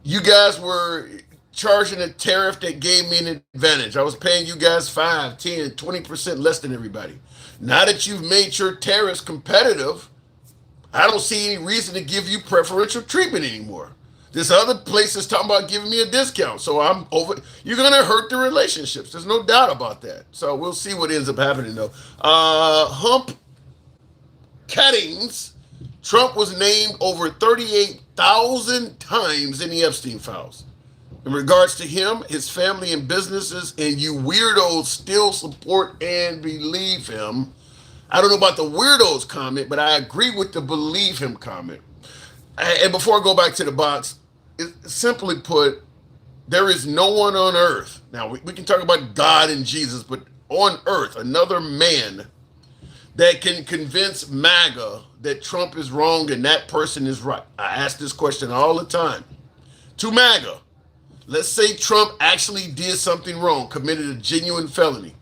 you guys were charging a tariff that gave me an advantage. I was paying you guys 5, 10, 20% less than everybody. Now that you've made your tariffs competitive, I don't see any reason to give you preferential treatment anymore. This other place is talking about giving me a discount. So I'm over. You're going to hurt the relationships. There's no doubt about that. So we'll see what ends up happening, though. Hump Cuttings. Trump was named over 38,000 times in the Epstein files. In regards to him, his family and businesses, and you weirdos still support and believe him. I don't know about the weirdos comment, but I agree with the believe him comment. And before I go back to the box, simply put, there is no one on earth. Now, we can talk about God and Jesus, but on earth, another man that can convince MAGA that Trump is wrong and that person is right. I ask this question all the time to MAGA. Let's say Trump actually did something wrong, committed a genuine felony.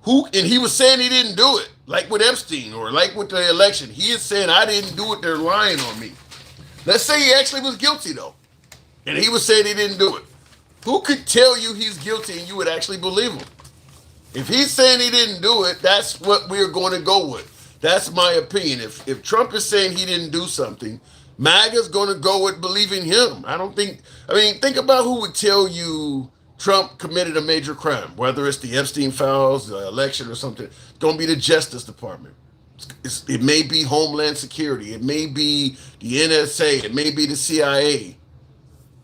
And he was saying he didn't do it, like with Epstein or like with the election. He is saying, I didn't do it, they're lying on me. Let's say he actually was guilty, though, and he was saying he didn't do it. Who could tell you he's guilty and you would actually believe him? If he's saying he didn't do it, that's what we're going to go with. That's my opinion. If Trump is saying he didn't do something, MAGA's going to go with believing him. Think about who would tell you Trump committed a major crime, whether it's the Epstein files, the election, or something. It's going to be the Justice Department. It may be Homeland Security. It may be the NSA. It may be the CIA.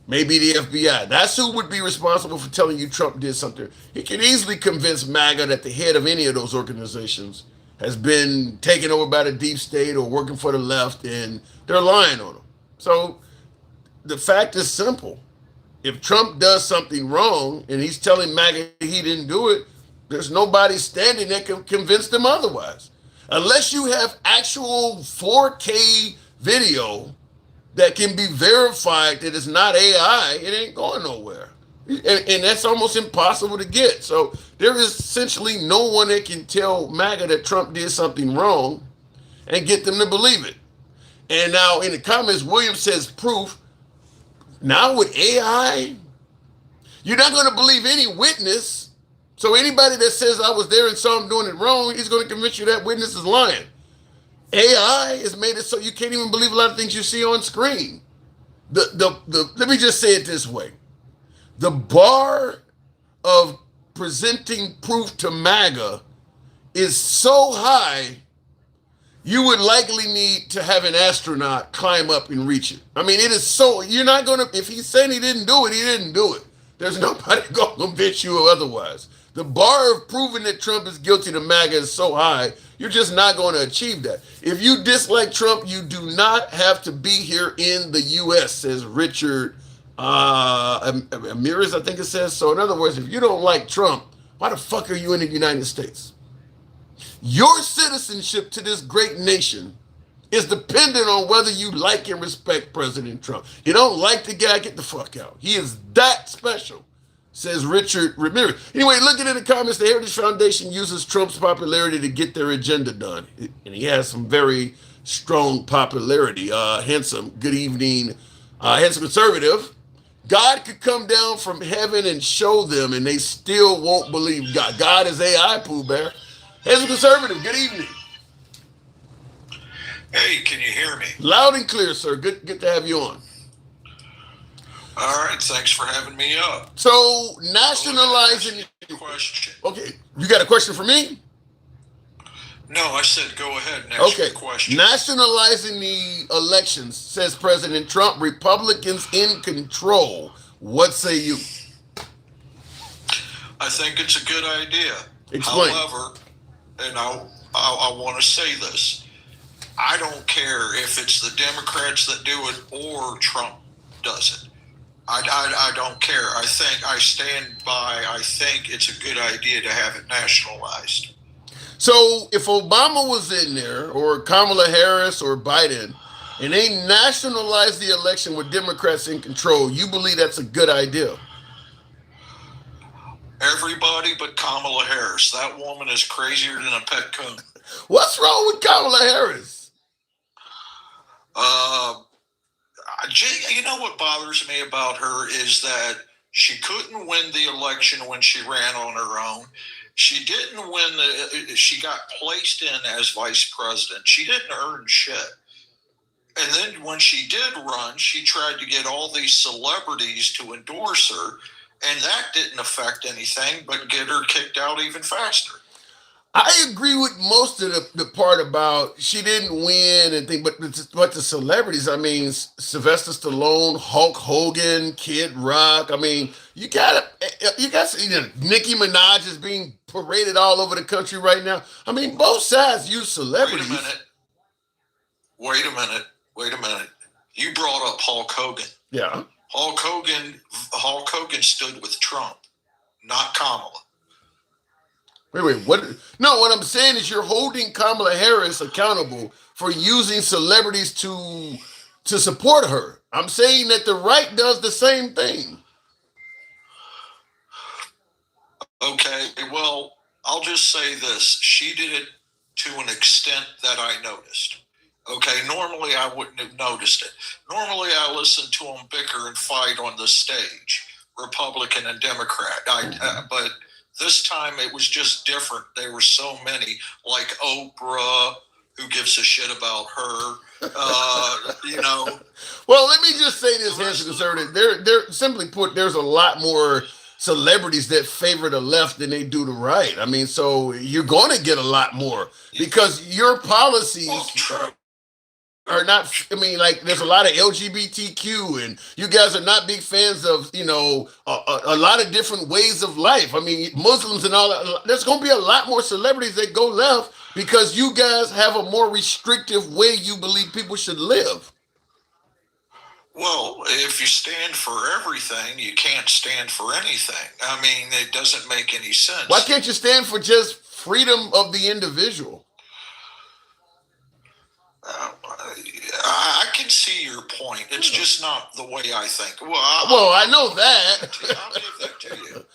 Maybe the FBI. That's who would be responsible for telling you Trump did something. He can easily convince MAGA that the head of any of those organizations has been taken over by the deep state or working for the left, and they're lying on him. So the fact is simple. If Trump does something wrong and he's telling MAGA he didn't do it, there's nobody standing that can convince them otherwise. Unless you have actual 4K video that can be verified that it's not AI, it ain't going nowhere. And that's almost impossible to get. So there is essentially no one that can tell MAGA that Trump did something wrong and get them to believe it. And now in the comments, William says proof. Now with AI, you're not going to believe any witness. So anybody that says I was there and saw him doing it wrong, he's going to convince you that witness is lying. AI has made it so you can't even believe a lot of things you see on screen. Let me just say it this way. The bar of presenting proof to MAGA is so high, you would likely need to have an astronaut climb up and reach it. I mean, it is so, you're not going to, if he's saying he didn't do it, he didn't do it. There's nobody going to convince you otherwise. The bar of proving that Trump is guilty to MAGA is so high, you're just not going to achieve that. If you dislike Trump, you do not have to be here in the U.S., says Richard Amiris, I think it says. So in other words, if you don't like Trump, why the fuck are you in the United States? Your citizenship to this great nation is dependent on whether you like and respect President Trump. You don't like the guy, get the fuck out. He is that special, says Richard Ramirez. Anyway, looking in the comments, the Heritage Foundation uses Trump's popularity to get their agenda done. And he has some very strong popularity. Handsome, good evening, handsome conservative. God could come down from heaven and show them, and they still won't believe God. God is AI, Pooh Bear. Handsome conservative, good evening. Hey, can you hear me? Loud and clear, sir. Good to have you on. All right, thanks for having me up. So, nationalizing... Question. Okay, you got a question for me? No, I said go ahead and ask your question. Nationalizing the elections, says President Trump, Republicans in control. What say you? I think it's a good idea. Explain. However, and I want to say this, I don't care if it's the Democrats that do it or Trump does it. I don't care. I think it's a good idea to have it nationalized. So if Obama was in there, or Kamala Harris or Biden, and they nationalized the election with Democrats in control, you believe that's a good idea? Everybody but Kamala Harris. That woman is crazier than a pet coon. What's wrong with Kamala Harris? You know what bothers me about her is that she couldn't win the election when she ran on her own. She didn't win. She got placed in as vice president. She didn't earn shit. And then when she did run, she tried to get all these celebrities to endorse her, and that didn't affect anything but get her kicked out even faster. I agree with most of the part about she didn't win and things, but the celebrities, I mean, Sylvester Stallone, Hulk Hogan, Kid Rock. I mean, you got Nicki Minaj is being paraded all over the country right now. I mean, both sides use celebrities. Wait a minute. You brought up Hulk Hogan. Yeah. Hulk Hogan stood with Trump, not Kamala. Wait, what? No, what I'm saying is you're holding Kamala Harris accountable for using celebrities to support her. I'm saying that the right does the same thing. Okay, well, I'll just say this. She did it to an extent that I noticed. Okay, normally I wouldn't have noticed it. Normally I listen to them bicker and fight on the stage, Republican and Democrat. But this time it was just different. There were so many, like Oprah, who gives a shit about her. Well, let me just say this, handsome conservative. There, simply put, there's a lot more celebrities that favor the left than they do the right. I mean, so you're going to get a lot more because your policies are not. I mean, like there's a lot of LGBTQ, and you guys are not big fans of a lot of different ways of life. I mean, Muslims and all that. There's going to be a lot more celebrities that go left because you guys have a more restrictive way you believe people should live. Well, if you stand for everything, you can't stand for anything. I mean, it doesn't make any sense. Why can't you stand for just freedom of the individual? I can see your point. It's just not the way I think. Well, I know that. I'll give that to you.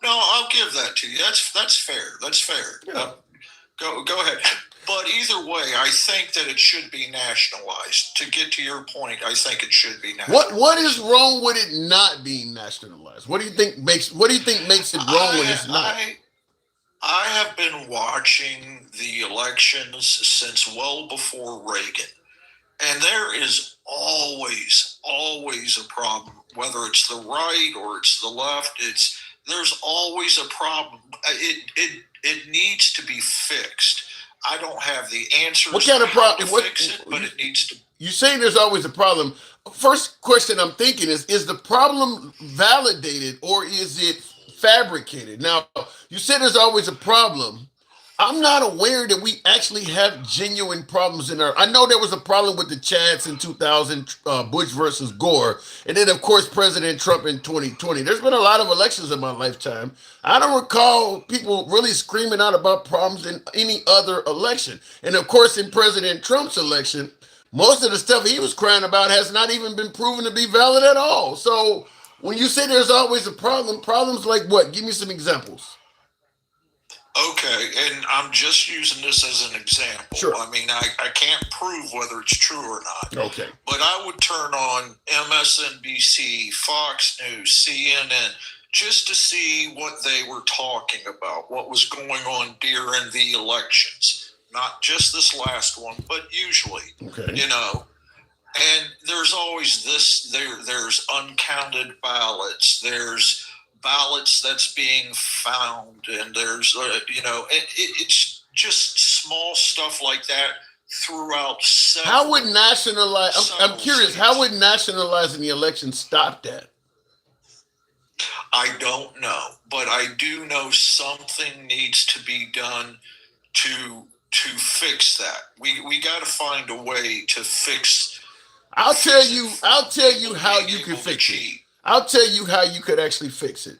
No, I'll give that to you. That's fair. That's fair. Yeah. Go ahead. But either way, I think that it should be nationalized. To get to your point, I think it should be nationalized. What is wrong with it not being nationalized? What do you think makes it wrong when it's not? I have been watching the elections since well before Reagan. And there is always a problem, whether it's the right or it's the left. There's always a problem. It needs to be fixed. I don't have the answers. What kind of problem? Fix it, but it needs to. You say there's always a problem. First question I'm thinking is the problem validated or is it fabricated? Now, you said there's always a problem. I'm not aware that we actually have genuine problems in our. I know there was a problem with the Chads in 2000, Bush versus Gore, and then of course President Trump in 2020. There's been a lot of elections in my lifetime. I don't recall people really screaming out about problems in any other election. And of course, in President Trump's election, most of the stuff he was crying about has not even been proven to be valid at all. So when you say there's always a problem, problems like what? Give me some examples. Okay, and I'm just using this as an example. Sure. I mean, I can't prove whether it's true or not. Okay. But I would turn on MSNBC, Fox News, CNN, just to see what they were talking about, what was going on during the elections. Not just this last one, but usually. Okay. You know. And there's always this, there's uncounted ballots, there's ballots that's being found, and there's it's just small stuff like that throughout. How would nationalize? I'm curious. States. How would nationalizing the election stop that? I don't know, but I do know something needs to be done to fix that. We got to find a way to fix. I'll tell you how you can fix it. I'll tell you how you could actually fix it.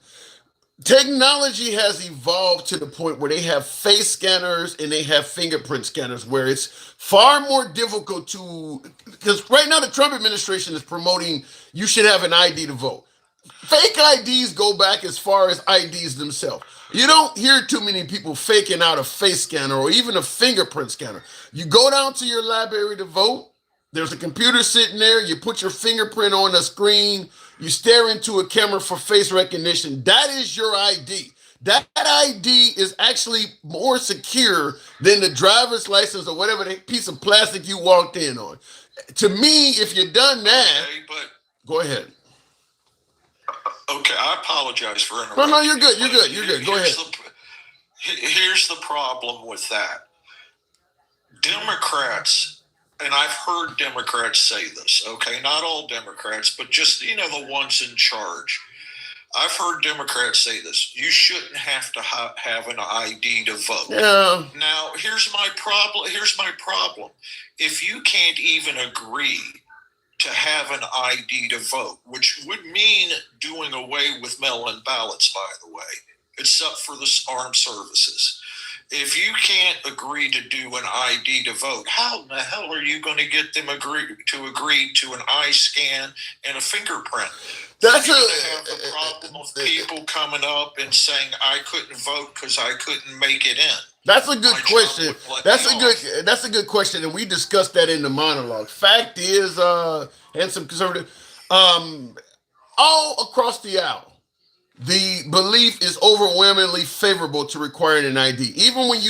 Technology has evolved to the point where they have face scanners and they have fingerprint scanners where it's far more difficult to, because right now the Trump administration is promoting you should have an ID to vote. Fake IDs go back as far as IDs themselves. You don't hear too many people faking out a face scanner or even a fingerprint scanner. You go down to your library to vote. There's a computer sitting there. You put your fingerprint on the screen. You stare into a camera for face recognition. That is your ID. That ID is actually more secure than the driver's license or whatever the piece of plastic you walked in on. To me, if you've done that, Okay, but go ahead. Okay, I apologize for interrupting. No, you're good. You're good. You're good. Go ahead. Here's the problem with that. Democrats, and I've heard Democrats say this, okay, not all Democrats, but just, the ones in charge. I've heard Democrats say this. You shouldn't have to have an ID to vote. Yeah. Now, here's my problem. If you can't even agree to have an ID to vote, which would mean doing away with mail-in ballots, by the way, except for the armed services. If you can't agree to do an ID to vote, how in the hell are you going to get them agree to an eye scan and a fingerprint? That's You're going to have the problem of people coming up and saying, I couldn't vote because I couldn't make it in. That's a good question. That's a good question, and we discussed that in the monologue. Fact is, handsome conservative, all across the aisle, the belief is overwhelmingly favorable to requiring an ID. Even when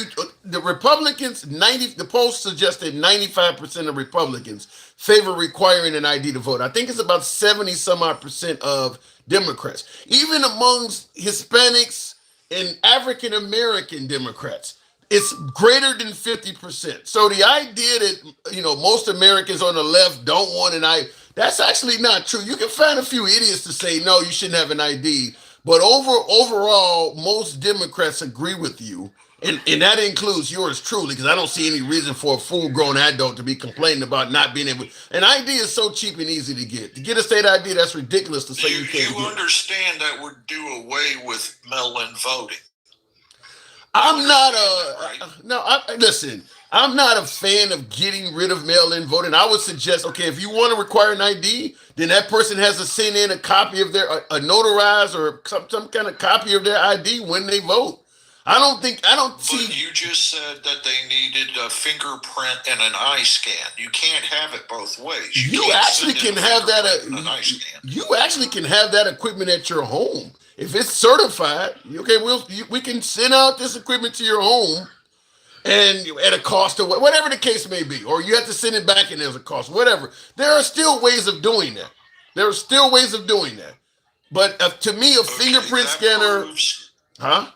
the Republicans, the polls suggested 95% of Republicans favor requiring an ID to vote. I think it's about 70 some odd percent of Democrats. Even amongst Hispanics and African American Democrats, it's greater than 50%. So the idea that, most Americans on the left don't want an ID, that's actually not true. You can find a few idiots to say, no, you shouldn't have an ID. But overall, most Democrats agree with you. And that includes yours truly, because I don't see any reason for a full-grown adult to be complaining about not being able. An ID is so cheap and easy to get. To get a state ID, that's ridiculous to say you can't You understand that would do away with mail-in voting. I'm not listen, I'm not a fan of getting rid of mail-in voting. I would suggest, okay, if you want to require an ID, then that person has to send in a copy of a notarized or some kind of copy of their ID when they vote. I don't see. But you just said that they needed a fingerprint and an eye scan. You can't have it both ways. You actually can have that. An eye scan. You actually can have that equipment at your home if it's certified. Okay, we can send out this equipment to your home, and at a cost of whatever the case may be, or you have to send it back and there's a cost, whatever. There are still ways of doing that. There are still ways of doing that. But to me, a fingerprint scanner, huh?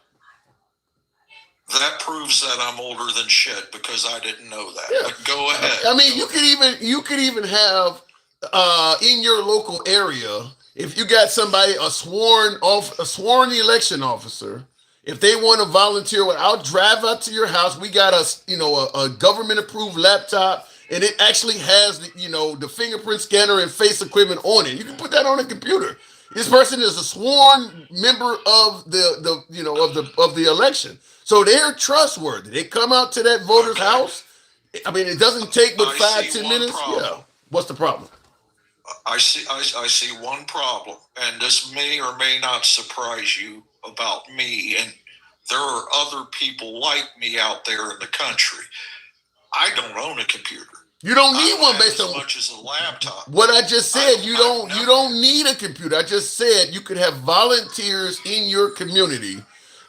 That proves that I'm older than shit because I didn't know that. Yeah. But go ahead. I mean, you could even have in your local area, if you got somebody a sworn election officer, if they want to volunteer, I'll drive out to your house. We got a government approved laptop, and it actually has the fingerprint scanner and face equipment on it. You can put that on a computer. This person is a sworn member of the election. So they're trustworthy. They come out to that voter's house. I mean, it doesn't take but 5-10 minutes. Problem. Yeah. What's the problem? I see one problem, and this may or may not surprise you about me, and there are other people like me out there in the country. I don't own a computer. You don't need one based on as much as a laptop. What I just said, you don't need a computer. I just said you could have volunteers in your community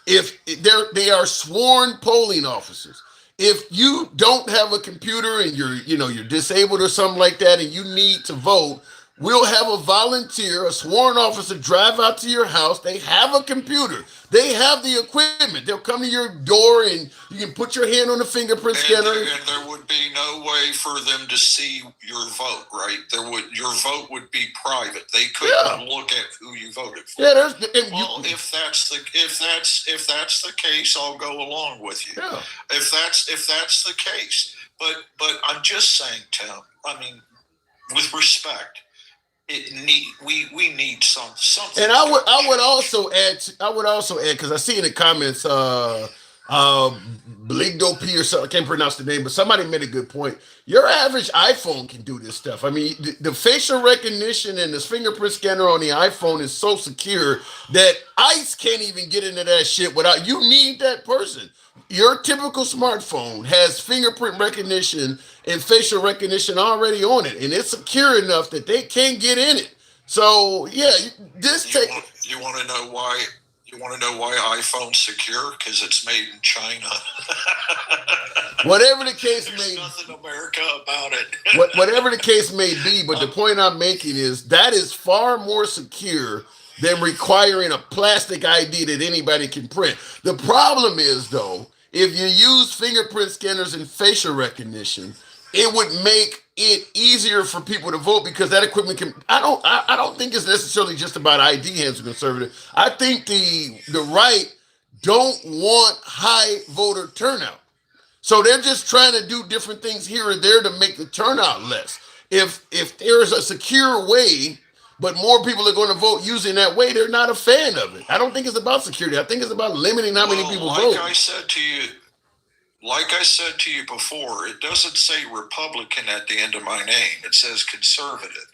if they are sworn polling officers. If you don't have a computer and you're disabled or something like that and you need to vote, we'll have a volunteer, a sworn officer, drive out to your house. They have a computer. They have the equipment. They'll come to your door and you can put your hand on the fingerprint scanner. And there would be no way for them to see your vote, right? Your vote would be private. They couldn't look at who you voted for. Yeah, if that's the case, I'll go along with you. Yeah. If that's the case, but I'm just saying, Tim. I mean, with respect. We need something. And I would also add because I see in the comments Bligdo P or something, I can't pronounce the name, but somebody made a good point. Your average iPhone can do this stuff. I mean, the facial recognition and this fingerprint scanner on the iPhone is so secure that ICE can't even get into that shit without you need that person. Your typical smartphone has fingerprint recognition and facial recognition already on it, and it's secure enough that they can't get in it. So yeah, you want to know why? You want to know why iPhone's secure? Because it's made in China. Whatever the case There's nothing America about it. Whatever the case may be, but the point I'm making is that is far more secure than requiring a plastic ID that anybody can print. The problem is, though, if you use fingerprint scanners and facial recognition, it would make it easier for people to vote because that equipment can. I don't think it's necessarily just about ID hands are conservative. I think the right don't want high voter turnout. So they're just trying to do different things here and there to make the turnout less. If there is a secure way, but more people are going to vote using that way, they're not a fan of it. I don't think it's about security. I think it's about limiting how many people vote. Like I said to you before, it doesn't say Republican at the end of my name. It says conservative.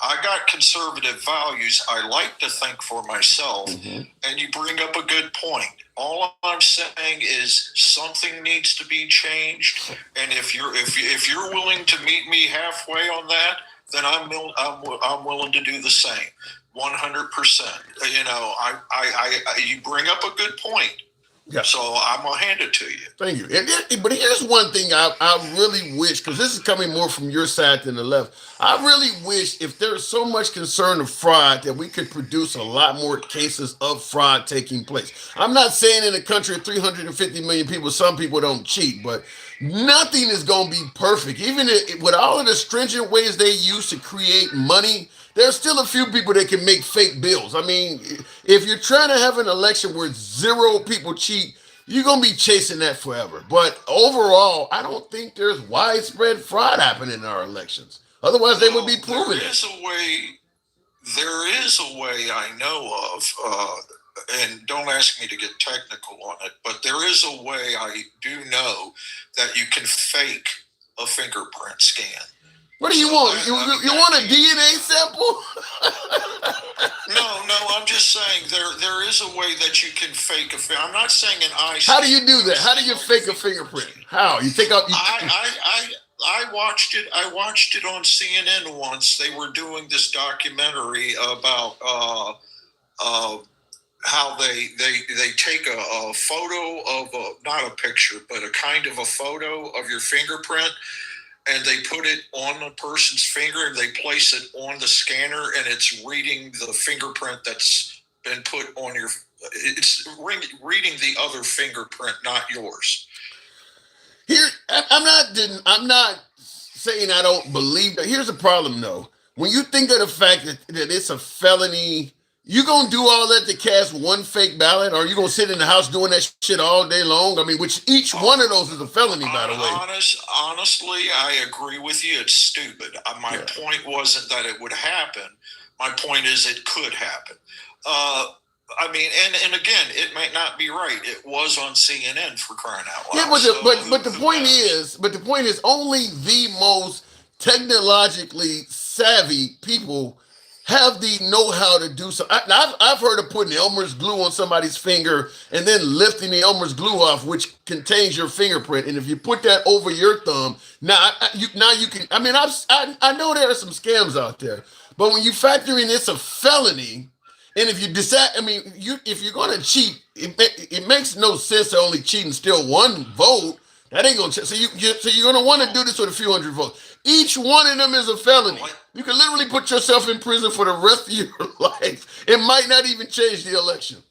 I got conservative values. I like to think for myself, and you bring up a good point. All I'm saying is something needs to be changed, and if you're willing to meet me halfway on that, then I'm willing to do the same, 100%. You bring up a good point. Yeah. So I'm going to hand it to you. Thank you. But here's one thing I really wish, because this is coming more from your side than the left. I really wish if there's so much concern of fraud that we could produce a lot more cases of fraud taking place. I'm not saying in a country of 350 million people, some people don't cheat, but nothing is going to be perfect. Even with all of the stringent ways they use to create money, there's still a few people that can make fake bills. I mean, if you're trying to have an election where 0 people cheat, you're going to be chasing that forever. But overall, I don't think there's widespread fraud happening in our elections. Otherwise, they would be proving it. There is a way I know of and don't ask me to get technical on it, but there is a way I do know that you can fake a fingerprint scan. What do you want? You want a DNA sample? No, I'm just saying there is a way that you can fake a. I'm not saying an eye. How do you do that? How do you fake a fingerprint? How you take out? I watched it. I watched it on CNN once. They were doing this documentary about how they take a photo of not a picture, but a kind of a photo of your fingerprint, and they put it on a person's finger and they place it on the scanner, and it's reading the fingerprint that's been put on your. It's reading the other fingerprint, not yours. Here, I'm not saying I don't believe that. Here's the problem, though. When you think of the fact that it's a felony, you gonna do all that to cast one fake ballot, or you gonna sit in the house doing that shit all day long? I mean, which each one of those is a felony, by the way. Honestly, I agree with you. It's stupid. My point wasn't that it would happen. My point is it could happen. I mean, and again, it might not be right. It was on CNN, for crying out loud. Yeah, but the point is, only the most technologically savvy people have the know-how to do so. I've heard of putting Elmer's glue on somebody's finger and then lifting the Elmer's glue off, which contains your fingerprint. And if you put that over your thumb, now you can. I mean, I know there are some scams out there, but when you factor in it's a felony. And if you decide, I mean, if you're going to cheat, it makes no sense to only cheat and steal one vote. That ain't going to. So you're going to want to do this with a few hundred votes. Each one of them is a felony. You can literally put yourself in prison for the rest of your life. It might not even change the election.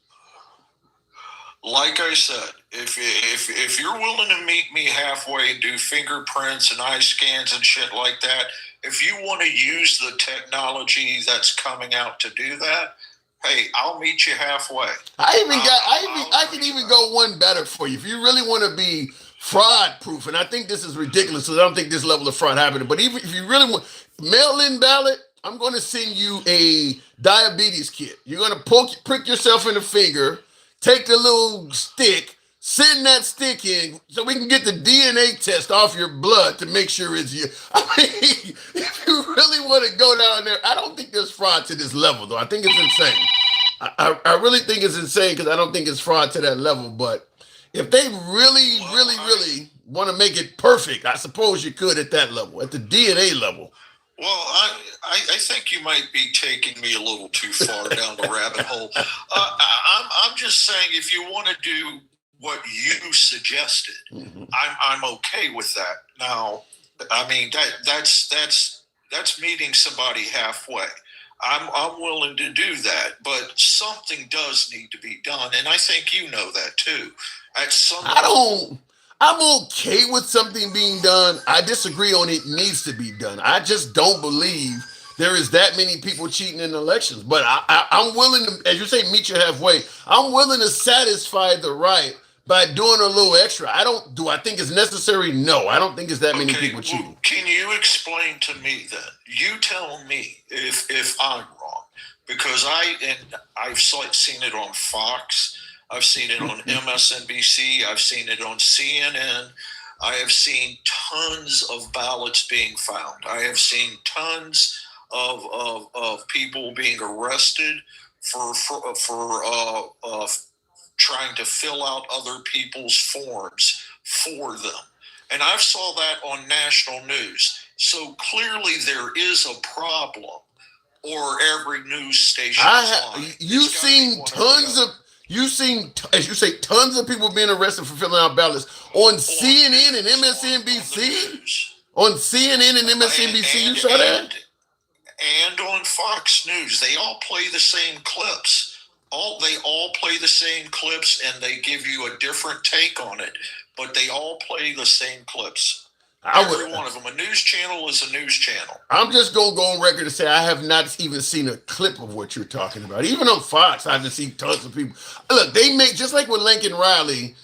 Like I said, if you're willing to meet me halfway and do fingerprints and eye scans and shit like that, if you want to use the technology that's coming out to do that. Hey, I'll meet you halfway. I can even go one better for you. If you really want to be fraud proof, and I think this is ridiculous, so I don't think this level of fraud happening. But even if you really want mail-in ballot, I'm going to send you a diabetes kit. You're going to prick yourself in the finger, take the little stick, send that stick in so we can get the DNA test off your blood to make sure it's you. I mean, if you really want to go down there, I don't think there's fraud to this level, though. I think it's insane. I really think it's insane because I don't think it's fraud to that level. But if they really want to make it perfect, I suppose you could at that level, at the DNA level. Well, I think you might be taking me a little too far down the rabbit hole. I'm just saying, if you want to do what you suggested, I'm okay with that. Now, I mean that's meeting somebody halfway. I'm willing to do that, but something does need to be done, and I think you know that too. At some I'm okay with something being done. I disagree on it needs to be done. I just don't believe there is that many people cheating in elections. But I'm willing to, as you say, meet you halfway. I'm willing to satisfy the right by doing a little extra. Do I think it's necessary? No, I don't think it's that many people cheating. Well, can you explain to me then? You tell me if I'm wrong, because I've seen it on Fox. I've seen it on MSNBC. I've seen it on CNN. I have seen tons of ballots being found. I have seen tons of people being arrested for trying to fill out other people's forms for them. And I've saw that on national news. So clearly there is a problem, or every news station You've seen, as you say, tons of people being arrested for filling out ballots on CNN and MSNBC? On CNN and MSNBC, you saw that? And on Fox News. They all play the same clips. They all play the same clips, and they give you a different take on it, but they all play the same clips. Every one of them. A news channel is a news channel. I'm just going to go on record and say I have not even seen a clip of what you're talking about. Even on Fox, I haven't seen tons of people. Look, they make, just like with Lincoln Riley,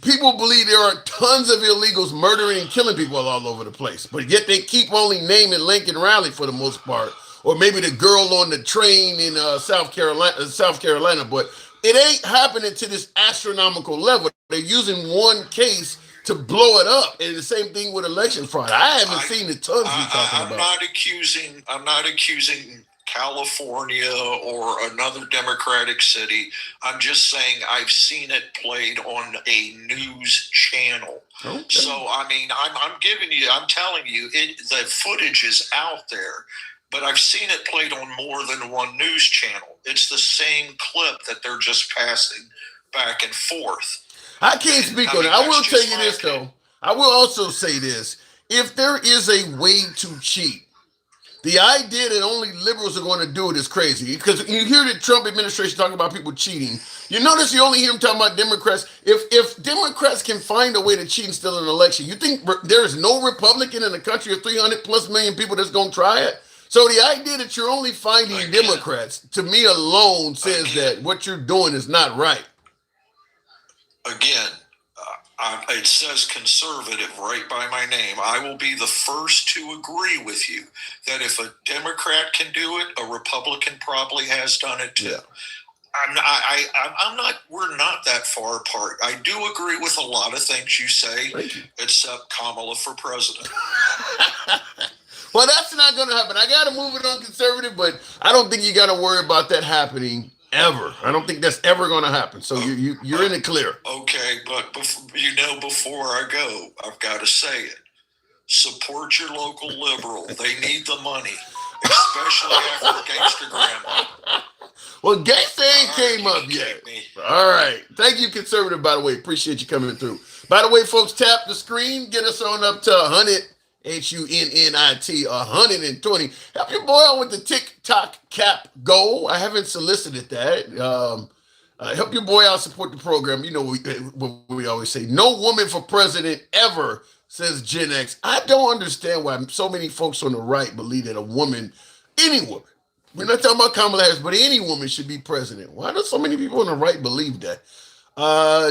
people believe there are tons of illegals murdering and killing people all over the place, but yet they keep only naming Lincoln Riley for the most part. Or maybe the girl on the train in South Carolina. But It ain't happening to this astronomical level. They're using one case to blow it up, and the same thing with election fraud. I haven't seen the tons you're talking about. I'm not accusing California or another Democratic city. I'm just saying I've seen it played on a news channel. Okay. So I mean, I'm telling you, the footage is out there. But I've seen it played on more than one news channel. It's the same clip that they're just passing back and forth. I can't speak on it. I will tell you this, though. I will also say this. If there is a way to cheat, the idea that only liberals are going to do it is crazy. Because you hear the Trump administration talking about people cheating. You notice you only hear them talking about Democrats. If Democrats can find a way to cheat and steal an election, you think there is no Republican in the country of 300 plus million people that's going to try it? So the idea that you're only finding Democrats, to me alone, says that what you're doing is not right. Again, it says conservative right by my name. I will be the first to agree with you that if a Democrat can do it, a Republican probably has done it too. Yeah. I'm not. We're not that far apart. I do agree with a lot of things you say, except Kamala for president. Well, that's not going to happen. I got to move it on conservative, but I don't think you got to worry about that happening ever. I don't think that's ever going to happen. So you're in the clear. Okay, but before I go, I've got to say it. Support your local liberal. They need the money, especially after Gangster Grandma. Well, Gangster ain't came up yet. All right. Thank you, conservative, by the way. Appreciate you coming through. By the way, folks, tap the screen. Get us on up to 100. HUNNIT 120. Help your boy out with the TikTok cap goal. I haven't solicited that. Help your boy out, support the program. You know what we always say. No woman for president ever, says Gen X. I don't understand why so many folks on the right believe that a woman, any woman, we're not talking about Kamala Harris, but any woman should be president. Why do so many people on the right believe that?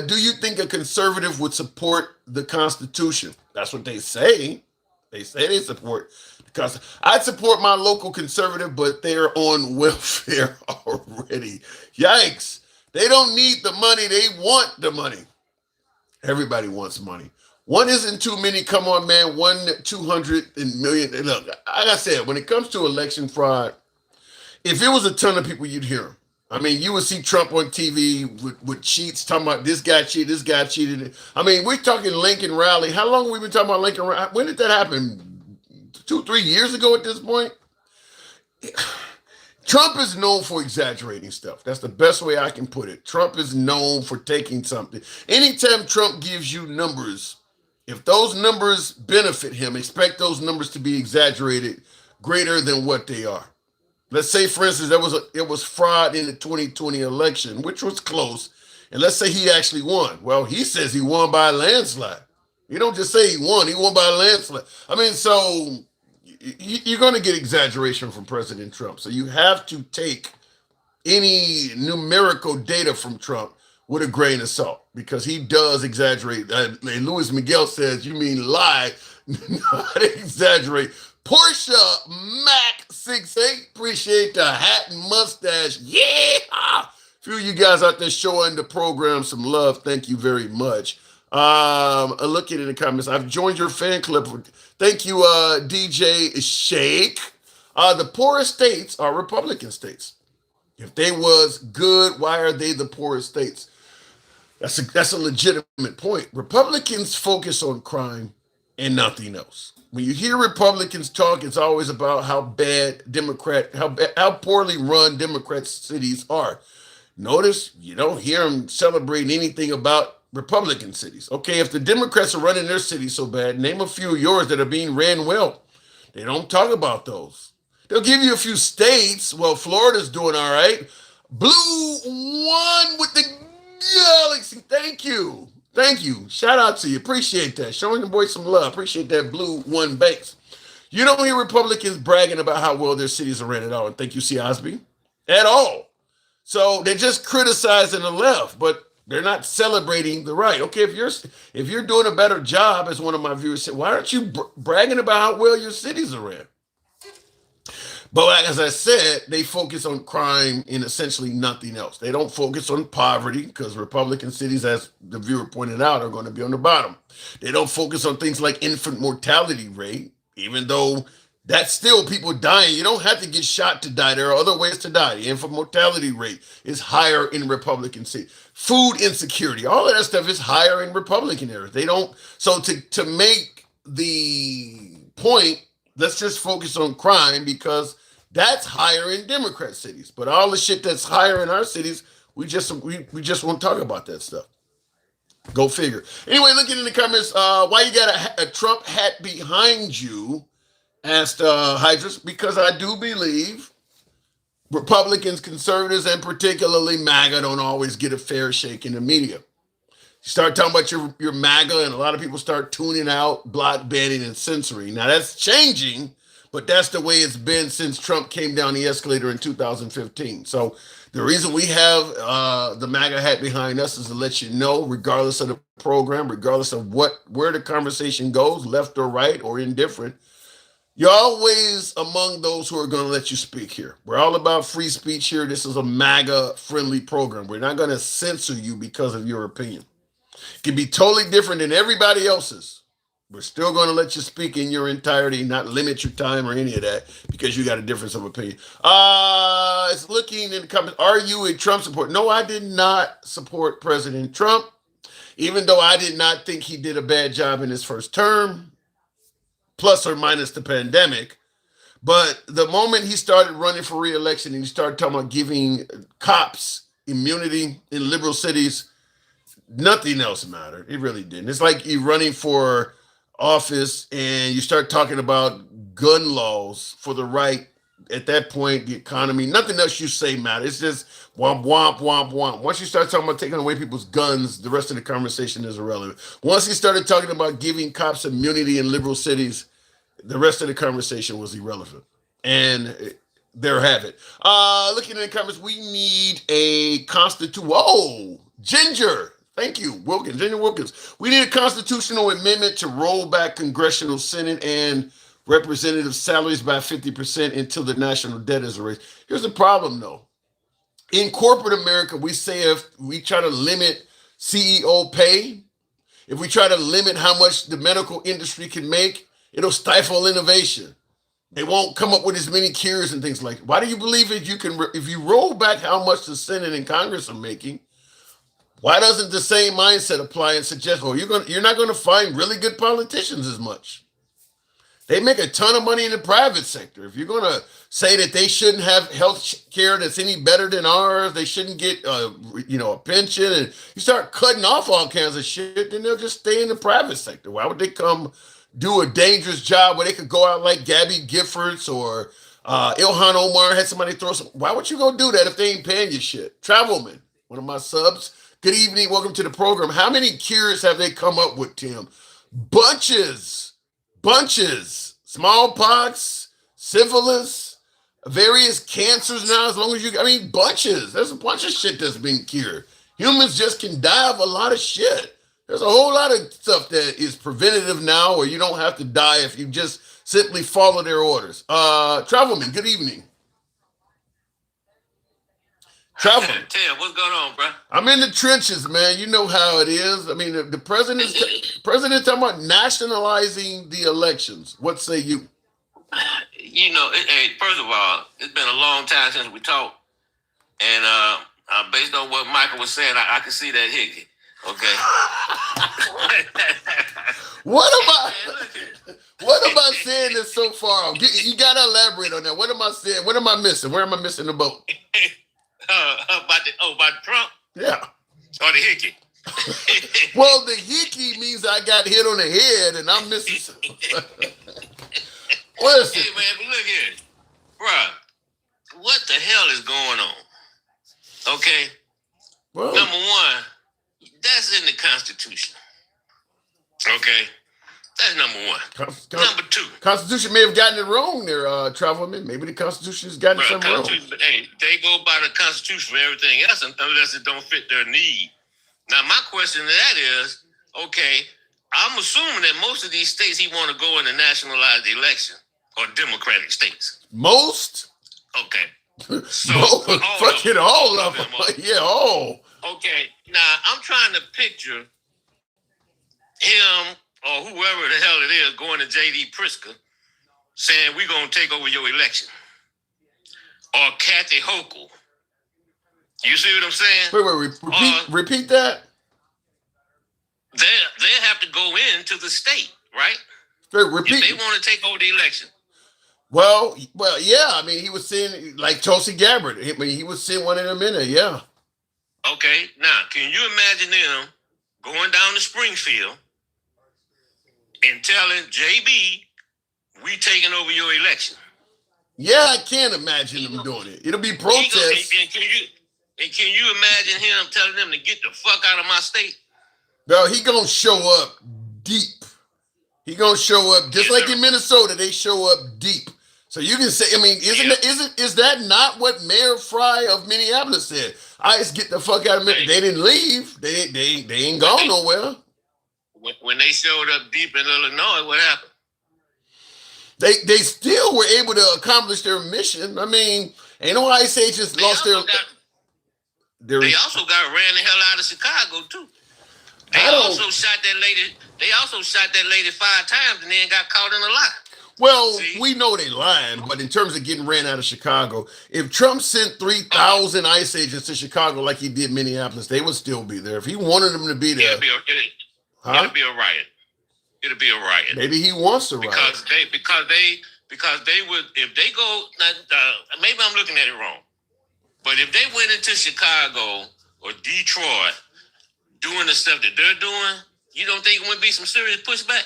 Do you think a conservative would support the Constitution? That's what they say. They say they support the Constitution. I'd support my local conservative, but they're on welfare already. Yikes. They don't need the money. They want the money. Everybody wants money. One isn't too many. Come on, man. 200 million. Look, like I said, when it comes to election fraud, if it was a ton of people, you'd hear them. I mean, you would see Trump on TV with cheats, talking about this guy cheated, this guy cheated. I mean, we're talking Lincoln Rally. How long have we been talking about Lincoln Rally? When did that happen? 2-3 years ago at this point? Trump is known for exaggerating stuff. That's the best way I can put it. Trump is known for taking something. Anytime Trump gives you numbers, if those numbers benefit him, expect those numbers to be exaggerated greater than what they are. Let's say, for instance, it was fraud in the 2020 election, which was close. And let's say he actually won. Well, he says he won by a landslide. You don't just say he won by a landslide. I mean, so you're going to get exaggeration from President Trump. So you have to take any numerical data from Trump with a grain of salt because he does exaggerate. And Louis Miguel says, you mean lie, not exaggerate. Portia Mac 68, appreciate the hat and mustache. Yeah! A few of you guys out there showing the program some love. Thank you very much. Looking in the comments, I've joined your fan club. Thank you, DJ Shake. The poorest states are Republican states. If they was good, why are they the poorest states? That's a legitimate point. Republicans focus on crime and nothing else. When you hear Republicans talk, it's always about how bad how poorly run Democrat cities are. Notice you don't hear them celebrating anything about Republican cities. Okay, if the Democrats are running their cities so bad, name a few of yours that are being ran well. They don't talk about those. They'll give you a few states. Well, Florida's doing all right. Blue one with the galaxy. Thank you. Thank you. Shout out to you. Appreciate that. Showing the boys some love. Appreciate that blue one base. You don't hear Republicans bragging about how well their cities are ran at all. And thank you, C. Osby. At all. So they're just criticizing the left, but they're not celebrating the right. Okay, if you're doing a better job, as one of my viewers said, why aren't you bragging about how well your cities are ran? But like, as I said, they focus on crime and essentially nothing else. They don't focus on poverty because Republican cities, as the viewer pointed out, are going to be on the bottom. They don't focus on things like infant mortality rate, even though that's still people dying. You don't have to get shot to die. There are other ways to die. The infant mortality rate is higher in Republican cities. Food insecurity, all of that stuff is higher in Republican areas. They don't. So to make the point, let's just focus on crime because that's higher in Democrat cities. But all the shit that's higher in our cities, we just won't talk about that stuff. Go figure. Anyway, looking in the comments, why you got a Trump hat behind you? Asked Hydras, because I do believe Republicans, conservatives, and particularly MAGA don't always get a fair shake in the media. You start talking about your MAGA, and a lot of people start tuning out, block banning, and censoring. Now that's changing, but that's the way it's been since Trump came down the escalator in 2015. So the reason we have the MAGA hat behind us is to let you know, regardless of the program, regardless of where the conversation goes, left or right or indifferent, you're always among those who are going to let you speak here. We're all about free speech here. This is a MAGA-friendly program. We're not going to censor you because of your opinion. It can be totally different than everybody else's. We're still going to let you speak in your entirety, not limit your time or any of that because you got a difference of opinion. It's looking in the comments. Are you a Trump supporter? No, I did not support President Trump, even though I did not think he did a bad job in his first term, plus or minus the pandemic. But the moment he started running for re-election and he started talking about giving cops immunity in liberal cities, nothing else mattered. It really didn't. It's like you're running for office and you start talking about gun laws for the right. At that point, the economy, nothing else you say matters. It's just womp, womp, womp, womp. Once you start talking about taking away people's guns, the rest of the conversation is irrelevant. Once he started talking about giving cops immunity in liberal cities, the rest of the conversation was irrelevant. And there have it. Looking in the comments, we need a constitution. Whoa, Ginger. Thank you, Wilkins. Ginger Wilkins. We need a constitutional amendment to roll back congressional, Senate, and representative salaries by 50% until the national debt is erased. Here's the problem, though. In corporate America, we say if we try to limit CEO pay, if we try to limit how much the medical industry can make, it'll stifle innovation. They won't come up with as many cures and things like that. Why do you believe if you roll back how much the Senate and Congress are making, why doesn't the same mindset apply and suggest, well, you're not going to find really good politicians as much? They make a ton of money in the private sector. If you're going to say that they shouldn't have health care that's any better than ours, they shouldn't get a pension, and you start cutting off all kinds of shit, then they'll just stay in the private sector. Why would they come do a dangerous job where they could go out like Gabby Giffords or Ilhan Omar had somebody throw some? Why would you go do that if they ain't paying you shit? Travelman, one of my subs. Good evening. Welcome to the program. How many cures have they come up with, Tim? Bunches. Smallpox, syphilis, various cancers now, as long as bunches. There's a bunch of shit that's been cured. Humans just can die of a lot of shit. There's a whole lot of stuff that is preventative now, or you don't have to die if you just simply follow their orders. Travelman, good evening. Travelman. Tim, what's going on, bro? I'm in the trenches, man. You know how it is. I mean, the president talking about nationalizing the elections. What say you? Hey, first of all, it's been a long time since we talked, and based on what Michael was saying, I can see that hickey. Okay. What am I saying this so far? You gotta elaborate on that. What am I saying? What am I missing? Where am I missing the boat? About Trump? Yeah. Or the hickey? Well, the hickey means I got hit on the head and I'm missing something. Listen. Hey, man, but look here. Bruh, what the hell is going on? Okay? Well, number one, that's in the Constitution. Okay? That's number one. Number two. Constitution may have gotten it wrong there, Travelman. Maybe the Constitution has gotten something wrong. Hey, they go by the Constitution for everything else unless it don't fit their need. Now, my question to that is, okay, I'm assuming that most of these states he want to go in and nationalize the election. or Democratic states? Most. Okay. So Fucking all of them. Yeah, all. Okay. Now I'm trying to picture him or whoever the hell it is going to J.D. Pritzker saying we're gonna take over your election, or Kathy Hochul. You see what I'm saying? Wait, repeat that. They have to go into the state, right? Repeat. If they want to take over the election. Well, yeah. I mean, he was saying like Tulsi Gabbard. I mean, he was saying one in a minute. Yeah. Okay. Now, can you imagine them going down to Springfield and telling JB, "We taking over your election"? Yeah, I can't imagine them doing it. It'll be protests. And can you imagine him telling them to get the fuck out of my state? No, he gonna show up deep. He gonna show up just like in Minnesota. They show up deep. So you can say, I mean, is that not what Mayor Fry of Minneapolis said? ICE get the fuck out of Minneapolis. They didn't leave. They ain't gone nowhere. When they showed up deep in Illinois, what happened? They still were able to accomplish their mission. I mean, ain't no ICE agents lost their. They also got ran the hell out of Chicago too. They also shot that lady 5 times and then got caught in a lie. Well, we know they lying, but in terms of getting ran out of Chicago, if Trump sent 3,000 ICE agents to Chicago like he did Minneapolis, they would still be there. If he wanted them to be there, it'll be a riot. It'll be a riot. Maybe he wants to riot because they would, if they go. Maybe I'm looking at it wrong, but if they went into Chicago or Detroit doing the stuff that they're doing, you don't think it would be some serious pushback?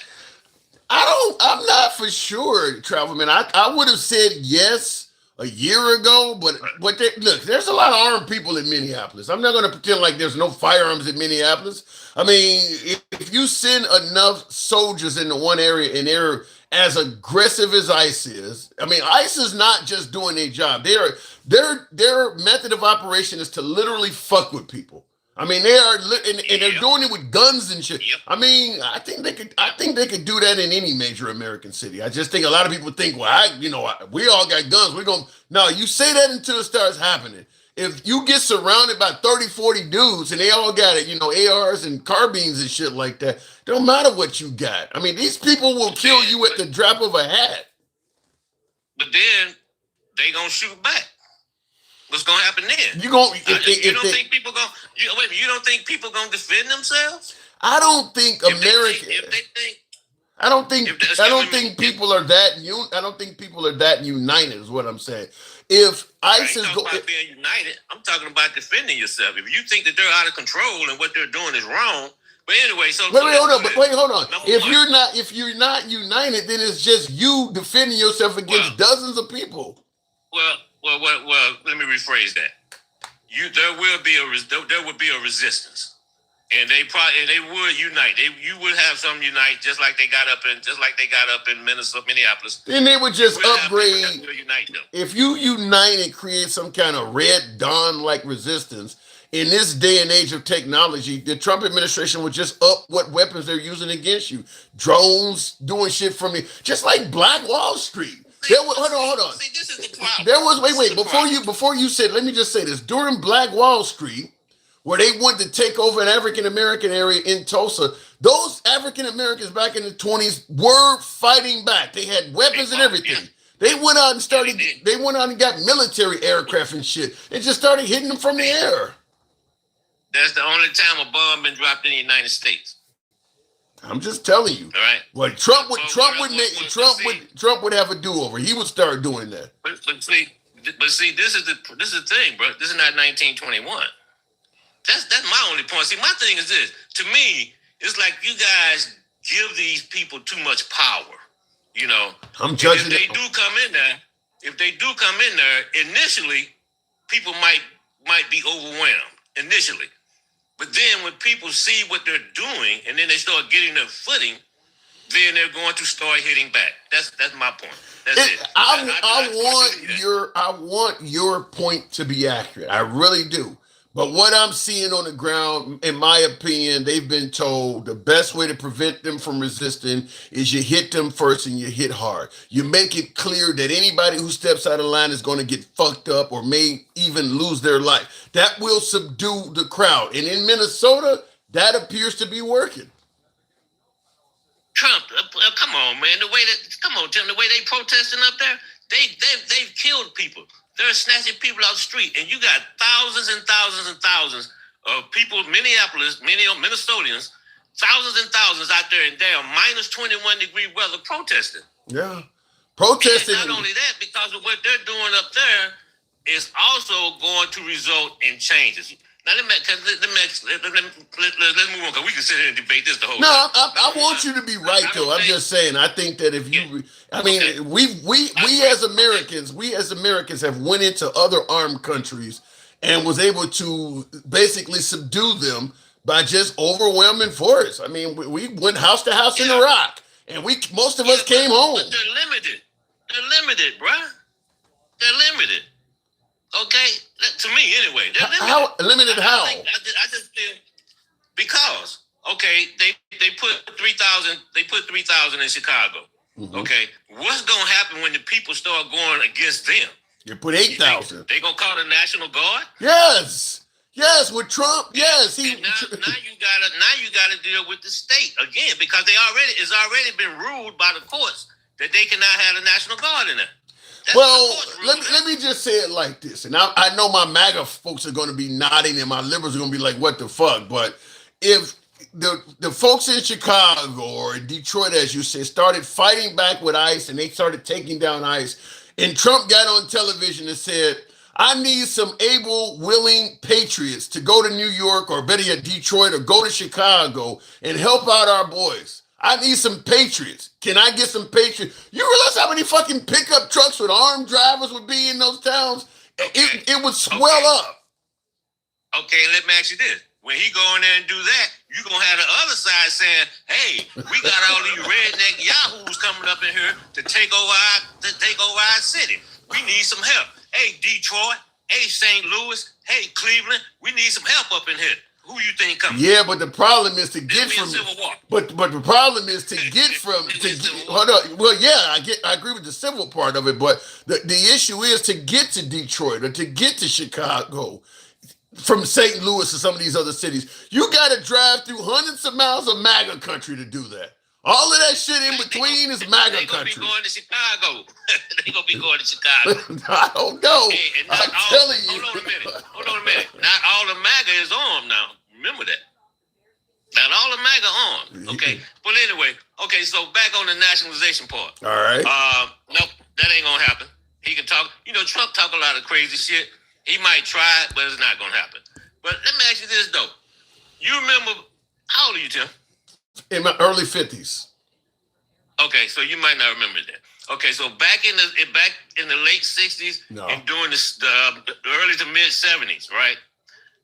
I'm not for sure, Travelman. I would have said yes a year ago, but look, there's a lot of armed people in Minneapolis. I'm not going to pretend like there's no firearms in Minneapolis. I mean, if you send enough soldiers into one area and they're as aggressive as ICE is, I mean, ICE is not just doing their job. Their method of operation is to literally fuck with people. I mean, they are, and they're doing it with guns and shit. Yep. I mean, I think they could do that in any major American city. I just think a lot of people think, well, we all got guns. No, you say that until it starts happening. If you get surrounded by 30, 40 dudes and they all got it, ARs and carbines and shit like that, don't matter what you got. I mean, these people will kill you at the drop of a hat. But then they gonna shoot back. What's gonna happen then? You don't think people gonna defend themselves? I don't think I don't think people are that united. Is what I'm saying. If ICE is about being united, I'm talking about defending yourself. If you think that they're out of control and what they're doing is wrong, but anyway, hold on. If you're not united, then it's just you defending yourself against dozens of people. Well, let me rephrase that. There would be a resistance, and they would unite. You would have some unite, just like they got up in Minneapolis. Then they would just upgrade. If you unite and create some kind of Red Dawn like resistance in this day and age of technology, the Trump administration would just up what weapons they're using against you. Drones doing shit from me, just like Black Wall Street. Hold on. See, this is the problem. There was before you said, let me just say this. During Black Wall Street, where they wanted to take over an African American area in Tulsa, those African Americans back in the 20s were fighting back. They had weapons and everything. Yeah. They went out and got military aircraft and shit. They just started hitting them from the air. That's the only time a bomb been dropped in the United States. I'm just telling you. All right. Well, Trump would have a do-over. He would start doing that. But see, this is the thing, bro. This is not 1921. That's my only point. See, my thing is this. To me, it's like you guys give these people too much power. I'm judging. If they do come in there, initially, people might be overwhelmed initially. But then when people see what they're doing and then they start getting their footing, then they're going to start hitting back. That's my point. That's it. I want your point to be accurate. I really do. But what I'm seeing on the ground, in my opinion, they've been told the best way to prevent them from resisting is you hit them first and you hit hard. You make it clear that anybody who steps out of line is going to get fucked up or may even lose their life. That will subdue the crowd. And in Minnesota, that appears to be working. Trump, come on, man. Come on, Tim. The way they protesting up there, they've killed people. They're snatching people out the street, and you got thousands and thousands and thousands of people, Minneapolis, Minnesotans, thousands and thousands out there in damn minus 21-degree weather protesting. Yeah, protesting. And not only that, because of what they're doing up there, is also going to result in changes. Now, let's move on, because we can sit here and debate this the whole time. No, I want you to be right, though. I'm just saying, I think that if you, I mean, okay. we as Americans have went into other armed countries and was able to basically subdue them by just overwhelming force. I mean, we went house to house in Iraq, and most of us came home. But they're limited. They're limited, bruh. They're limited. Okay, to me anyway. They're limited. How limited? How? I just feel because they put 3,000. They put 3,000 in Chicago. Mm-hmm. Okay, what's gonna happen when the people start going against them? You put 8,000. They gonna call the National Guard? Yes, with Trump. Yes, now you gotta deal with the state again because it's already been ruled by the courts that they cannot have the National Guard in there. That's well, let me just say it like this. And I know my MAGA folks are going to be nodding and my liberals are going to be like, what the fuck? But if the folks in Chicago or in Detroit, as you said, started fighting back with ICE and they started taking down ICE, and Trump got on television and said, I need some able, willing patriots to go to New York or better yet, Detroit or go to Chicago and help out our boys. I need some patriots. Can I get some patriots? You realize how many fucking pickup trucks with armed drivers would be in those towns? Okay. It would swell up. Okay, let me ask you this. When he go in there and do that, you're going to have the other side saying, hey, we got all these redneck yahoos coming up in here to take over our city. We need some help. Hey, Detroit. Hey, St. Louis. Hey, Cleveland. We need some help up in here. Who you think coming? Yeah, but the problem is to get from. But the problem is to get from. Hold on. Well, yeah, I agree with the civil part of it, but the issue is to get to Detroit or to get to Chicago from St. Louis or some of these other cities. You got to drive through hundreds of miles of MAGA country to do that. All of that shit in between is MAGA country. They're going to be going to Chicago. They're going to be going to Chicago. I don't know. Hey, I'm telling you. Hold on a minute. Not all the MAGA is on now. Remember that. Not all the MAGA on. Okay. But anyway, okay, so back on the nationalization part. All right. Nope, that ain't going to happen. He can talk. You know, Trump talk a lot of crazy shit. He might try it, but it's not going to happen. But let me ask you this, though. You remember, how old are you, Tim? In my early 50s. Okay, so you might not remember that. Okay, so back in the late 60s and during the early to mid 70s, right?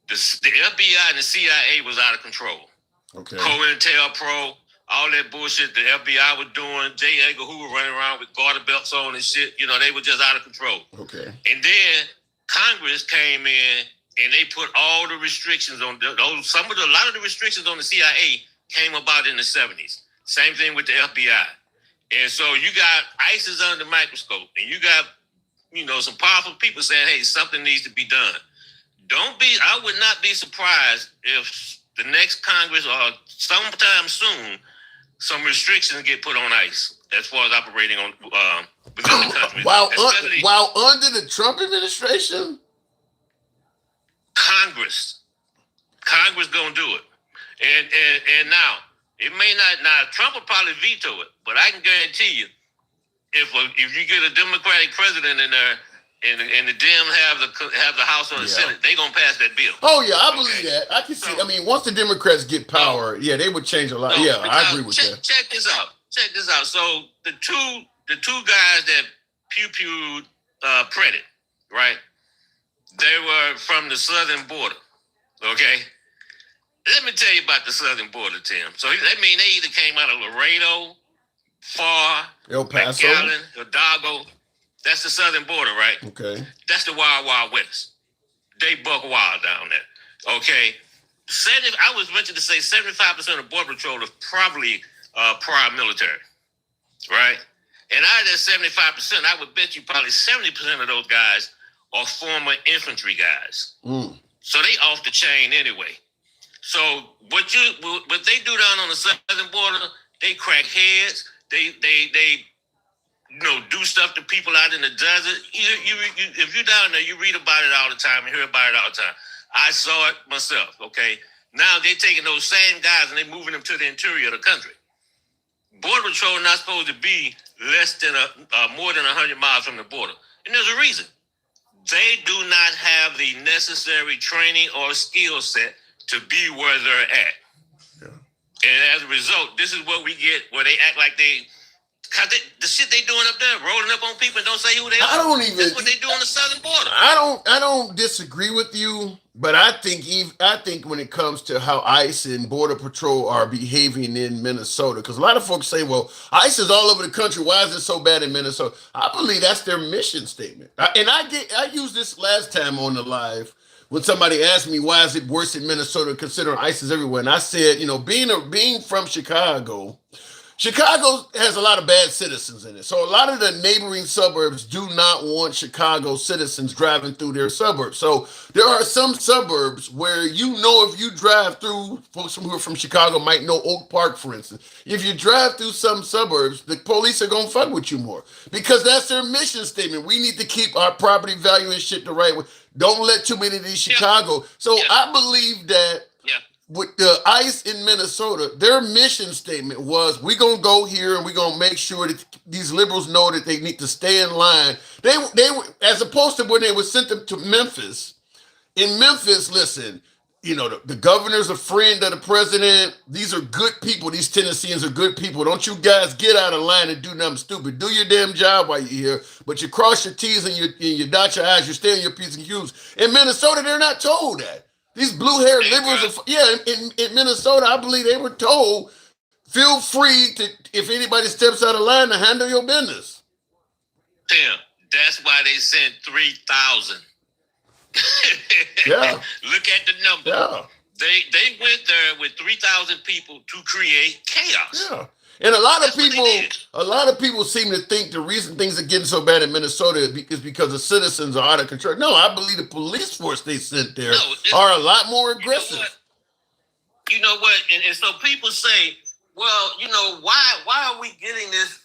The FBI and the CIA was out of control. Okay. COINTELPRO, all that bullshit the FBI was doing, J. Edgar Hoover running around with garter belts on and shit, you know, they were just out of control. Okay. And then Congress came in and they put all the restrictions on those. A lot of the restrictions on the CIA came about in the 70s. Same thing with the FBI. And so you got ISIS under the microscope, and you got, you know, some powerful people saying, hey, something needs to be done. I would not be surprised if the next Congress or sometime soon, some restrictions get put on ICE as far as operating on within the country. While under the Trump administration? Congress gonna do it. And now, it may not. Now, Trump will probably veto it, but I can guarantee you, if you get a Democratic president in there, and the Dems have the House or the Senate, they gonna pass that bill. Oh yeah, I believe that. I can see. I mean, once the Democrats get power, they would change a lot. I agree with that. Check this out. So the two guys that pew-pewed Predit, right? They were from the southern border. Okay. Let me tell you about the southern border, Tim. So that means they either came out of Laredo, Farr, El Paso, McAllen, Hidalgo. That's the southern border, right? Okay. That's the Wild Wild West. They buck wild down there. Okay, I was ventured to say 75% of Border Patrol is probably prior military, right? And out of that 75%, I would bet you probably 70% of those guys are former infantry guys. So they off the chain anyway. So what they do down on the southern border, they crack heads. They do stuff to people out in the desert. If you're down there, you read about it all the time and hear about it all the time. I saw it myself. Okay, now they're taking those same guys and they're moving them to the interior of the country. Border Patrol not supposed to be less than more than 100 miles from the border, and there's a reason. They do not have the necessary training or skill set to be where they're at. Yeah. And as a result, this is what we get where they act like the shit they doing up there, rolling up on people and don't say who they are. That's what they do on the southern border. I don't disagree with you, but I think when it comes to how ICE and Border Patrol are behaving in Minnesota, because a lot of folks say, well, ICE is all over the country. Why is it so bad in Minnesota? I believe that's their mission statement. I used this last time on the live when somebody asked me why is it worse in Minnesota considering ICE is everywhere, and I said, being from Chicago has a lot of bad citizens in it. So a lot of the neighboring suburbs do not want Chicago citizens driving through their suburbs. So there are some suburbs where if you drive through, folks who are from Chicago might know Oak Park, for instance. If you drive through some suburbs, the police are going to fuck with you more because that's their mission statement. We need to keep our property value and shit the right way. Don't let too many of these Chicago. So I believe that with the ICE in Minnesota, their mission statement was, we're going to go here and we're going to make sure that these liberals know that they need to stay in line. They as opposed to when they were sent them to Memphis. In Memphis, listen, the governor's a friend of the president. These are good people. These Tennesseans are good people. Don't you guys get out of line and do nothing stupid. Do your damn job while you're here, but you cross your T's and you dot your I's. You stay on your P's and Q's. In Minnesota, they're not told that. These blue-haired liberals, in Minnesota, I believe they were told, feel free to, if anybody steps out of line, to handle your business. Tim, that's why they sent 3,000. Yeah. Look at the number. Yeah. They went there with 3,000 people to create chaos. Yeah. And a lot of people seem to think the reason things are getting so bad in Minnesota is because the citizens are out of control. No, I believe the police force they sent there are a lot more aggressive. You know what? And so people say, well, why are we getting this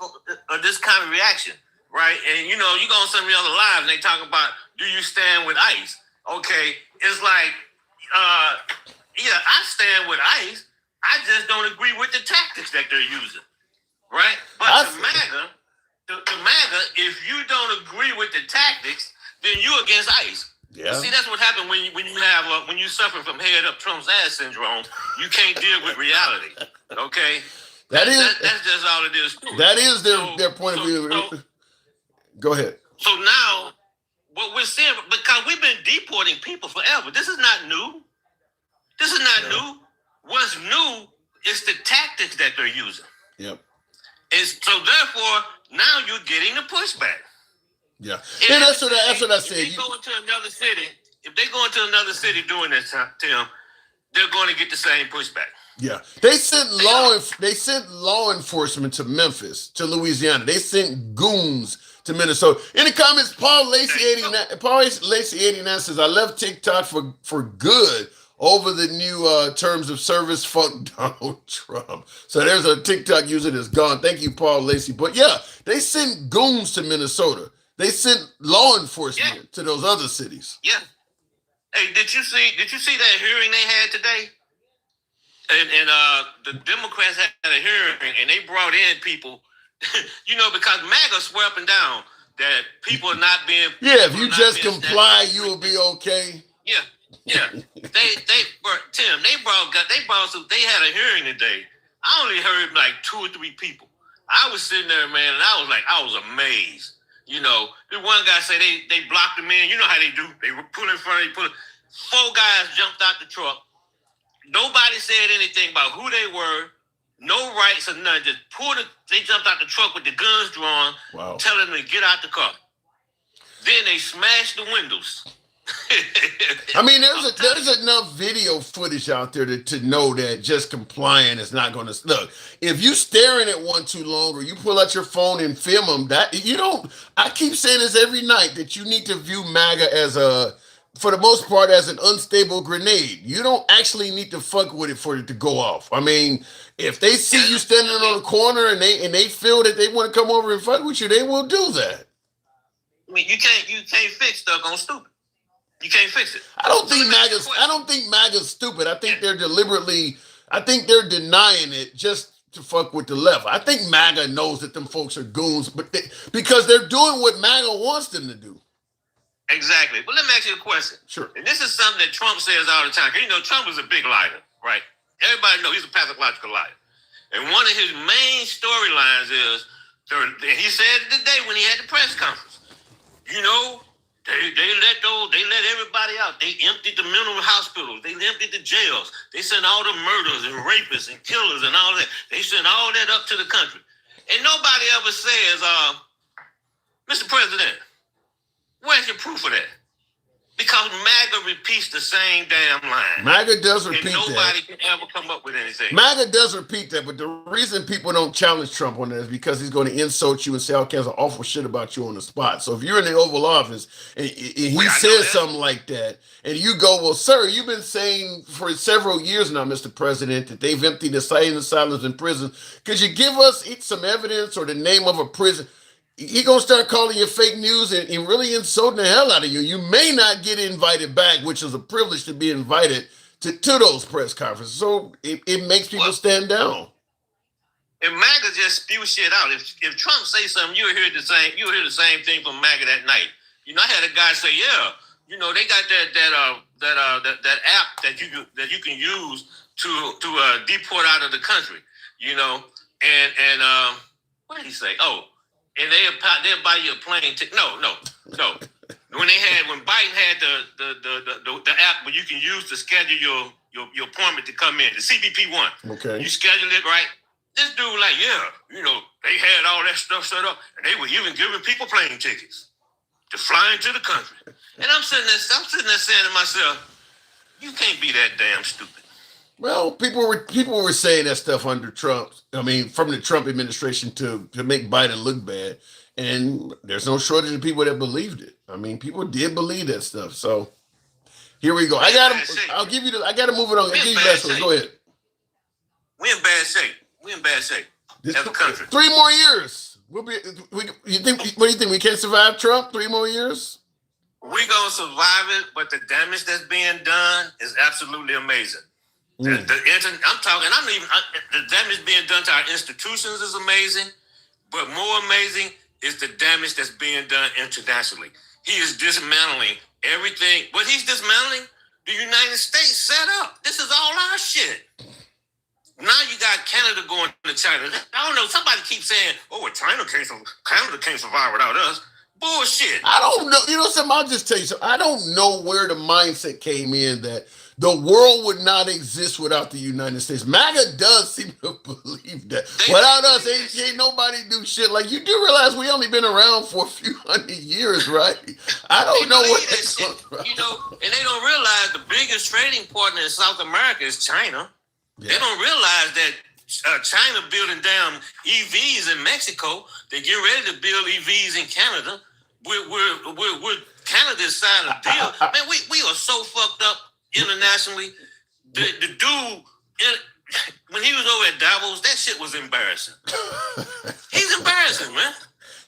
kind of reaction, right? And you go on some of the other lives and they talk about, do you stand with ICE? Okay, it's like, I stand with ICE. I just don't agree with the tactics that they're using, right? But to MAGA, if you don't agree with the tactics, then you're against ICE. Yeah. See, that's what happened when you suffer from head up Trump's ass syndrome. You can't deal with reality. Okay, that's just all it is. That is their point of view. Go ahead. So now, what we're seeing, because we've been deporting people forever. This is not new. New. What's new is the tactics that they're using. Yep. So therefore, now you're getting the pushback. Yeah. And that's what I said. If they go into another city doing this, Tim, they're going to get the same pushback. Yeah. They sent law enforcement to Memphis, to Louisiana. They sent goons to Minnesota. In the comments, Paul Lacey 89 says, I left TikTok for good over the new terms of service. Fuck Donald Trump. So there's a TikTok user that's gone. Thank you, Paul Lacey. But yeah, they sent goons to Minnesota. They sent law enforcement to those other cities. Yeah. Hey, did you see that hearing they had today? And the Democrats had a hearing and they brought in people, because MAGA swear up and down that people are not being. Yeah, if you just comply, you will be okay. Yeah. Tim, they had a hearing today. I only heard like 2 or 3 people. I was sitting there, man, and I was amazed. The one guy said they blocked him in. You know how they do. They were pulling in front of him. 4 guys jumped out the truck. Nobody said anything about who they were. No rights or nothing. Just they jumped out the truck with the guns drawn, telling them to get out the car. Then they smashed the windows. I mean, there's enough video footage out there to know that just complying is not going to look. If you staring at one too long, or you pull out your phone and film them, that you don't. I keep saying this every night that you need to view MAGA as for the most part, as an unstable grenade. You don't actually need to fuck with it for it to go off. I mean, if they see you standing on the corner and they feel that they want to come over and fuck with you, they will do that. I mean, you can't fix stuff on stupid. You can't fix it. I don't think MAGA's stupid. I think they're deliberately. I think they're denying it just to fuck with the left. I think MAGA knows that them folks are goons, but because they're doing what MAGA wants them to do. Exactly. But let me ask you a question. Sure. And this is something that Trump says all the time. You know, Trump is a big liar, right? Everybody knows he's a pathological liar. And one of his main storylines is, and he said it today when he had the press conference, you know, they let everybody out. They emptied the mental hospitals. They emptied the jails. They sent all the murders and rapists and killers and all that. They sent all that up to the country. And nobody ever says, Mr. President, where's your proof of that? Because MAGA repeats the same damn line. MAGA does repeat that. And nobody can ever come up with anything. MAGA does repeat that, but the reason people don't challenge Trump on that is because he's going to insult you and say all kinds of awful shit about you on the spot. So if you're in the Oval Office and he says something like that, and you go, well, sir, you've been saying for several years now, Mr. President, that they've emptied the insane asylums in prison. Could you give us some evidence or the name of a prison? He gonna start calling you fake news and really insulting the hell out of you. You may not get invited back, which is a privilege to be invited to those press conferences. So it makes people stand down. And MAGA just spew shit out. If Trump say something, you'll hear the same thing from MAGA that night. You know, I had a guy say, yeah, you know, they got that app that you can use to deport out of the country. You know, and what did he say? Oh. And they'll buy you a plane ticket. No. When Biden had the app where you can use to schedule your appointment to come in, the CBP one. Okay. You schedule it right. This dude like, yeah, you know, they had all that stuff set up, and they were even giving people plane tickets to fly into the country. And I'm sitting there saying to myself, you can't be that damn stupid. Well, people were saying that stuff under Trump. I mean, from the Trump administration to make Biden look bad, and there's no shortage of people that believed it. I mean, people did believe that stuff. So here we go. I gotta move it on. I'll give you last one. Go ahead. We in bad shape as a country. 3 more years. What do you think? We can't survive Trump 3 more years? We're gonna survive it, but the damage that's being done is absolutely amazing. The damage being done to our institutions is amazing, but more amazing is the damage that's being done internationally. He is dismantling everything. What he's dismantling, the United States set up. This is all our shit. Now you got Canada going to China. I don't know. Somebody keeps saying, "Oh, Canada can't survive without us." Bullshit. I don't know. You know something? I'll just tell you something. I don't know where the mindset came in that the world would not exist without the United States. MAGA does seem to believe that. Without us, ain't nobody do shit. Like, you do realize we only been around for a few hundred years, right? I don't know what that's shit. You know, and they don't realize the biggest trading partner in South America is China. Yeah. They don't realize that China building down EVs in Mexico. They get ready to build EVs in Canada. We're Canada's side of the deal. Man, we are so fucked up internationally. The dude, when he was over at Davos, that shit was embarrassing. He's embarrassing, man.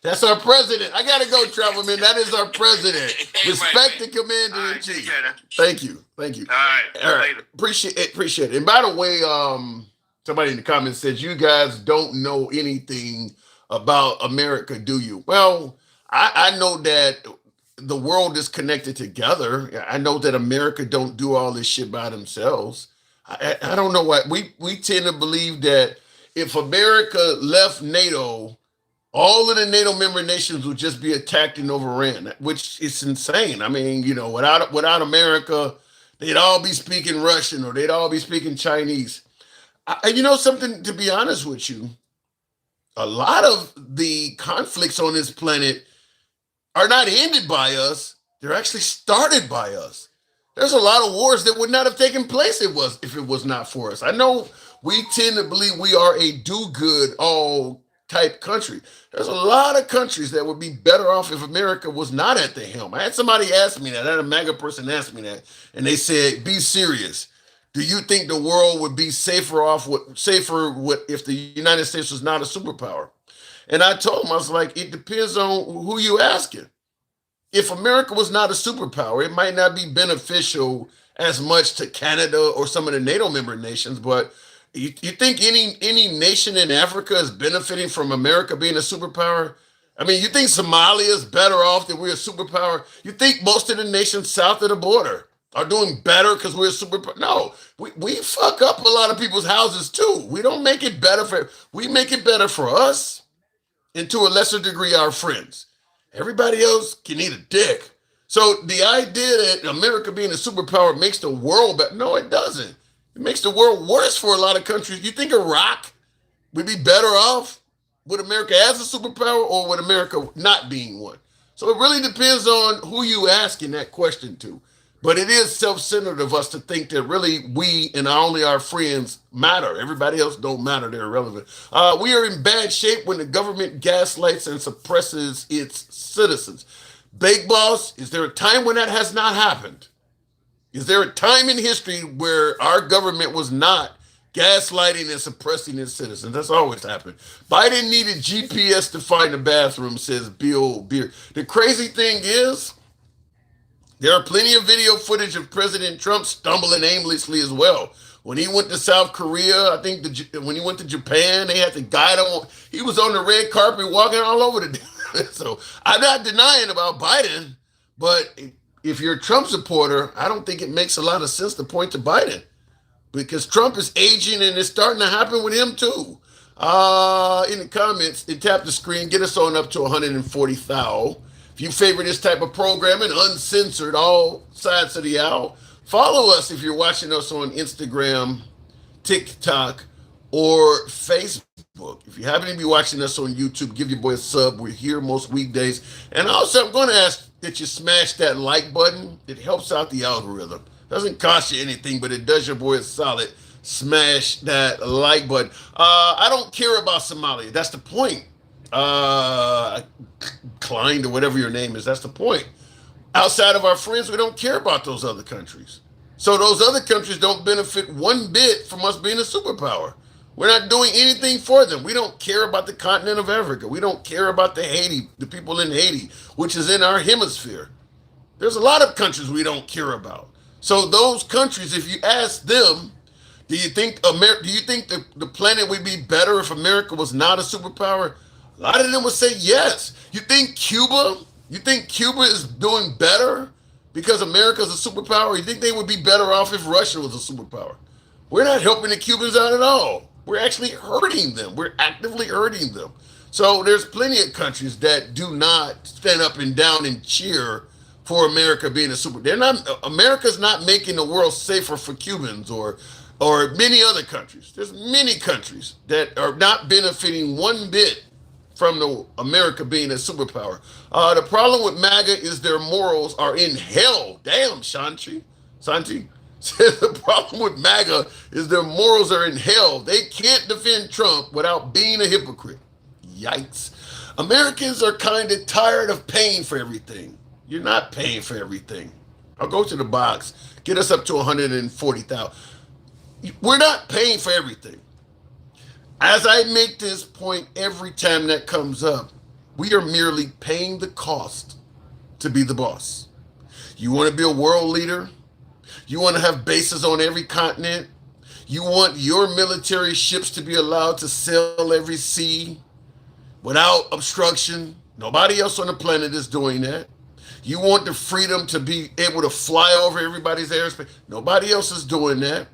That's our president. I gotta go, Travelman. That is our president. Respect the commander in chief. Thank you. All right. Appreciate it. And by the way, somebody in the comments says you guys don't know anything about America, do you? Well, I know that the world is connected together. I know that America don't do all this shit by themselves. I don't know why we tend to believe that if America left NATO, all of the NATO member nations would just be attacked and overran, which is insane. I mean, you know, without America, they'd all be speaking Russian or they'd all be speaking Chinese. You know something, to be honest with you, a lot of the conflicts on this planet are not ended by us. They're actually started by us. There's a lot of wars that would not have taken place if it was not for us. I know we tend to believe we are a do-good all type country. There's a lot of countries that would be better off if America was not at the helm. I had somebody ask me that. I had a MAGA person ask me that, and they said, "Be serious. Do you think the world would be safer if the United States was not a superpower?" And I told them, I was like, it depends on who you asking. If America was not a superpower, it might not be beneficial as much to Canada or some of the NATO member nations. But you think any nation in Africa is benefiting from America being a superpower? I mean, you think Somalia is better off that we're a superpower? You think most of the nations south of the border are doing better because we're a superpower? No, we fuck up a lot of people's houses too. We don't make it better we make it better for us and to a lesser degree our friends. Everybody else can eat a dick. So the idea that America being a superpower makes the world better, no, it doesn't. It makes the world worse for a lot of countries. You think Iraq would be better off with America as a superpower or with America not being one? So it really depends on who you asking that question to. But it is self-centered of us to think that really we and only our friends matter. Everybody else don't matter. They're irrelevant. We are in bad shape when the government gaslights and suppresses its citizens. Big Boss, is there a time when that has not happened? Is there a time in history where our government was not gaslighting and suppressing its citizens? That's always happened. Biden needed GPS to find the bathroom, says Bill Beer. The crazy thing is, there are plenty of video footage of President Trump stumbling aimlessly as well. When he went to South Korea, I think when he went to Japan, they had to guide him. He was on the red carpet walking all over the So I'm not denying about Biden, but if you're a Trump supporter, I don't think it makes a lot of sense to point to Biden because Trump is aging and it's starting to happen with him too. In the comments, and tap the screen, get us on up to 140,000. If you favor this type of programming, uncensored, all sides of the aisle, follow us if you're watching us on Instagram, TikTok, or Facebook. If you happen to be watching us on YouTube, give your boy a sub. We're here most weekdays. And also, I'm going to ask that you smash that like button. It helps out the algorithm. Doesn't cost you anything, but it does your boy a solid. Smash that like button. I don't care about Somalia. That's the point. Klein or whatever your name is. That's the point. Outside of our friends, we don't care about those other countries. So those other countries don't benefit one bit from us being a superpower. We're not doing anything for them. We don't care about the continent of Africa. We don't care about the people in Haiti, which is in our hemisphere. There's a lot of countries we don't care about. So those countries, if you ask them, do you think the planet would be better if America was not a superpower? A lot of them would say yes. You think Cuba is doing better because America's a superpower? You think they would be better off if Russia was a superpower? We're not helping the Cubans out at all. We're actually hurting them. We're actively hurting them. So there's plenty of countries that do not stand up and down and cheer for America being a super. America's not making the world safer for Cubans or many other countries. There's many countries that are not benefiting one bit from America being a superpower. The problem with MAGA is their morals are in hell. Damn, Santi says the problem with MAGA is their morals are in hell. They can't defend Trump without being a hypocrite. Yikes. Americans are kind of tired of paying for everything. You're not paying for everything. I'll go to the box. Get us up to 140,000. We're not paying for everything. As I make this point every time that comes up, we are merely paying the cost to be the boss. You want to be a world leader? You want to have bases on every continent? You want your military ships to be allowed to sail every sea without obstruction? Nobody else on the planet is doing that. You want the freedom to be able to fly over everybody's airspace? Nobody else is doing that.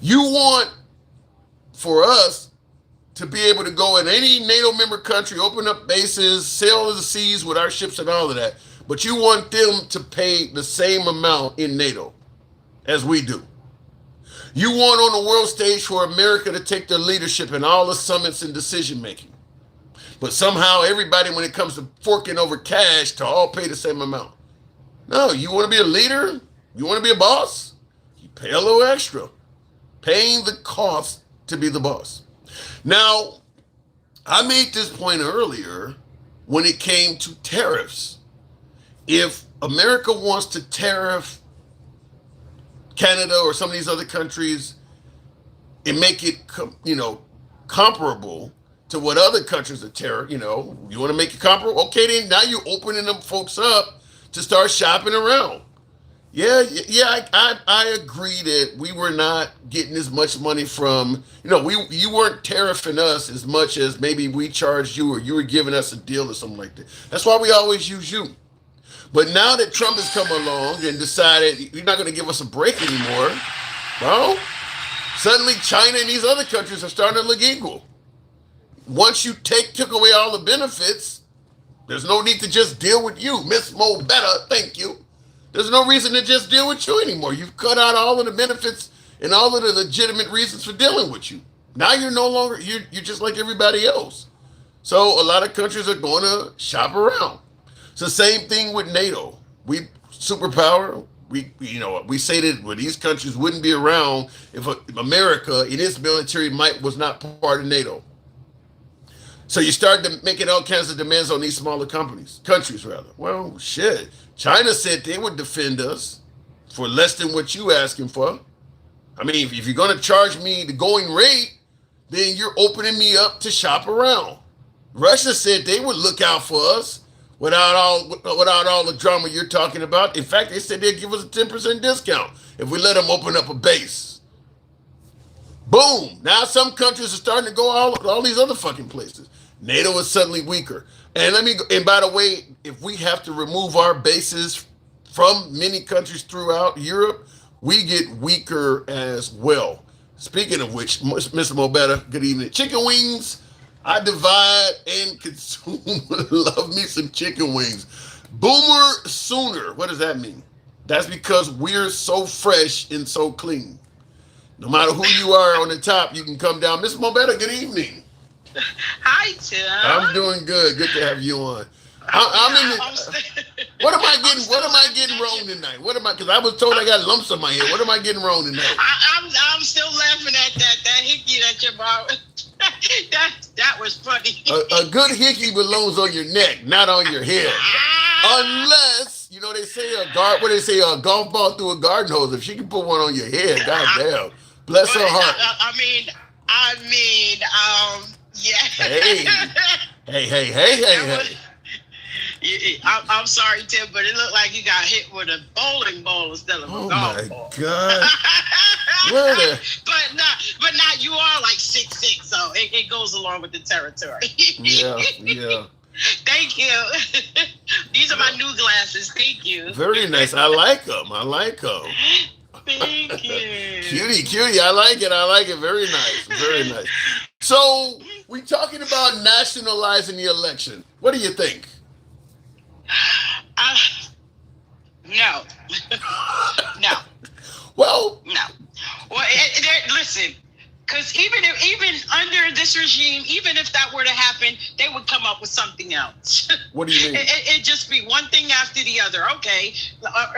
You want for us to be able to go in any NATO member country, open up bases, sail the seas with our ships and all of that. But you want them to pay the same amount in NATO as we do. You want on the world stage for America to take the leadership in all the summits and decision making. But somehow everybody, when it comes to forking over cash, to all pay the same amount. No, you want to be a leader? You want to be a boss? You pay a little extra. Paying the cost to be the boss. Now, I made this point earlier when it came to tariffs. If America wants to tariff Canada or some of these other countries and make it, comparable to what other countries are tariff, you want to make it comparable? Okay, then now you're opening them folks up to start shopping around. Yeah, I agree that we were not getting as much money from, you weren't tariffing us as much as maybe we charged you or you were giving us a deal or something like that. That's why we always use you. But now that Trump has come along and decided you're not going to give us a break anymore, well, suddenly China and these other countries are starting to look equal. Once you took away all the benefits, there's no need to just deal with you. Miss Mo Better, thank you. There's no reason to just deal with you anymore. You've cut out all of the benefits and all of the legitimate reasons for dealing with you. Now you're no longer, you're just like everybody else. So a lot of countries are going to shop around. It's the same thing with NATO. We superpower. We say that these countries wouldn't be around if America in its military might was not part of NATO. So you start making all kinds of demands on these smaller countries rather. Well, shit. China said they would defend us for less than what you asking for. I mean, if you're going to charge me the going rate, then you're opening me up to shop around. Russia said they would look out for us without all the drama you're talking about. In fact, they said they'd give us a 10% discount if we let them open up a base. Boom. Now some countries are starting to go all these other fucking places. NATO is suddenly weaker. And by the way, if we have to remove our bases from many countries throughout Europe, we get weaker as well. Speaking of which, Mr. Mobetta, good evening. Chicken wings, I divide and consume. Love me some chicken wings. Boomer sooner. What does that mean? That's because we're so fresh and so clean. No matter who you are on the top, you can come down. Mr. Mobetta, good evening. Hi, Tim. I'm doing good. Good to have you on. What am I getting wrong tonight? Because I was told I got lumps on my head. What am I getting wrong tonight? I'm still laughing at that hickey that you brought. that was funny. A good hickey belongs on your neck, not on your head. Unless, they say a golf ball through a garden hose. If she can put one on your head, goddamn. Bless her heart. Yeah. Hey. I'm sorry, Tim, but it looked like you got hit with a bowling ball instead of a golf ball. Oh, my God. But not, you are like 6'6", so it goes along with the territory. Yeah. Thank you. These are my new glasses. Thank you. Very nice. I like them. Thank you. Cutie. I like it. Very nice. So, we talking about nationalizing the election. What do you think? No. No. Well, no. Well, listen, because even under this regime, even if that were to happen, they would come up with something else. What do you mean? It'd just be one thing after the other. Okay. All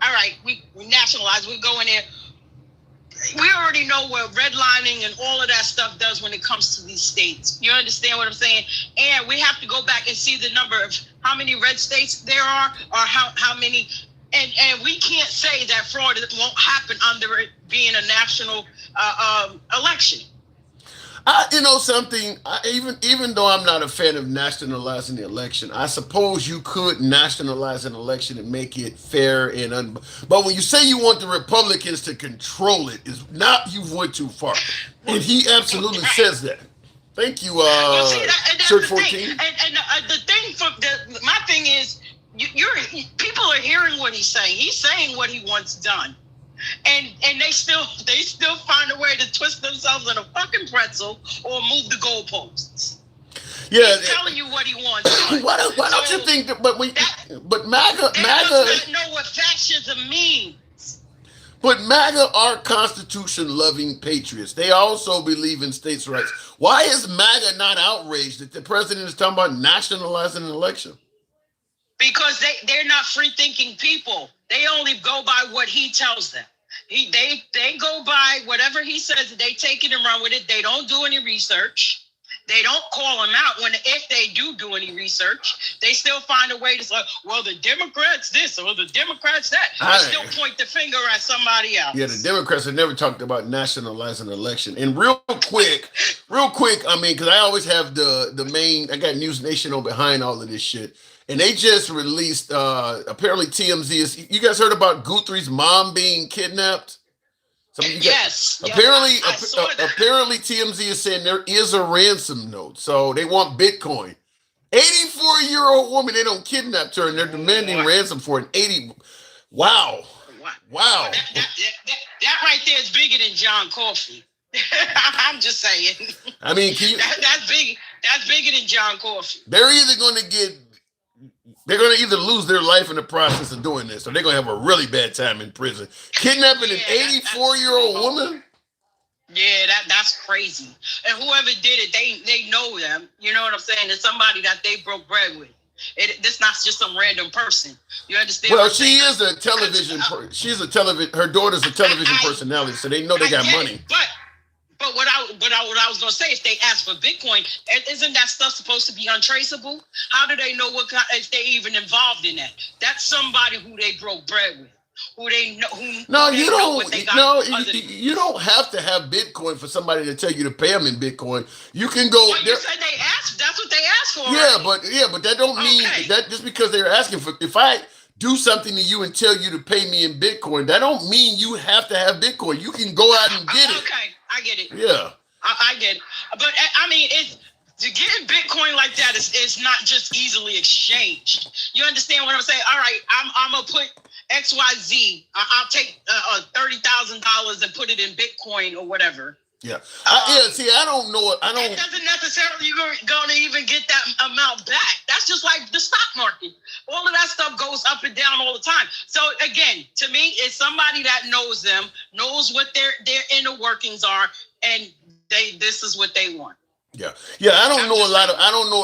right, we nationalize, we go in there. We already know what redlining and all of that stuff does when it comes to these states. You understand what I'm saying? And we have to go back and see the number of how many red states there are, or how many. And we can't say that fraud won't happen under it being a national election. Something. Even though I'm not a fan of nationalizing the election, I suppose you could nationalize an election and make it fair and But when you say you want the Republicans to control it, you went too far, and he absolutely says that. Thank you, Church 14. My thing is, people are hearing what he's saying. He's saying what he wants done. And they still find a way to twist themselves in a fucking pretzel or move the goalposts. Yeah, he's telling you what he wants. Why don't you think that? But MAGA doesn't know what fascism means. But MAGA are Constitution-loving patriots. They also believe in states' rights. Why is MAGA not outraged that the president is talking about nationalizing an election? Because they're not free-thinking people. They only go by what he tells them. They go by whatever he says. They take it and run with it. They don't do any research. They don't call him out if they do any research. They still find a way to say, well, the Democrats this or the Democrats that. They still point the finger at somebody else. Yeah, the Democrats have never talked about nationalizing an election. And real quick, I mean, because I always have the main, I got News Nation on behind all of this shit. And they just released, apparently TMZ is, you guys heard about Guthrie's mom being kidnapped? Yes. Apparently, apparently TMZ is saying there is a ransom note. So they want Bitcoin. 84-year-old woman, they don't kidnap her and they're demanding ransom for an 80. Wow. That right there is bigger than John Coffey. I'm just saying. I mean, that's big. That's bigger than John Coffey. They're going to either lose their life in the process of doing this, or they're going to have a really bad time in prison. Kidnapping an 84-year-old woman? Yeah, that's crazy. And whoever did it, they know them. You know what I'm saying? It's somebody that they broke bread with. This not just some random person. You understand? Well, she is a television. She's a television. Her daughter's a television personality, so they know they got money. But what I was gonna say, if they ask for Bitcoin, isn't that stuff supposed to be untraceable? How do they know if they even involved in that? That's somebody who they broke bread with, who they know. You don't have to have Bitcoin for somebody to tell you to pay them in Bitcoin. You can go. Well, you said they asked. That's what they asked for. Yeah, but that don't mean that just because they're asking for. If I do something to you and tell you to pay me in Bitcoin, that don't mean you have to have Bitcoin. You can go out and get it. Okay, I get it. Yeah. I get it. But I mean, getting Bitcoin like that is not just easily exchanged. You understand what I'm saying? All right, I'm going to put XYZ. I'll take $30,000 and put it in Bitcoin or whatever. Yeah. See, I don't know. It doesn't necessarily you're going to even get that amount back. That's just like the stock market. All of that stuff goes up and down all the time. So again, to me, it's somebody that knows them, knows what their inner workings are, and this is what they want. Yeah. I don't know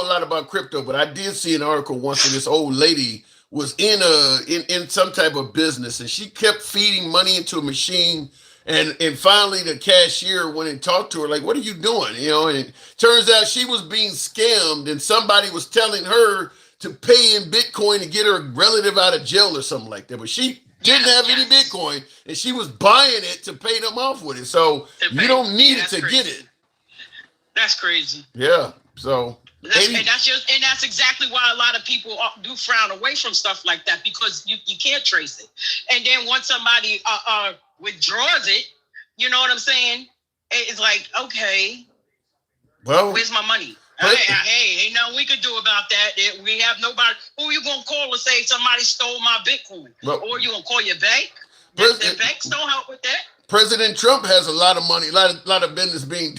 a lot about crypto, but I did see an article once where this old lady was in some type of business, and she kept feeding money into a machine. And finally, the cashier went and talked to her, like, what are you doing? And it turns out she was being scammed, and somebody was telling her to pay in Bitcoin to get her relative out of jail or something like that. But she didn't have any Bitcoin, and she was buying it to pay them off with it. So you don't need it to get it. That's crazy. Yeah. So that's exactly why a lot of people do frown away from stuff like that, because you can't trace it. And then once somebody withdraws it, you know what I'm saying? It's like, okay, well, where's my money? Hey, ain't nothing we could do about that. We have nobody. Who you gonna call and say somebody stole my Bitcoin? Or you gonna call your bank? The banks don't help with that. President Trump has a lot of money, a lot of business being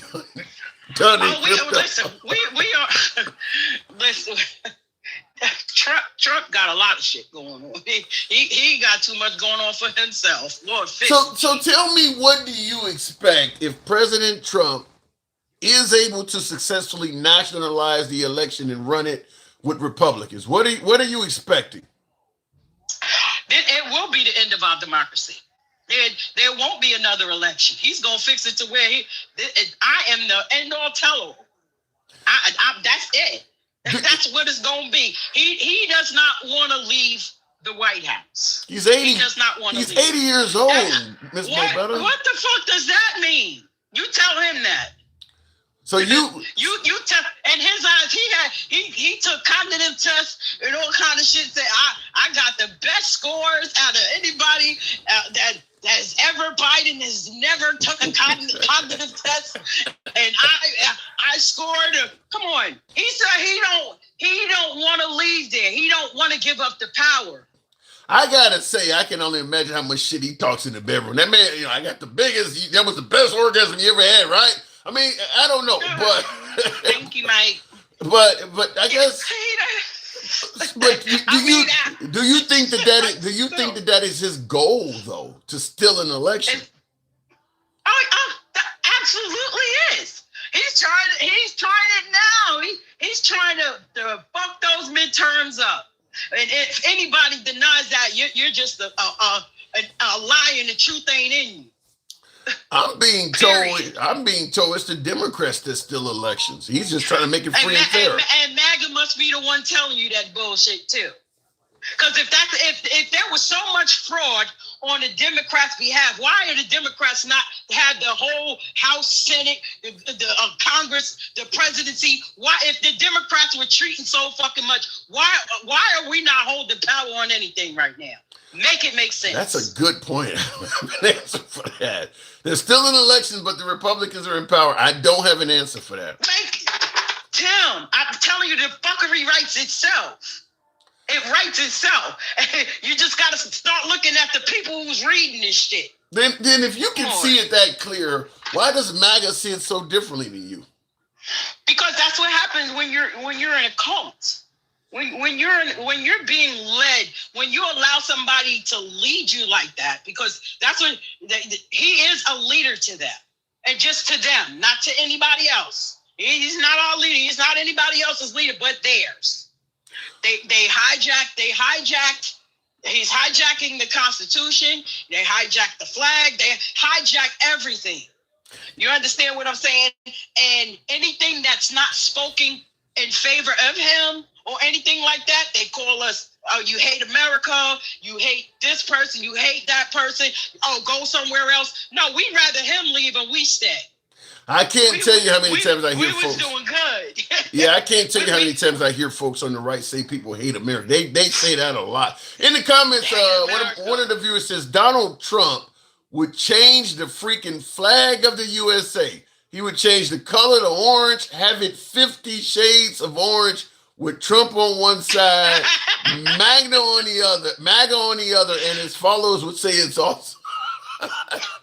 done. Listen, we are. Listen. Trump got a lot of shit going on. He got too much going on for himself. Lord, so tell me, what do you expect if President Trump is able to successfully nationalize the election and run it with Republicans? What are you expecting? It will be the end of our democracy. There won't be another election. He's gonna fix it to where I am the end all tell all. That's it. That's what it's going to be. He does not want to leave the White House. He's 80. He does not want to leave. He's 80 years old, Miss Mobetta. What the fuck does that mean? You tell him that. So you tell, in his eyes, he took cognitive tests and all kind of shit. Said I got the best scores out of anybody that has ever. Biden has never took a cognitive test, and I scored. Come on, he said he don't want to leave there. He don't want to give up the power. I gotta say, I can only imagine how much shit he talks in the bedroom. That man, I got the biggest. That was the best orgasm you ever had, right? I mean, I don't know, but thank you, Mike. But I guess But do you think that is his goal though, to steal an election? That absolutely is. He's trying it now. He's trying to fuck those midterms up. And if anybody denies that, you're just a lie and the truth ain't in you. I'm being told it's the Democrats that steal elections. He's just trying to make it free and fair. And MAGA must be the one telling you that bullshit too. Because if there was so much fraud on the Democrats' behalf, why are the Democrats not had the whole House, Senate, the Congress, the presidency? Why, if the Democrats were treating so fucking much, why are we not holding power on anything right now? Make it make sense. That's a good point. I have an answer for that. There's still an election, but the Republicans are in power. I don't have an answer for that. Tim, I'm telling you, the fuckery writes itself. It writes itself. You just got to start looking at the people who's reading this shit. Then if you can see it that clear, why does MAGA see it so differently than you? Because that's what happens when you're in a cult. When you're being led, when you allow somebody to lead you like that, because that's what he is a leader to them, and just to them, not to anybody else. He's not our leader. He's not anybody else's leader, but theirs. They hijacked. He's hijacking the Constitution. They hijacked the flag. They hijack everything. You understand what I'm saying? And anything that's not spoken in favor of him or anything like that, they call us, oh, you hate America, you hate this person, you hate that person, oh, go somewhere else. No, we'd rather him leave and we stay. I can't tell you how many times I hear folks. We was doing good. Yeah, I can't tell you how many times I hear folks on the right say people hate America. They say that a lot. In the comments, one of the viewers says Donald Trump would change the freaking flag of the USA. He would change the color to orange, have it 50 shades of orange with Trump on one side, MAGA on the other, and his followers would say it's awesome.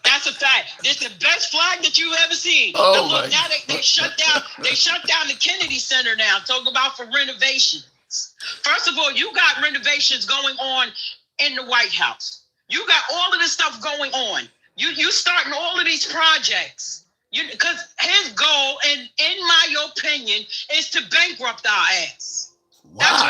That's a fact. It's the best flag that you've ever seen. Oh, look, now they shut down the Kennedy Center now. Talk about for renovations. First of all, you got renovations going on in the White House. You got all of this stuff going on. You starting all of these projects. Because his goal, and in my opinion, is to bankrupt our ass. Why? That's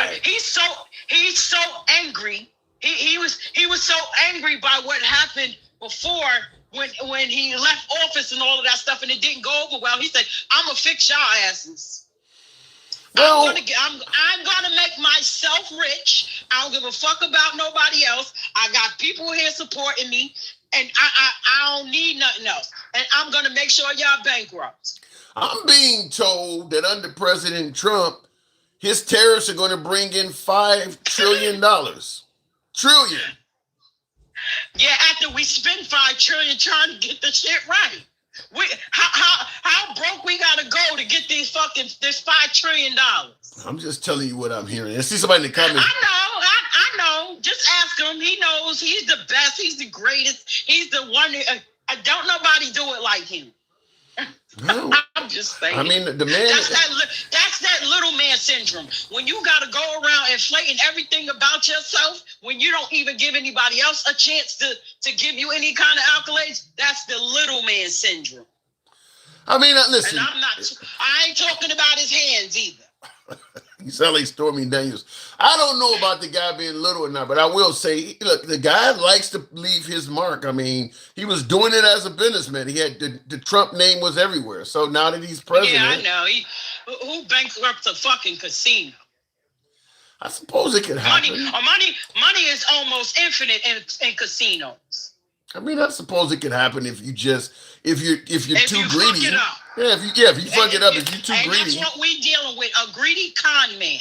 what, he's so angry. He was so angry by what happened before when he left office and all of that stuff, and it didn't go over well. He said, "I'm gonna fix y'all asses. Well, I'm gonna make myself rich. I don't give a fuck about nobody else. I got people here supporting me, and I don't need nothing else. And I'm gonna make sure y'all bankrupt." I'm being told that under President Trump, his tariffs are going to bring in $5 trillion. Trillion. Yeah, after we spend $5 trillion trying to get the shit right. How broke we gotta go to get this $5 trillion? I'm just telling you what I'm hearing. I see somebody in the comments. I know. Just ask him. He knows. He's the best. He's the greatest. He's the one. Don't nobody do it like him. No. I'm just saying. I mean, the man. That's that little man syndrome. When you got to go around inflating everything about yourself, when you don't even give anybody else a chance to give you any kind of accolades, that's the little man syndrome. I mean, listen. And I ain't talking about his hands either. You sound like Stormy Daniels. I don't know about the guy being little or not, but I will say, look, the guy likes to leave his mark. I mean, he was doing it as a businessman. He had the Trump name was everywhere. So now that he's president, yeah, I know. Who bankrupts a fucking casino? I suppose it could happen. Money is almost infinite in casinos. I mean, I suppose it could happen if you're too greedy. Fuck it up. Yeah, if you fuck it up, if you're too greedy. That's what we dealing with, a greedy con man.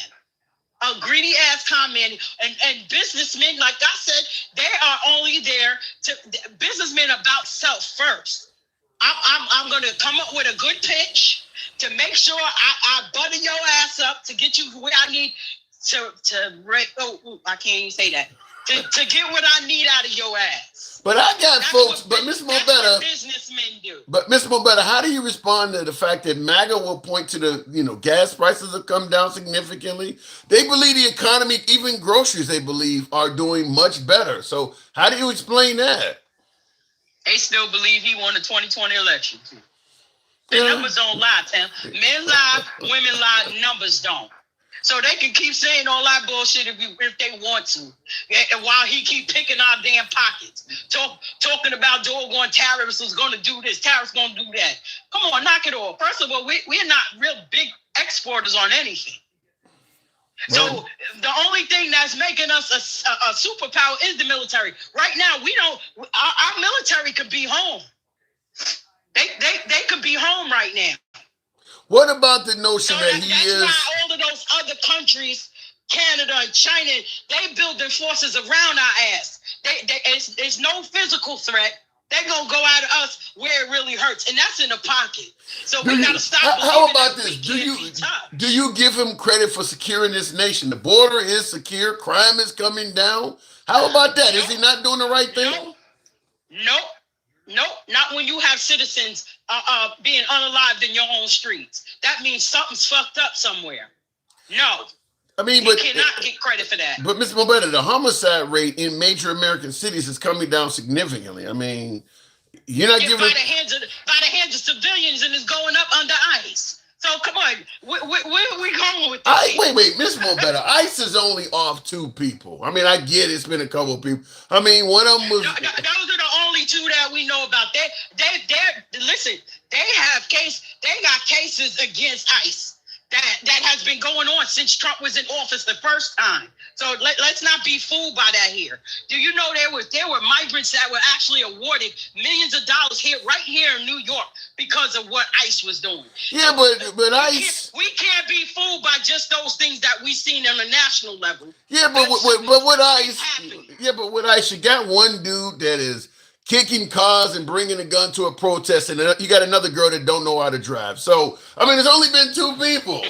A greedy ass con man. And businessmen, like I said, they are only there businessmen about self first. I'm gonna come up with a good pitch to make sure I butter your ass up to get you where I need. I can't even say that. To get what I need out of your ass. But I got folks, but Miss Mobetta, businessmen do. but Miss Mobetta, how do you respond to the fact that MAGA will point to the, gas prices have come down significantly? They believe the economy, even groceries, they believe are doing much better. So how do you explain that? They still believe he won the 2020 election. The numbers don't lie, Tim. Men lie, women lie, numbers don't. So they can keep saying all that bullshit if they want to. And while he keep picking our damn pockets. Talking about doggone tariffs was going to do this, tariffs going to do that. Come on, knock it off. First of all, we're not real big exporters on anything. So the only thing that's making us a superpower is the military. Right now, our military could be home. They could be home right now. What about the notion that's why all of those other countries, Canada and China, they build their forces around our ass. It's no physical threat. They're going to go at us where it really hurts, and that's in the pocket. So we got to stop. How about this? Do you give him credit for securing this nation? The border is secure. Crime is coming down. How about that? Is he not doing the right thing? Nope, not when you have citizens being unalived in your own streets. That means something's fucked up somewhere. No. I mean, you cannot get credit for that. But Mr. Mobetta, the homicide rate in major American cities is coming down significantly. I mean, you're not giving by the hands of civilians, and it's going up under ICE. So come on, where are we going with this? Wait, Miss Mobetta, ICE is only off 2 people. I mean, I get it's been a couple of people. I mean, one of them was. Those are the only 2 that we know about. Listen, they got cases against ICE that has been going on since Trump was in office the first time. So let's not be fooled by that here. Do you know there were migrants that were actually awarded millions of dollars right here in New York because of what ICE was doing? Yeah, but ICE. We can't be fooled by just those things that we've seen on a national level. Yeah, but with ICE. Yeah, but with ICE, you got one dude that is kicking cars and bringing a gun to a protest, and you got another girl that don't know how to drive. So, I mean, there's only been 2 people.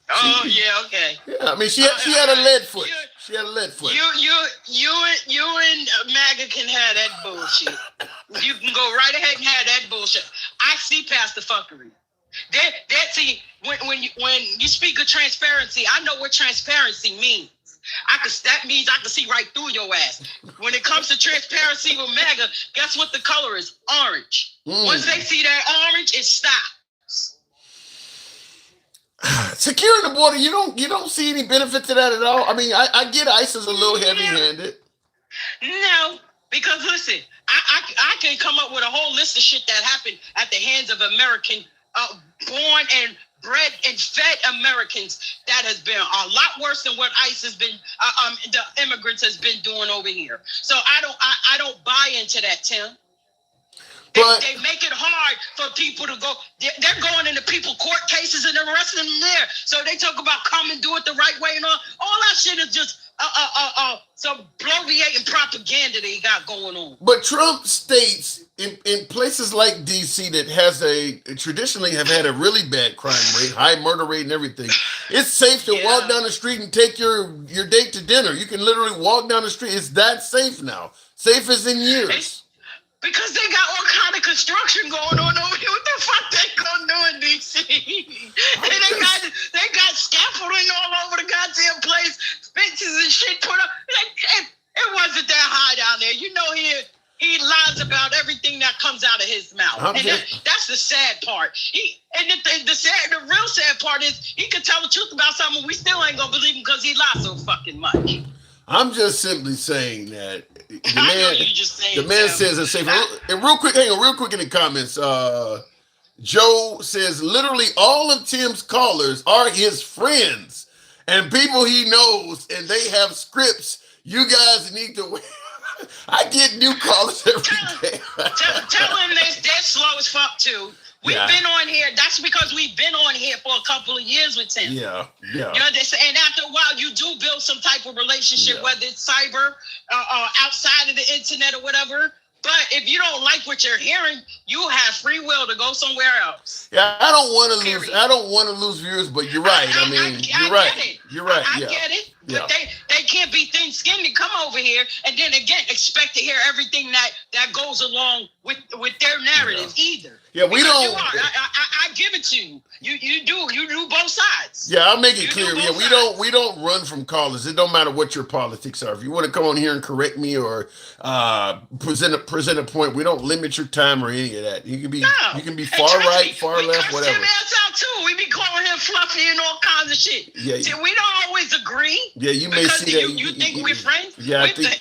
Okay. Yeah, I mean, she had a lead foot. She had a lead foot. You and MAGA can have that bullshit. You can go right ahead and have that bullshit. I see past the fuckery. See, when you speak of transparency, I know what transparency means. That means I can see right through your ass. When it comes to transparency with MAGA, guess what the color is? Orange. Once they see that orange, it stops. Securing the border, you don't see any benefit to that at all. I mean, I get ICE is a little heavy-handed. No, because listen, I can come up with a whole list of shit that happened at the hands of American born and bred and fed Americans that has been a lot worse than what ICE has been, the immigrants has been doing over here. So I don't buy into that, Tim. They make it hard for people to go. They're going into people court cases and arresting them there. So they talk about come and do it the right way and all that shit is just some bloviating propaganda they got going on. But Trump states in places like DC that has traditionally have had a really bad crime rate, high murder rate and everything, it's safe to walk down the street and take your date to dinner. You can literally walk down the street. It's that safe now. Safe as in years. Because they got all kind of construction going on over here. What the fuck they gonna do in DC? they got scaffolding all over the goddamn place, benches and shit put up. It wasn't that high down there. You know he lies about everything that comes out of his mouth. That's the sad part. The real sad part is he could tell the truth about something, we still ain't gonna believe him because he lies so fucking much. I'm just simply saying that the man says it's safe. And real quick in the comments, Joe says literally all of Tim's callers are his friends and people he knows, and they have scripts. You guys need to. I get new callers every day. Tell him they're slow as fuck too. We've been on here. That's because we've been on here for a couple of years with Tim. Yeah. You know, and after a while, you do build some type of relationship, whether it's cyber, outside of the internet or whatever. But if you don't like what you're hearing, you have free will to go somewhere else. Yeah, I don't want to lose. I don't want to lose viewers, but you're right. I mean, you're right. Get it. You're right. I Yeah. get it. Yeah. But they can't be thin-skinned to come over here and then again expect to hear everything that goes along with their narrative either. Yeah, we Because don't. I give it to you. You do both sides. Yeah, I'll make it clear. Yeah, we don't run from callers. It don't matter what your politics are. If you want to come on here and correct me or present a point, we don't limit your time or any of that. You can be far right, far left, whatever. Out too. We be calling him fluffy and all kinds of shit. Yeah, see, we don't always agree. Yeah, you may see that. You think we're friends? Yeah, I think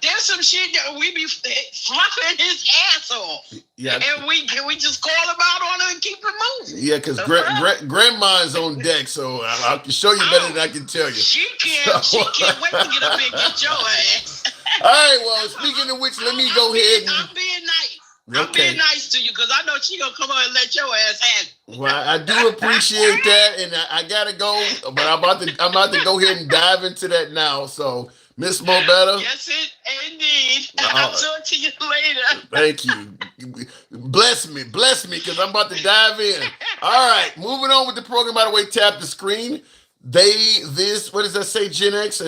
there's some shit that we be fluffing his ass off. Yeah, and we just call him out on it and keep it moving. Yeah, because grandma's on deck, so I can show you better than I can tell you. She can't wait to get up here and get your ass. All right, well, speaking of which, let me go ahead and... I'm being nice. I'm being nice to you because I know she gonna come on and let your ass have it. Well, I do appreciate that, and I gotta go, but I'm about to go ahead and dive into that now. So, Miss Mobetta. Yes, indeed. I'll talk to you later. Thank you. Bless me, because I'm about to dive in. All right, moving on with the program. By the way, tap the screen. What does that say, Gen X?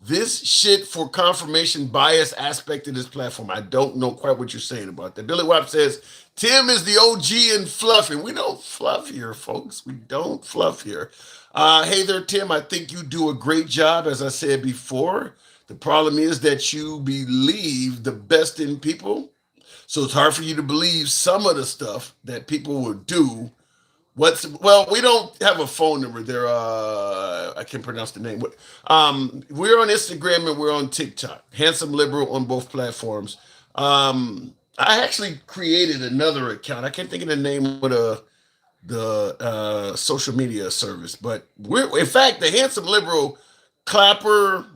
This shit for confirmation bias aspect of this platform. I don't know quite what you're saying about that. Billy Wap says, Tim is the OG and fluffing. We don't fluff here, folks. We don't fluff here. Hey there, Tim. I think you do a great job, as I said before. The problem is that you believe the best in people. So it's hard for you to believe some of the stuff that people will do. We don't have a phone number there. I can't pronounce the name. We're on Instagram and we're on TikTok. Handsome Liberal on both platforms. I actually created another account. I can't think of the name of the social media service, but in fact, the Handsome Liberal Clapper,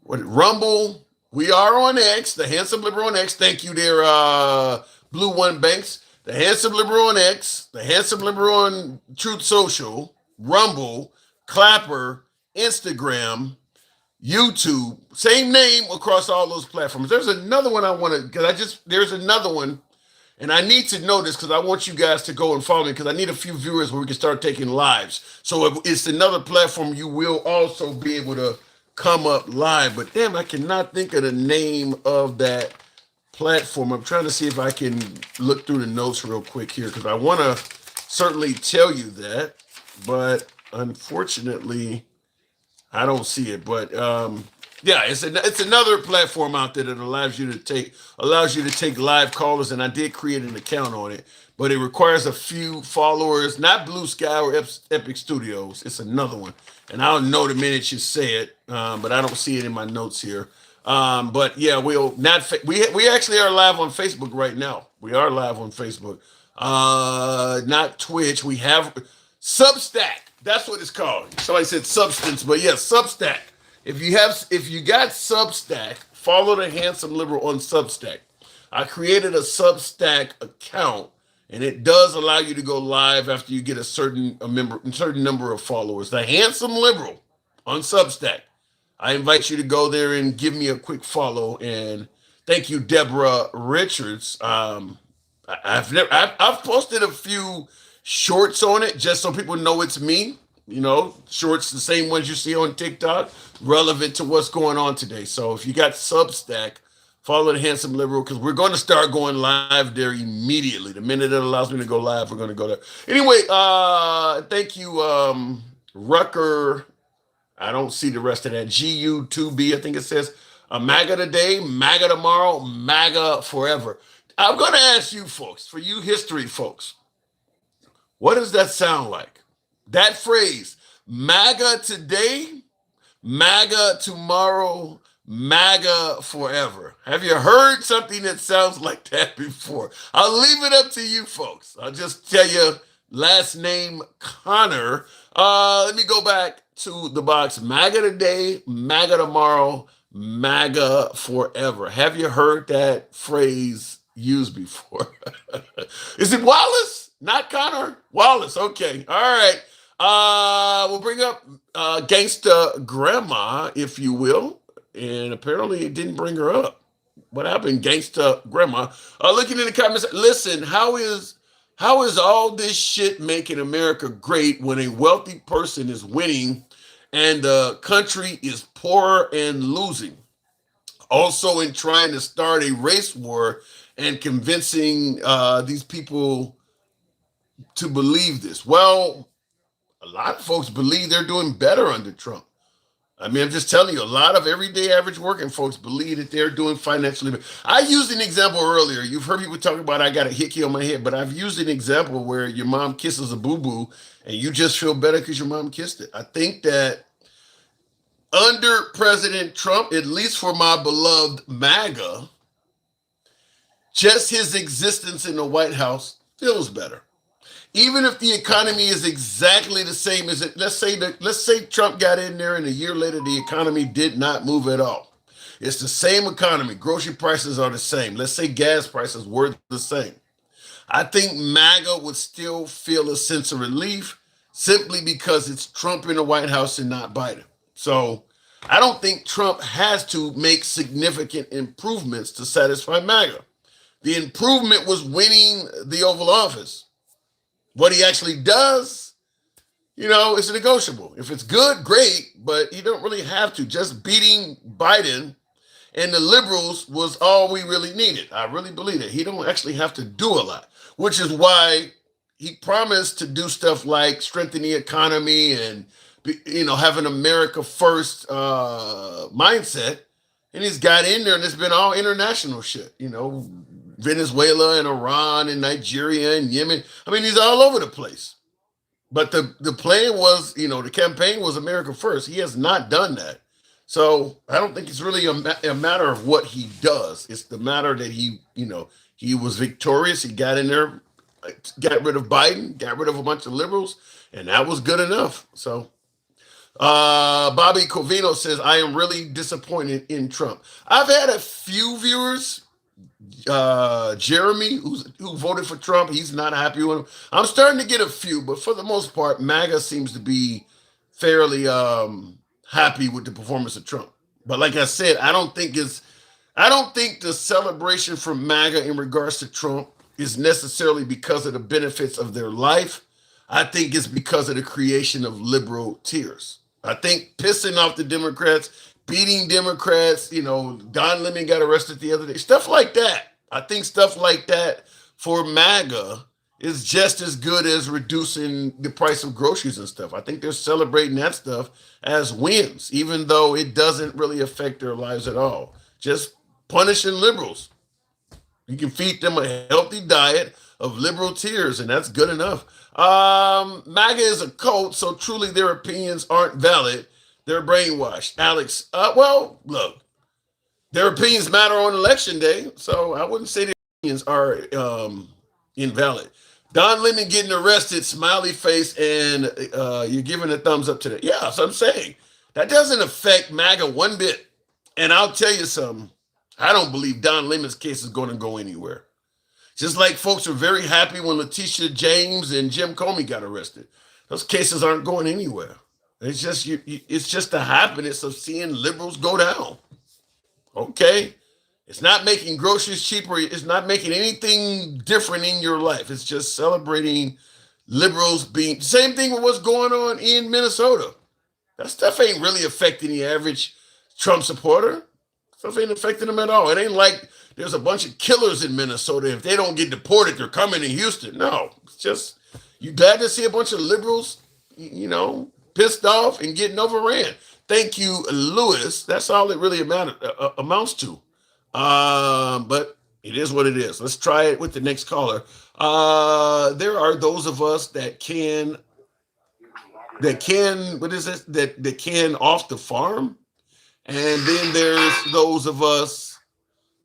Rumble. We are on X, the Handsome Liberal on X. Thank you there, Blue One Banks. The Handsome Liberal on X, the Handsome Liberal on Truth Social, Rumble, Clapper, Instagram, YouTube. Same name across all those platforms. There's another one I want to, there's another one, and I need to know this because I want you guys to go and follow me because I need a few viewers where we can start taking lives. So if it's another platform, you will also be able to come up live. But damn, I cannot think of the name of that platform. I'm trying to see if I can look through the notes real quick here because I want to certainly tell you that, but unfortunately, I don't see it. But yeah, it's another platform out there that allows you to take live callers, and I did create an account on it, but it requires a few followers. Not Blue Sky or Epic Studios. It's another one, and I'll know the minute you say it, but I don't see it in my notes here. But yeah, we actually are live on Facebook right now. We are live on Facebook. Not Twitch. We have Substack. That's what it's called. Somebody said Substance, but yeah, Substack. If you got Substack, follow the Handsome Liberal on Substack. I created a Substack account, and it does allow you to go live after you get a certain number of followers. The Handsome Liberal on Substack. I invite you to go there and give me a quick follow. And thank you, Deborah Richards. I've posted a few shorts on it just so people know it's me. You know, shorts, the same ones you see on TikTok, relevant to what's going on today. So if you got Substack, follow the Handsome Liberal because we're going to start going live there immediately. The minute it allows me to go live, we're going to go there. Anyway, thank you, Rucker. I don't see the rest of that. GU2B, I think it says, MAGA today, MAGA tomorrow, MAGA forever. I'm going to ask you folks, for you history folks, what does that sound like? That phrase, MAGA today, MAGA tomorrow, MAGA forever. Have you heard something that sounds like that before? I'll leave it up to you folks. I'll just tell you, last name Connor. Let me go back to the box. MAGA today, MAGA tomorrow, MAGA forever. Have you heard that phrase used before? Is it Wallace? Not Connor? Wallace. Okay. All right. We'll bring up Gangsta Grandma, if you will. and apparently it didn't bring her up. What happened, gangsta grandma? Looking in the comments, listen, how is all this shit making America great when a wealthy person is winning and the country is poor and losing? Also, in trying to start a race war and convincing these people to believe this. Well, a lot of folks believe they're doing better under Trump. I mean, I'm just telling you, a lot of everyday average working folks believe that they're doing financially better. I used an example earlier. You've heard people talk about I got a hickey on my head, but I've used an example where your mom kisses a boo-boo and you just feel better because your mom kissed it. I think that under President Trump, at least for my beloved MAGA, just his existence in the White House feels better. Even if the economy is exactly the same as it, let's say Trump got in there and a year later the economy did not move at all. It's the same economy. Grocery prices are the same. Let's say gas prices were the same. I think MAGA would still feel a sense of relief simply because it's Trump in the White House and not Biden. So I don't think Trump has to make significant improvements to satisfy MAGA. The improvement was winning the Oval Office. What he actually does, is negotiable. If it's good, great, but you don't really have to. Just beating Biden and the liberals was all we really needed. I really believe it. He don't actually have to do a lot, which is why he promised to do stuff like strengthen the economy and have an America first mindset. And he's got in there, and it's been all international shit. Venezuela and Iran and Nigeria and Yemen. I mean, he's all over the place. But the plan was, the campaign was America first. He has not done that. So I don't think it's really a matter of what he does. It's the matter that he was victorious. He got in there, got rid of Biden, got rid of a bunch of liberals, and that was good enough. So Bobby Covino says, I am really disappointed in Trump. I've had a few viewers, Jeremy, who voted for Trump, he's not happy with him. I'm starting to get a few, but for the most part, MAGA seems to be fairly happy with the performance of Trump. But like I said, I don't think the celebration from MAGA in regards to Trump is necessarily because of the benefits of their life. I think it's because of the creation of liberal tears. I think pissing off the Democrats, beating Democrats, Don Lemon got arrested the other day, stuff like that. I think stuff like that for MAGA is just as good as reducing the price of groceries and stuff. I think they're celebrating that stuff as wins, even though it doesn't really affect their lives at all. Just punishing liberals. You can feed them a healthy diet of liberal tears, and that's good enough. MAGA is a cult, so truly their opinions aren't valid. They're brainwashed. Alex, well, look, their opinions matter on election day, so I wouldn't say their opinions are invalid. Don Lemon getting arrested, smiley face, and you're giving a thumbs up to that. Yeah, that's what I'm saying. That doesn't affect MAGA one bit. And I'll tell you something. I don't believe Don Lemon's case is going to go anywhere. Just like folks are very happy when Letitia James and Jim Comey got arrested. Those cases aren't going anywhere. It's just the happiness of seeing liberals go down. Okay? It's not making groceries cheaper. It's not making anything different in your life. It's just celebrating liberals being... Same thing with what's going on in Minnesota. That stuff ain't really affecting the average Trump supporter. Stuff ain't affecting them at all. It ain't like there's a bunch of killers in Minnesota. If they don't get deported, they're coming to Houston. No, it's just, you glad to see a bunch of liberals, pissed off and getting overran. Thank you, Lewis. That's all it really amounts to. But it is what it is. Let's try it with the next caller. There are those of us that can off the farm. And then there's those of us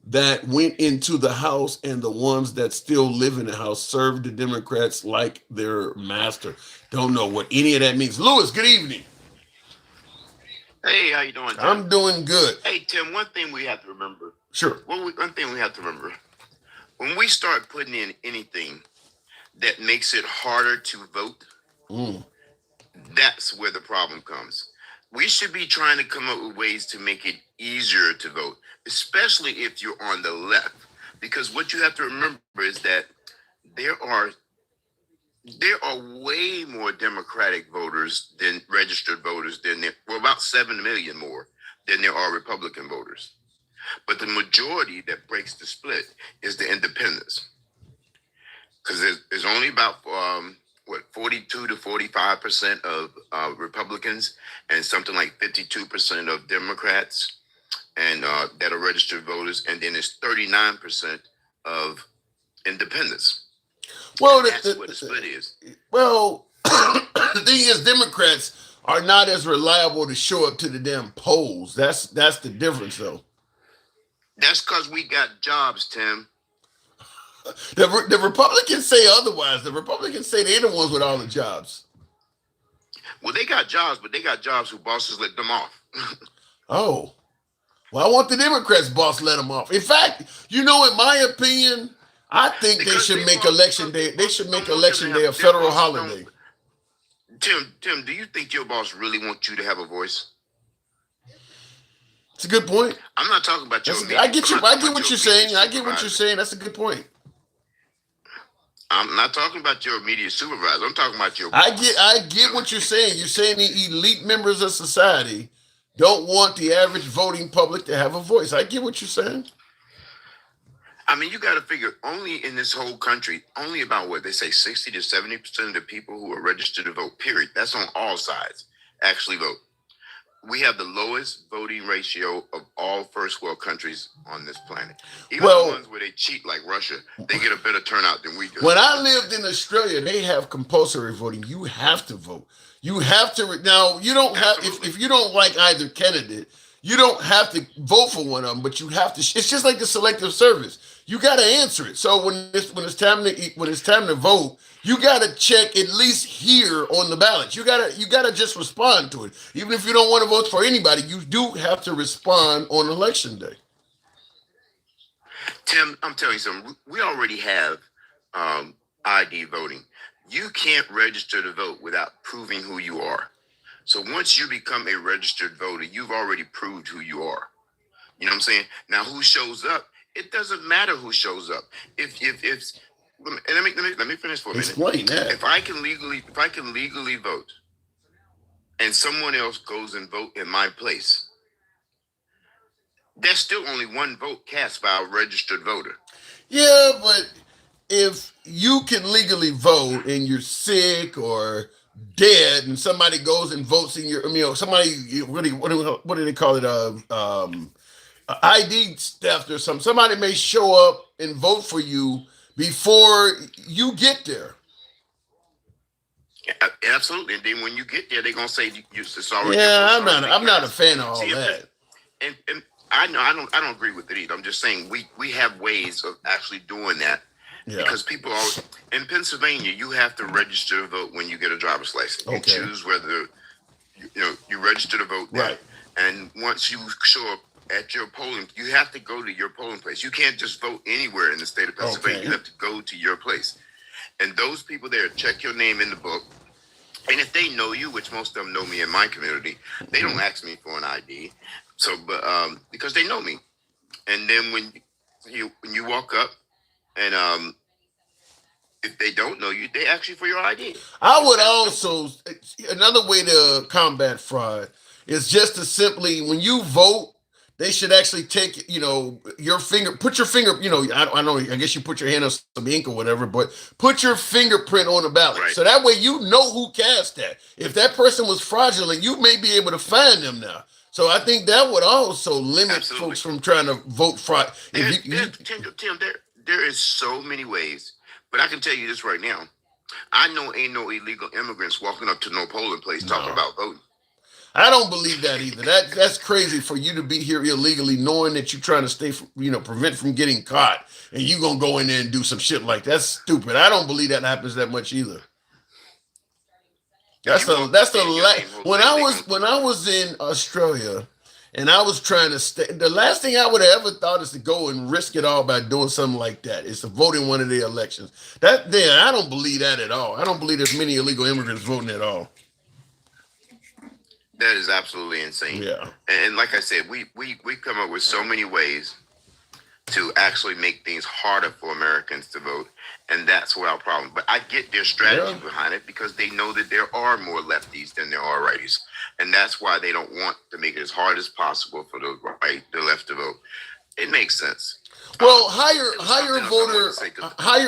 that went into the house, and the ones that still live in the house serve the Democrats like their master. Don't know what any of that means. Lewis, good evening. Hey, how you doing, Tim? I'm doing good. Hey, Tim, one thing we have to remember. Sure. One thing we have to remember. When we start putting in anything that makes it harder to vote, that's where the problem comes. we should be trying to come up with ways to make it easier to vote, especially if you're on the left. Because what you have to remember is that there are there are way more Democratic voters than registered voters than there, well, about 7 million more than there are Republican voters. But the majority that breaks the split is the independents. Because there's only about 42 to 45% of Republicans and something like 52% of Democrats and that are registered voters, and then it's 39% of independents. Well, That's what the split is. Well, the thing is, Democrats are not as reliable to show up to the damn polls. That's the difference, though. That's because we got jobs, Tim. The Republicans say otherwise. The Republicans say they're the ones with all the jobs. Well, they got jobs, but they got jobs who bosses let them off. Oh. Well, I want the Democrats' boss let them off. In fact, in my opinion, I think they should make election day. They should make election day a federal holiday. Tim, do you think your boss really wants you to have a voice? It's a good point. I'm not talking about your. I get what you're saying. I get what you're saying. That's a good point. I'm not talking about your immediate supervisor. I'm talking about your boss. I get what you're saying. You're saying the elite members of society don't want the average voting public to have a voice. I get what you're saying. I mean, you got to figure only in this whole country, only about what they say 60 to 70% of the people who are registered to vote, period. That's on all sides, actually vote. We have the lowest voting ratio of all first world countries on this planet. Even the ones where they cheat, like Russia, they get a better turnout than we do. When I lived in Australia, they have compulsory voting. You have to vote. You have to. Now, you don't have, if you don't like either candidate, you don't have to vote for one of them, but you have to. It's just like the selective service. You got to answer it. So when it's time to vote, you got to check at least here on the ballot. You gotta just respond to it. Even if you don't want to vote for anybody, you do have to respond on election day. Tim, I'm telling you something. We already have ID voting. You can't register to vote without proving who you are. So once you become a registered voter, you've already proved who you are. You know what I'm saying? Now, who shows up? It doesn't matter who shows up. If let me finish for a minute. Explain that. If I can legally vote, and someone else goes and vote in my place, there's still only one vote cast by a registered voter. Yeah, but if you can legally vote and you're sick or dead, and somebody goes and votes in your, somebody really, what do they call it? ID theft or something. Somebody may show up and vote for you before you get there. Yeah, absolutely. And then when you get there, they're gonna say it's already. Yeah, I'm not a fan of all that. And I know I don't agree with it either. I'm just saying we have ways of actually doing that. Yeah. Because people are in Pennsylvania, you have to register to vote when you get a driver's license. Okay. You choose whether you register to vote there. Right. And once you show up at your polling, you have to go to your polling place. You can't just vote anywhere in the state of Pennsylvania. Okay. You have to go to your place. And those people there check your name in the book. And if they know you, which most of them know me in my community, they don't ask me for an ID. So, but because they know me. And then when you walk up, and if they don't know you, they ask you for your ID. I would also, another way to combat fraud is just to simply, when you vote, they should actually take, your finger, put your finger, I guess you put your hand on some ink or whatever, but put your fingerprint on the ballot. Right. So that way you know who cast that. If that person was fraudulent, you may be able to find them now. So I think that would also limit folks from trying to vote fraud. Tim, there is so many ways, but I can tell you this right now. I know ain't no illegal immigrants walking up to no polling place talking about voting. I don't believe that either. That's crazy for you to be here illegally, knowing that you're trying to stay, prevent from getting caught, and you gonna go in there and do some shit like that. That's stupid. I don't believe that happens that much either. That's the when I was in Australia, and I was trying to stay. The last thing I would have ever thought is to go and risk it all by doing something like that. Is to vote in one of the elections. I don't believe that at all. I don't believe there's many illegal immigrants voting at all. That is absolutely insane. Yeah. And like I said, we come up with so many ways to actually make things harder for Americans to vote, and that's where our problem. But I get their strategy behind it because they know that there are more lefties than there are righties, and that's why they don't want to make it as hard as possible for the left to vote. It makes sense. Well, higher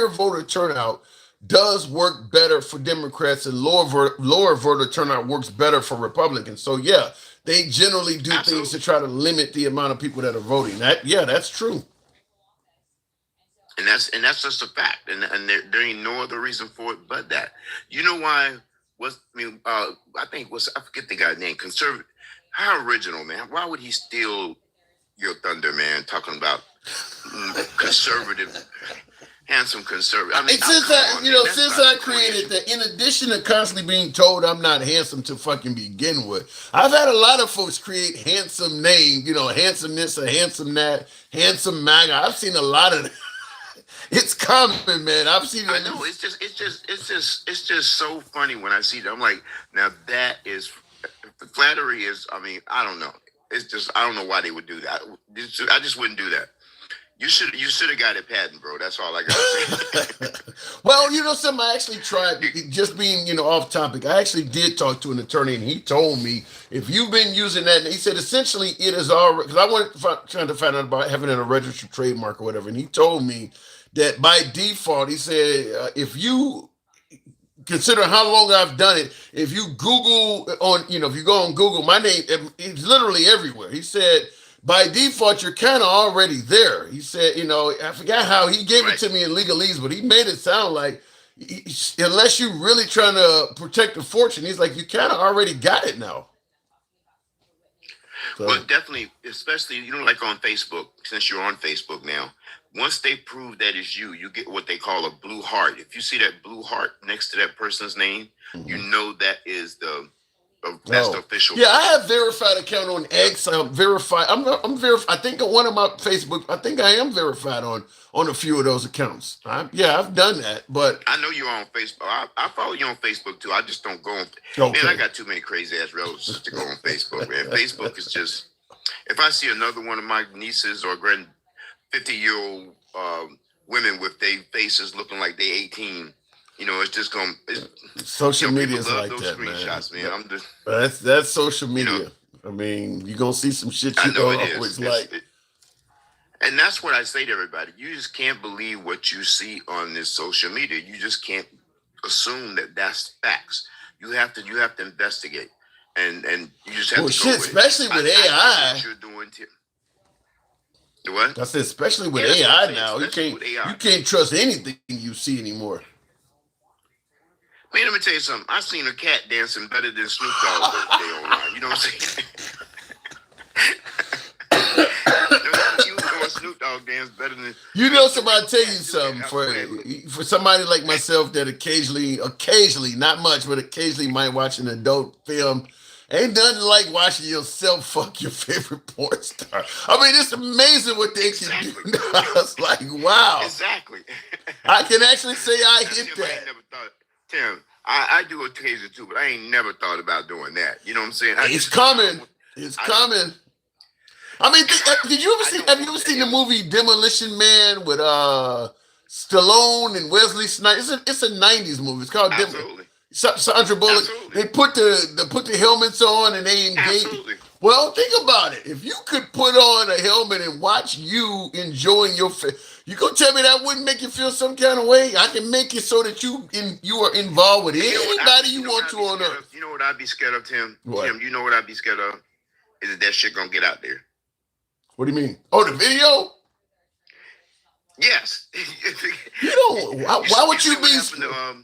voter turnout does work better for Democrats, and lower voter turnout works better for Republicans. So yeah, they generally do things to try to limit the amount of people that are voting. That's true. And that's just a fact, and there ain't no other reason for it but that. You know why? I forget the guy's name. Conservative. How original, man. Why would he steal your thunder, man? Talking about conservative, handsome conservative. I mean, since I created that, in addition to constantly being told I'm not handsome to fucking begin with, I've had a lot of folks create handsome name, handsome this or handsome that, handsome MAGA. I've seen a lot of. It's common, man. I've seen it. I know. It's just so funny when I see that. I'm like, now that is flattery. I mean, I don't know. It's just I don't know why they would do that. I just wouldn't do that. You should have got it patent, bro. That's all I gotta say. Well, something I actually tried, just being, off topic. I actually did talk to an attorney, and he told me if you've been using that, and he said essentially it is already, because I went trying to find out about having it a registered trademark or whatever, and he told me that by default, he said if you consider how long I've done it, if you Google if you go on Google, my name is literally everywhere. He said by default, you're kind of already there. He said, I forgot how he gave it to me in legalese, but he made it sound like unless you're really trying to protect the fortune, he's like, you kind of already got it now. So. Well, definitely, especially, like on Facebook, since you're on Facebook now, once they prove that it's you get what they call a blue heart. If you see that blue heart next to that person's name, you know that is the official. Yeah, I have verified account on X. I'm verified. I'm verified. I think on one of my Facebook, I think I am verified on a few of those accounts. I've done that, but I know you're on Facebook. I follow you on Facebook too. I just don't go on. Okay. Man, I got too many crazy ass relatives to go on Facebook. Man, Facebook is just. If I see another one of my nieces or 50-year-old women with their faces looking like they 18. It's just going. Social media is like that, man. I'm just that's social media. I mean, you're gonna see some shit you don't always like. And that's what I say to everybody. You just can't believe what you see on this social media. You just can't assume that that's facts. You have to investigate, and you just have to go with especially with AI. What you're doing what? I said, especially with AI now, you can't trust anything you see anymore. Man, let me tell you something. I've seen a cat dancing better than Snoop Dogg birthday online. You know what I'm saying? You know Snoop Dogg dance better than. Somebody tell you something for somebody like myself that occasionally, not much, but occasionally might watch an adult film. Ain't nothing like watching yourself fuck your favorite porn star. I mean, it's amazing what they can do. It's like, wow. Exactly. I can actually say I hit that. I never thought. Tim, I do occasion too, but I ain't never thought about doing that. You know what I'm saying? It's coming. I mean, have you ever seen the movie Demolition Man with Stallone and Wesley Snipes? It's a 90s movie. It's called Absolutely. Sandra Bullock. Absolutely. They put the helmets on and they engage. Absolutely. Well, think about it. If you could put on a helmet and watch you enjoying your you gonna tell me that wouldn't make you feel some kind of way? I can make it so that you are involved with anybody you want to on earth. You know what I'd be scared of, Tim? What? Tim, you know what I'd be scared of? Is that shit gonna get out there? What do you mean? Oh, the video? Yes. Why would you be?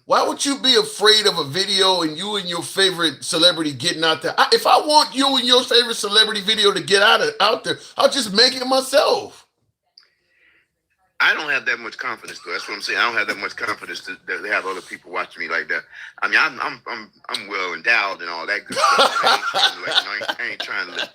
Why would you be afraid of a video and you and your favorite celebrity getting out there? If I want you and your favorite celebrity video to get out there, I'll just make it myself. I don't have that much confidence, though. That's what I'm saying. I don't have that much confidence to have other people watching me like that. I mean, I'm well endowed and all that good stuff. I ain't trying to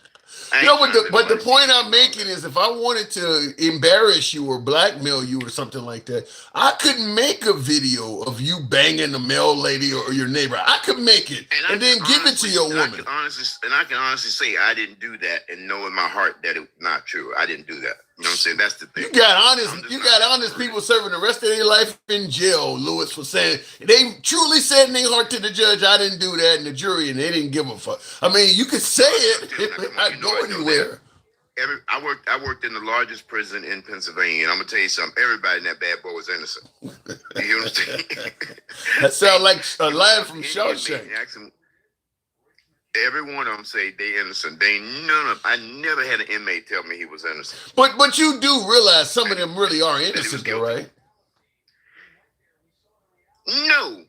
But the point I'm making is, if I wanted to embarrass you or blackmail you or something like that, I could make a video of you banging the mail lady or your neighbor. I could make it and then give it to your woman. I can honestly say I didn't do that, and know in my heart that it's not true. I didn't do that. You know what I'm saying? That's the thing. You got honest people serving the rest of their life in jail, Lewis, for saying they truly said in their heart to the judge, "I didn't do that," and the jury, and they didn't give a fuck. I mean, you could say it, it not go anywhere. I worked in the largest prison in Pennsylvania, and I'm gonna tell you something. Everybody in that bad boy was innocent. You hear what I'm saying? That sounds like a line from Shawshank. Every one of them say they innocent. I never had an inmate tell me he was innocent. But you do realize some of them really are innocent, though, right? No,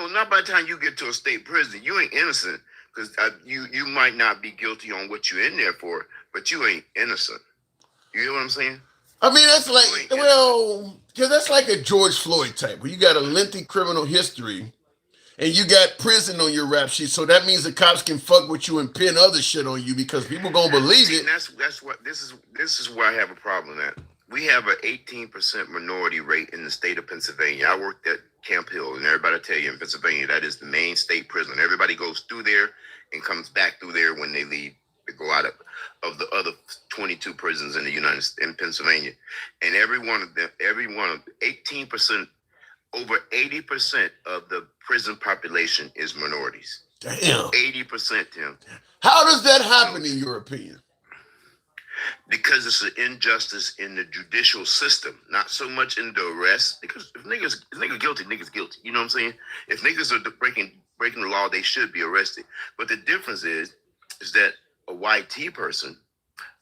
not by the time you get to a state prison. You ain't innocent, because you might not be guilty on what you're in there for, but you ain't innocent. You hear what I'm saying? I mean, that's like, because that's like a George Floyd type, where you got a lengthy criminal history, and you got prison on your rap sheet, so that means the cops can fuck with you and pin other shit on you because people gonna believe it. And that's what this is where I have a problem at. We have an 18% minority rate in the state of Pennsylvania. I worked at Camp Hill, and everybody tell you in Pennsylvania that is the main state prison. Everybody goes through there and comes back through there when they leave to go out of the other 22 prisons in Pennsylvania. And every one of 18%, over 80% of the prison population is minorities. Damn. 80%, Tim. How does that happen in your opinion? Because it's an injustice in the judicial system, not so much in the arrest. Because if niggas guilty, niggas guilty. You know what I'm saying? If niggas are breaking the law, they should be arrested. But the difference is that a white person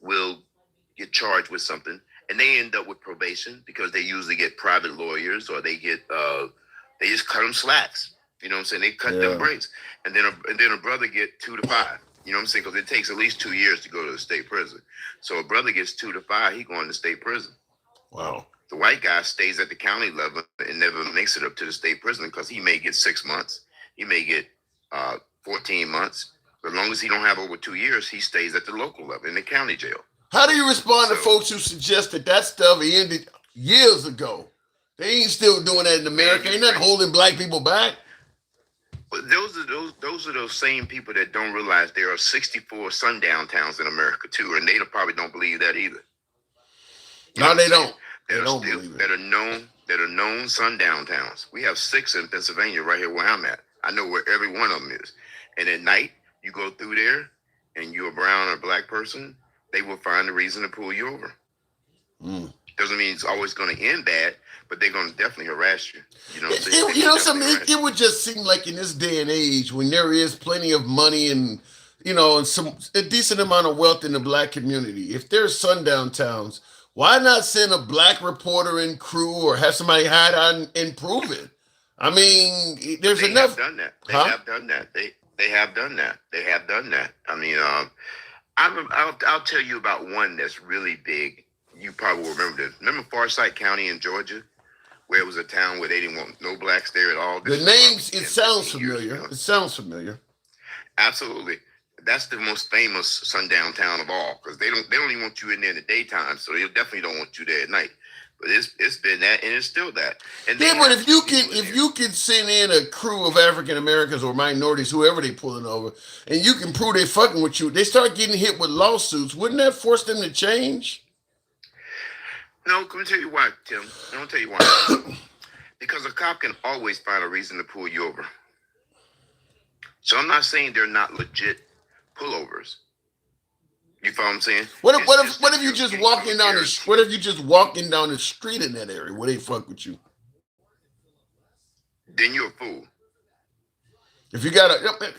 will get charged with something, and they end up with probation because they usually get private lawyers, or they get they just cut them slacks. You know what I'm saying? They cut them breaks, and then a brother get 2 to 5. You know what I'm saying? Because it takes at least 2 years to go to the state prison. So a brother gets 2 to 5, he going to state prison. Wow. The white guy stays at the county level and never makes it up to the state prison because he may get 6 months, he may get 14 months. As long as he don't have over 2 years, he stays at the local level in the county jail. How do you respond to folks who suggest that stuff ended years ago? They ain't still doing that in America. Ain't nothing holding black people back. But those are those same people that don't realize there are 64 sundown towns in America too, and they probably don't believe that either. No, they don't. That are known sundown towns. We have 6 in Pennsylvania right here where I'm at. I know where every one of them is. And at night, you go through there, and you're a brown or black person, they will find a reason to pull you over. Doesn't mean it's always going to end bad, but they're going to definitely harass you. You know what I'm saying? It would just seem like in this day and age, when there is plenty of money and a decent amount of wealth in the black community, if there's sundown towns, why not send a black reporter and crew, or have somebody hide out and prove it? I mean, there's enough. They have done that. They have done that. They have done that. I mean, I'll tell you about one that's really big. You probably will remember this. Remember Forsyth County in Georgia, where it was a town where they didn't want no blacks there at all? The names, it sounds familiar. It sounds familiar. Absolutely. That's the most famous sundown town of all, because they don't even want you in there in the daytime, so they definitely don't want you there at night. But it's been that, and it's still that. And but if you can send in a crew of African Americans or minorities, whoever they pulling over, and you can prove they fucking with you, they start getting hit with lawsuits. Wouldn't that force them to change? No, let me tell you why, Tim. I'm gonna tell you why. Because a cop can always find a reason to pull you over. So I'm not saying they're not legit pullovers. You follow what I'm saying? What if you just walking down the street in that area where they fuck with you? Then you're a fool. If you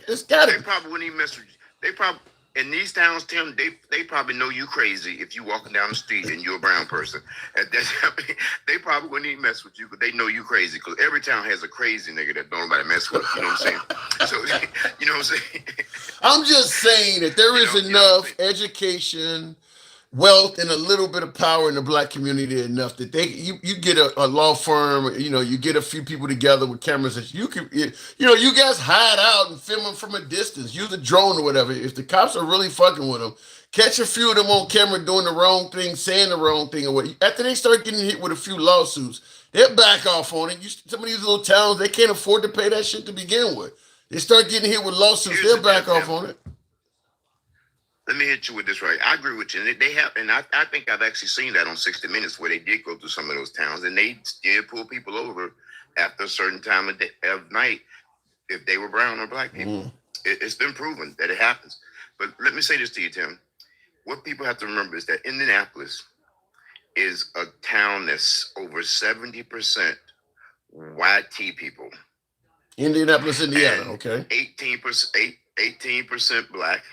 it's gotta. They probably wouldn't even mess with you. They probably in these towns, Tim. They probably know you crazy if you walking down the street and you're a brown person. They probably wouldn't even mess with you because they know you crazy. Because every town has a crazy nigga that don't nobody mess with. You know what I'm saying? So you know what I'm saying. I'm just saying that there is enough education, wealth and a little bit of power in the black community enough that you get a law firm, you get a few people together with cameras that you can, you guys hide out and film them from a distance, use a drone or whatever. If the cops are really fucking with them, catch a few of them on camera doing the wrong thing, saying the wrong thing, or what. After they start getting hit with a few lawsuits, they'll back off on it. Some of these little towns, they can't afford to pay that shit to begin with. They start getting hit with lawsuits, they'll back off on it. Let me hit you with this right. I agree with you. And they have, and I think I've actually seen that on 60 Minutes where they did go through some of those towns and they did pull people over after a certain time of night if they were brown or black people. It's been proven that it happens. But let me say this to you, Tim. What people have to remember is that Indianapolis is a town that's over 70% YT people. Indianapolis, Indiana, okay. 18% black.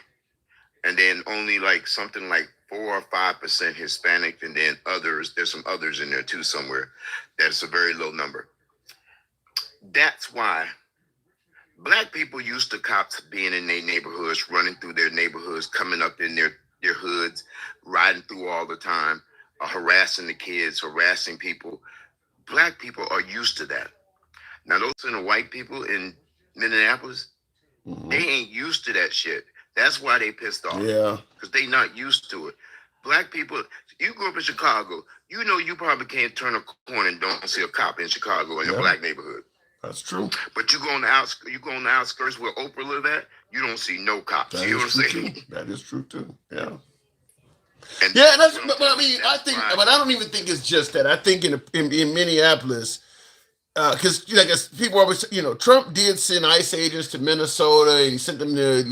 And then only like something like 4 or 5% Hispanic, and then others. There's some others in there too somewhere. That's a very low number. That's why black people used to cops being in their neighborhoods, running through their neighborhoods, coming up in their hoods, riding through all the time, harassing the kids, harassing people. Black people are used to that. Now those in the white people in Minneapolis, they ain't used to that shit. That's why they pissed off. Yeah. Because they not used to it. Black people, you grew up in Chicago, you probably can't turn a corner and don't see a cop in Chicago in a black neighborhood. That's true. But you go on the outskirts where Oprah live at, you don't see no cops. That you know is what I'm true saying? too. That is true too. Yeah. And Yeah, but I mean, but I don't even think it's just that. I think in Minneapolis, because people always, Trump did send ICE agents to Minnesota and he sent them to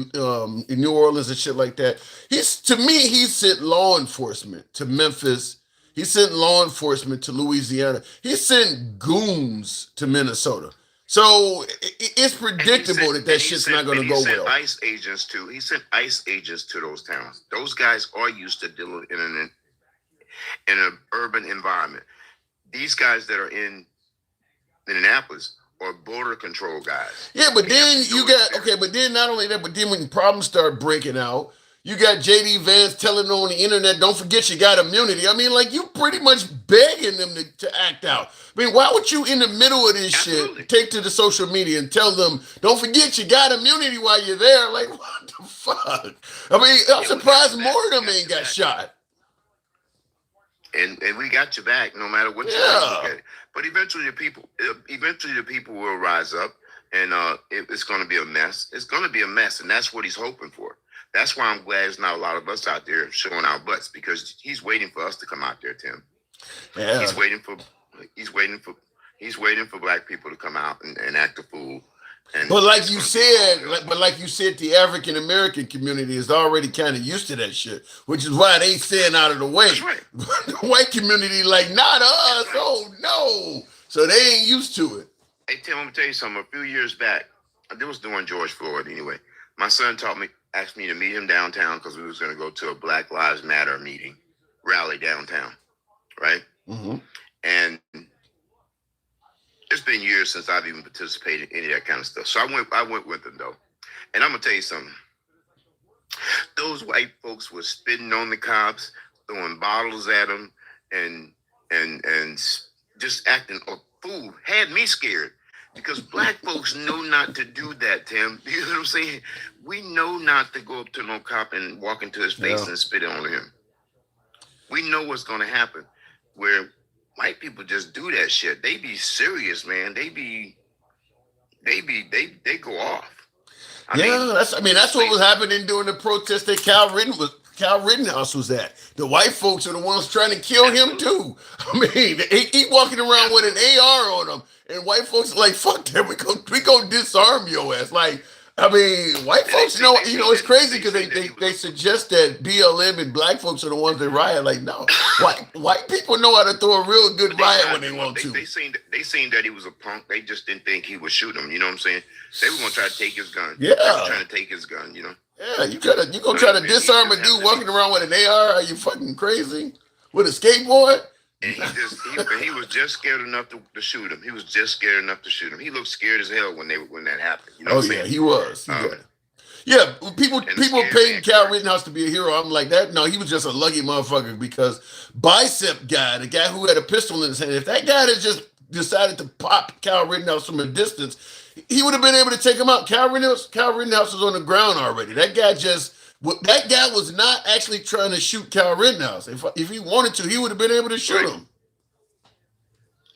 New Orleans and shit like that. He sent law enforcement to Memphis. He sent law enforcement to Louisiana. He sent goons to Minnesota. So it's predictable that shit's not going to go well. He sent ICE agents to those towns. Those guys are used to dealing in an urban environment. These guys that are in Indianapolis or border control guys. Yeah, but then but then not only that, but then when problems start breaking out, you got JD Vance telling on the internet, don't forget you got immunity. I mean, like, you pretty much begging them to act out. I mean, why would you in the middle of this shit take to the social media and tell them, don't forget you got immunity while you're there? Like, what the fuck? I mean, I'm surprised more of them ain't got shot. And we got your back no matter what you look at it. But eventually the people will rise up, and it's going to be a mess. It's going to be a mess, and that's what he's hoping for. That's why I'm glad there's not a lot of us out there showing our butts, because he's waiting for us to come out there, Tim. Yeah. He's waiting for black people to come out and act a fool. But like you said, the African American community is already kind of used to that shit, which is why they staying out of the way. That's right. The white community, like, not us. Right. Oh no! So they ain't used to it. Hey Tim, I'm gonna tell you something. A few years back, it was during George Floyd. Anyway, my son asked me to meet him downtown because we was gonna go to a Black Lives Matter rally downtown, right? Mm-hmm. And it's been years since I've even participated in any of that kind of stuff. So I went with them though. And I'm gonna tell you something. Those white folks were spitting on the cops, throwing bottles at them, and just acting a fool. Had me scared. Because black folks know not to do that, Tim. You know what I'm saying? We know not to go up to no cop and walk into his face and spit on him. We know what's gonna happen. Where white people just do that shit. They be serious, man. They go off. I mean, that's what was happening during the protest that Cal Rittenhouse was at. The white folks are the ones trying to kill him too. I mean, he walking around with an AR on him, and white folks are like, fuck that, we go disarm your ass. Like, I mean, white folks know, it's crazy because they suggest that BLM and black folks are the ones that riot. Like, no, white people know how to throw a real good riot when they want to. They seen that he was a punk. They just didn't think he would shoot him. You know what I'm saying? They were gonna try to take his gun. Yeah, they were trying to take his gun. You know. Yeah, you gonna try to disarm a dude walking around with an AR? Are you fucking crazy? With a skateboard? And he was just scared enough to shoot him. He was just scared enough to shoot him. He looked scared as hell when that happened. You know what I'm saying? He was. Yeah, people And people scared painting man Cal correct. Rittenhouse to be a hero. I'm like that. No, he was just a lucky motherfucker because bicep guy, the guy who had a pistol in his hand, if that guy had just decided to pop Cal Rittenhouse from a distance, he would have been able to take him out. Cal Rittenhouse was on the ground already. That guy was not actually trying to shoot Cal Rittenhouse. If he wanted to, he would have been able to shoot Right. him.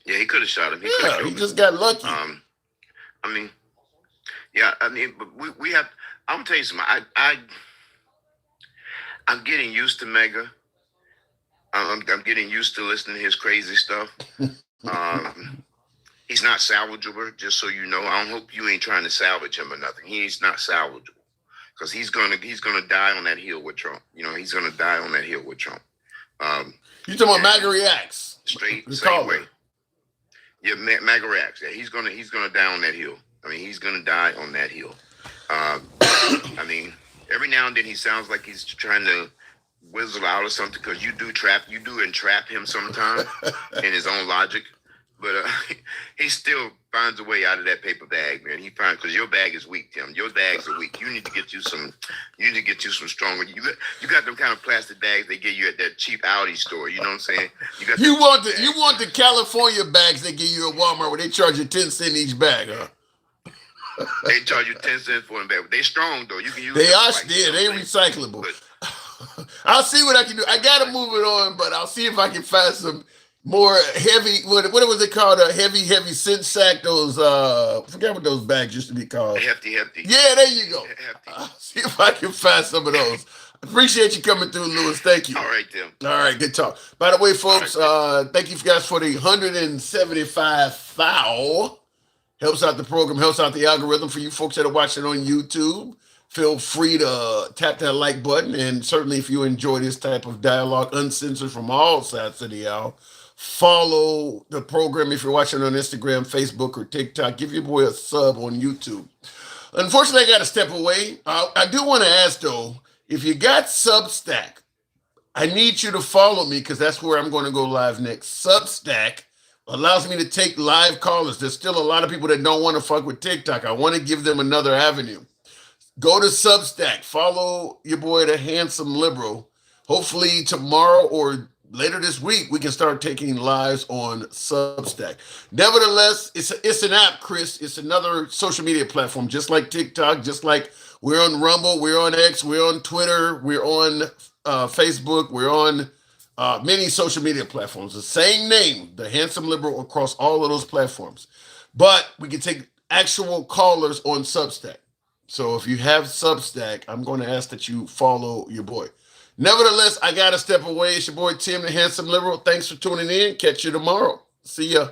Yeah, he could have shot him. He could have Yeah, killed he him. just got lucky. I mean, yeah, I mean, but we have. I'm gonna tell you something. I'm getting used to Mega. I'm getting used to listening to his crazy stuff. He's not salvageable, just so you know. I hope you ain't trying to salvage him or nothing. He's not salvageable because he's gonna die on that hill with Trump. You know, he's gonna die on that hill with Trump. You talking about MAGA reacts? Straight The same caller. way. Yeah, MAGA reacts. Yeah, he's gonna die on that hill. I mean, he's gonna die on that hill. I mean, every now and then he sounds like he's trying to whistle out or something because you do entrap him sometimes in his own logic. But he still finds a way out of that paper bag, man. He finds because your bag is weak, Tim. Your bags are weak. You need to get you some. You need to get you some stronger. You got them kind of plastic bags they give you at that cheap Audi store. You know what I'm saying? You want the California bags they give you at Walmart where they charge you 10 cents each bag, huh? They charge you 10 cents for them bag. They strong though. You can use. They them are twice, they recyclable. I'll see what I can do. I gotta move it on, but I'll see if I can find some more heavy. What was it called? A heavy cinch sack. Those forget what those bags used to be called. Hefty. Yeah, there you go. I'll see if I can find some of those. Appreciate you coming through, Lewis. Thank you. All right, Tim. All right, good talk. By the way, folks, thank you guys for the 175 foul. Helps out the program, helps out the algorithm for you folks that are watching on YouTube. Feel free to tap that like button. And certainly if you enjoy this type of dialogue, uncensored from all sides of the aisle, follow the program if you're watching on Instagram, Facebook, or TikTok. Give your boy a sub on YouTube. Unfortunately, I got to step away. I do want to ask, though, if you got Substack, I need you to follow me because that's where I'm going to go live next. Substack allows me to take live callers. There's still a lot of people that don't want to fuck with TikTok. I want to give them another avenue. Go to Substack. Follow your boy, the Handsome Liberal. Hopefully tomorrow or later this week, we can start taking lives on Substack. Nevertheless, it's an app, Chris. It's another social media platform, just like TikTok, just like we're on Rumble, we're on X, we're on Twitter, we're on Facebook, we're on many social media platforms. The same name, the Handsome Liberal, across all of those platforms. But we can take actual callers on Substack. So if you have Substack, I'm going to ask that you follow your boy. Nevertheless, I got to step away. It's your boy, Tim, the Handsome Liberal. Thanks for tuning in. Catch you tomorrow. See ya.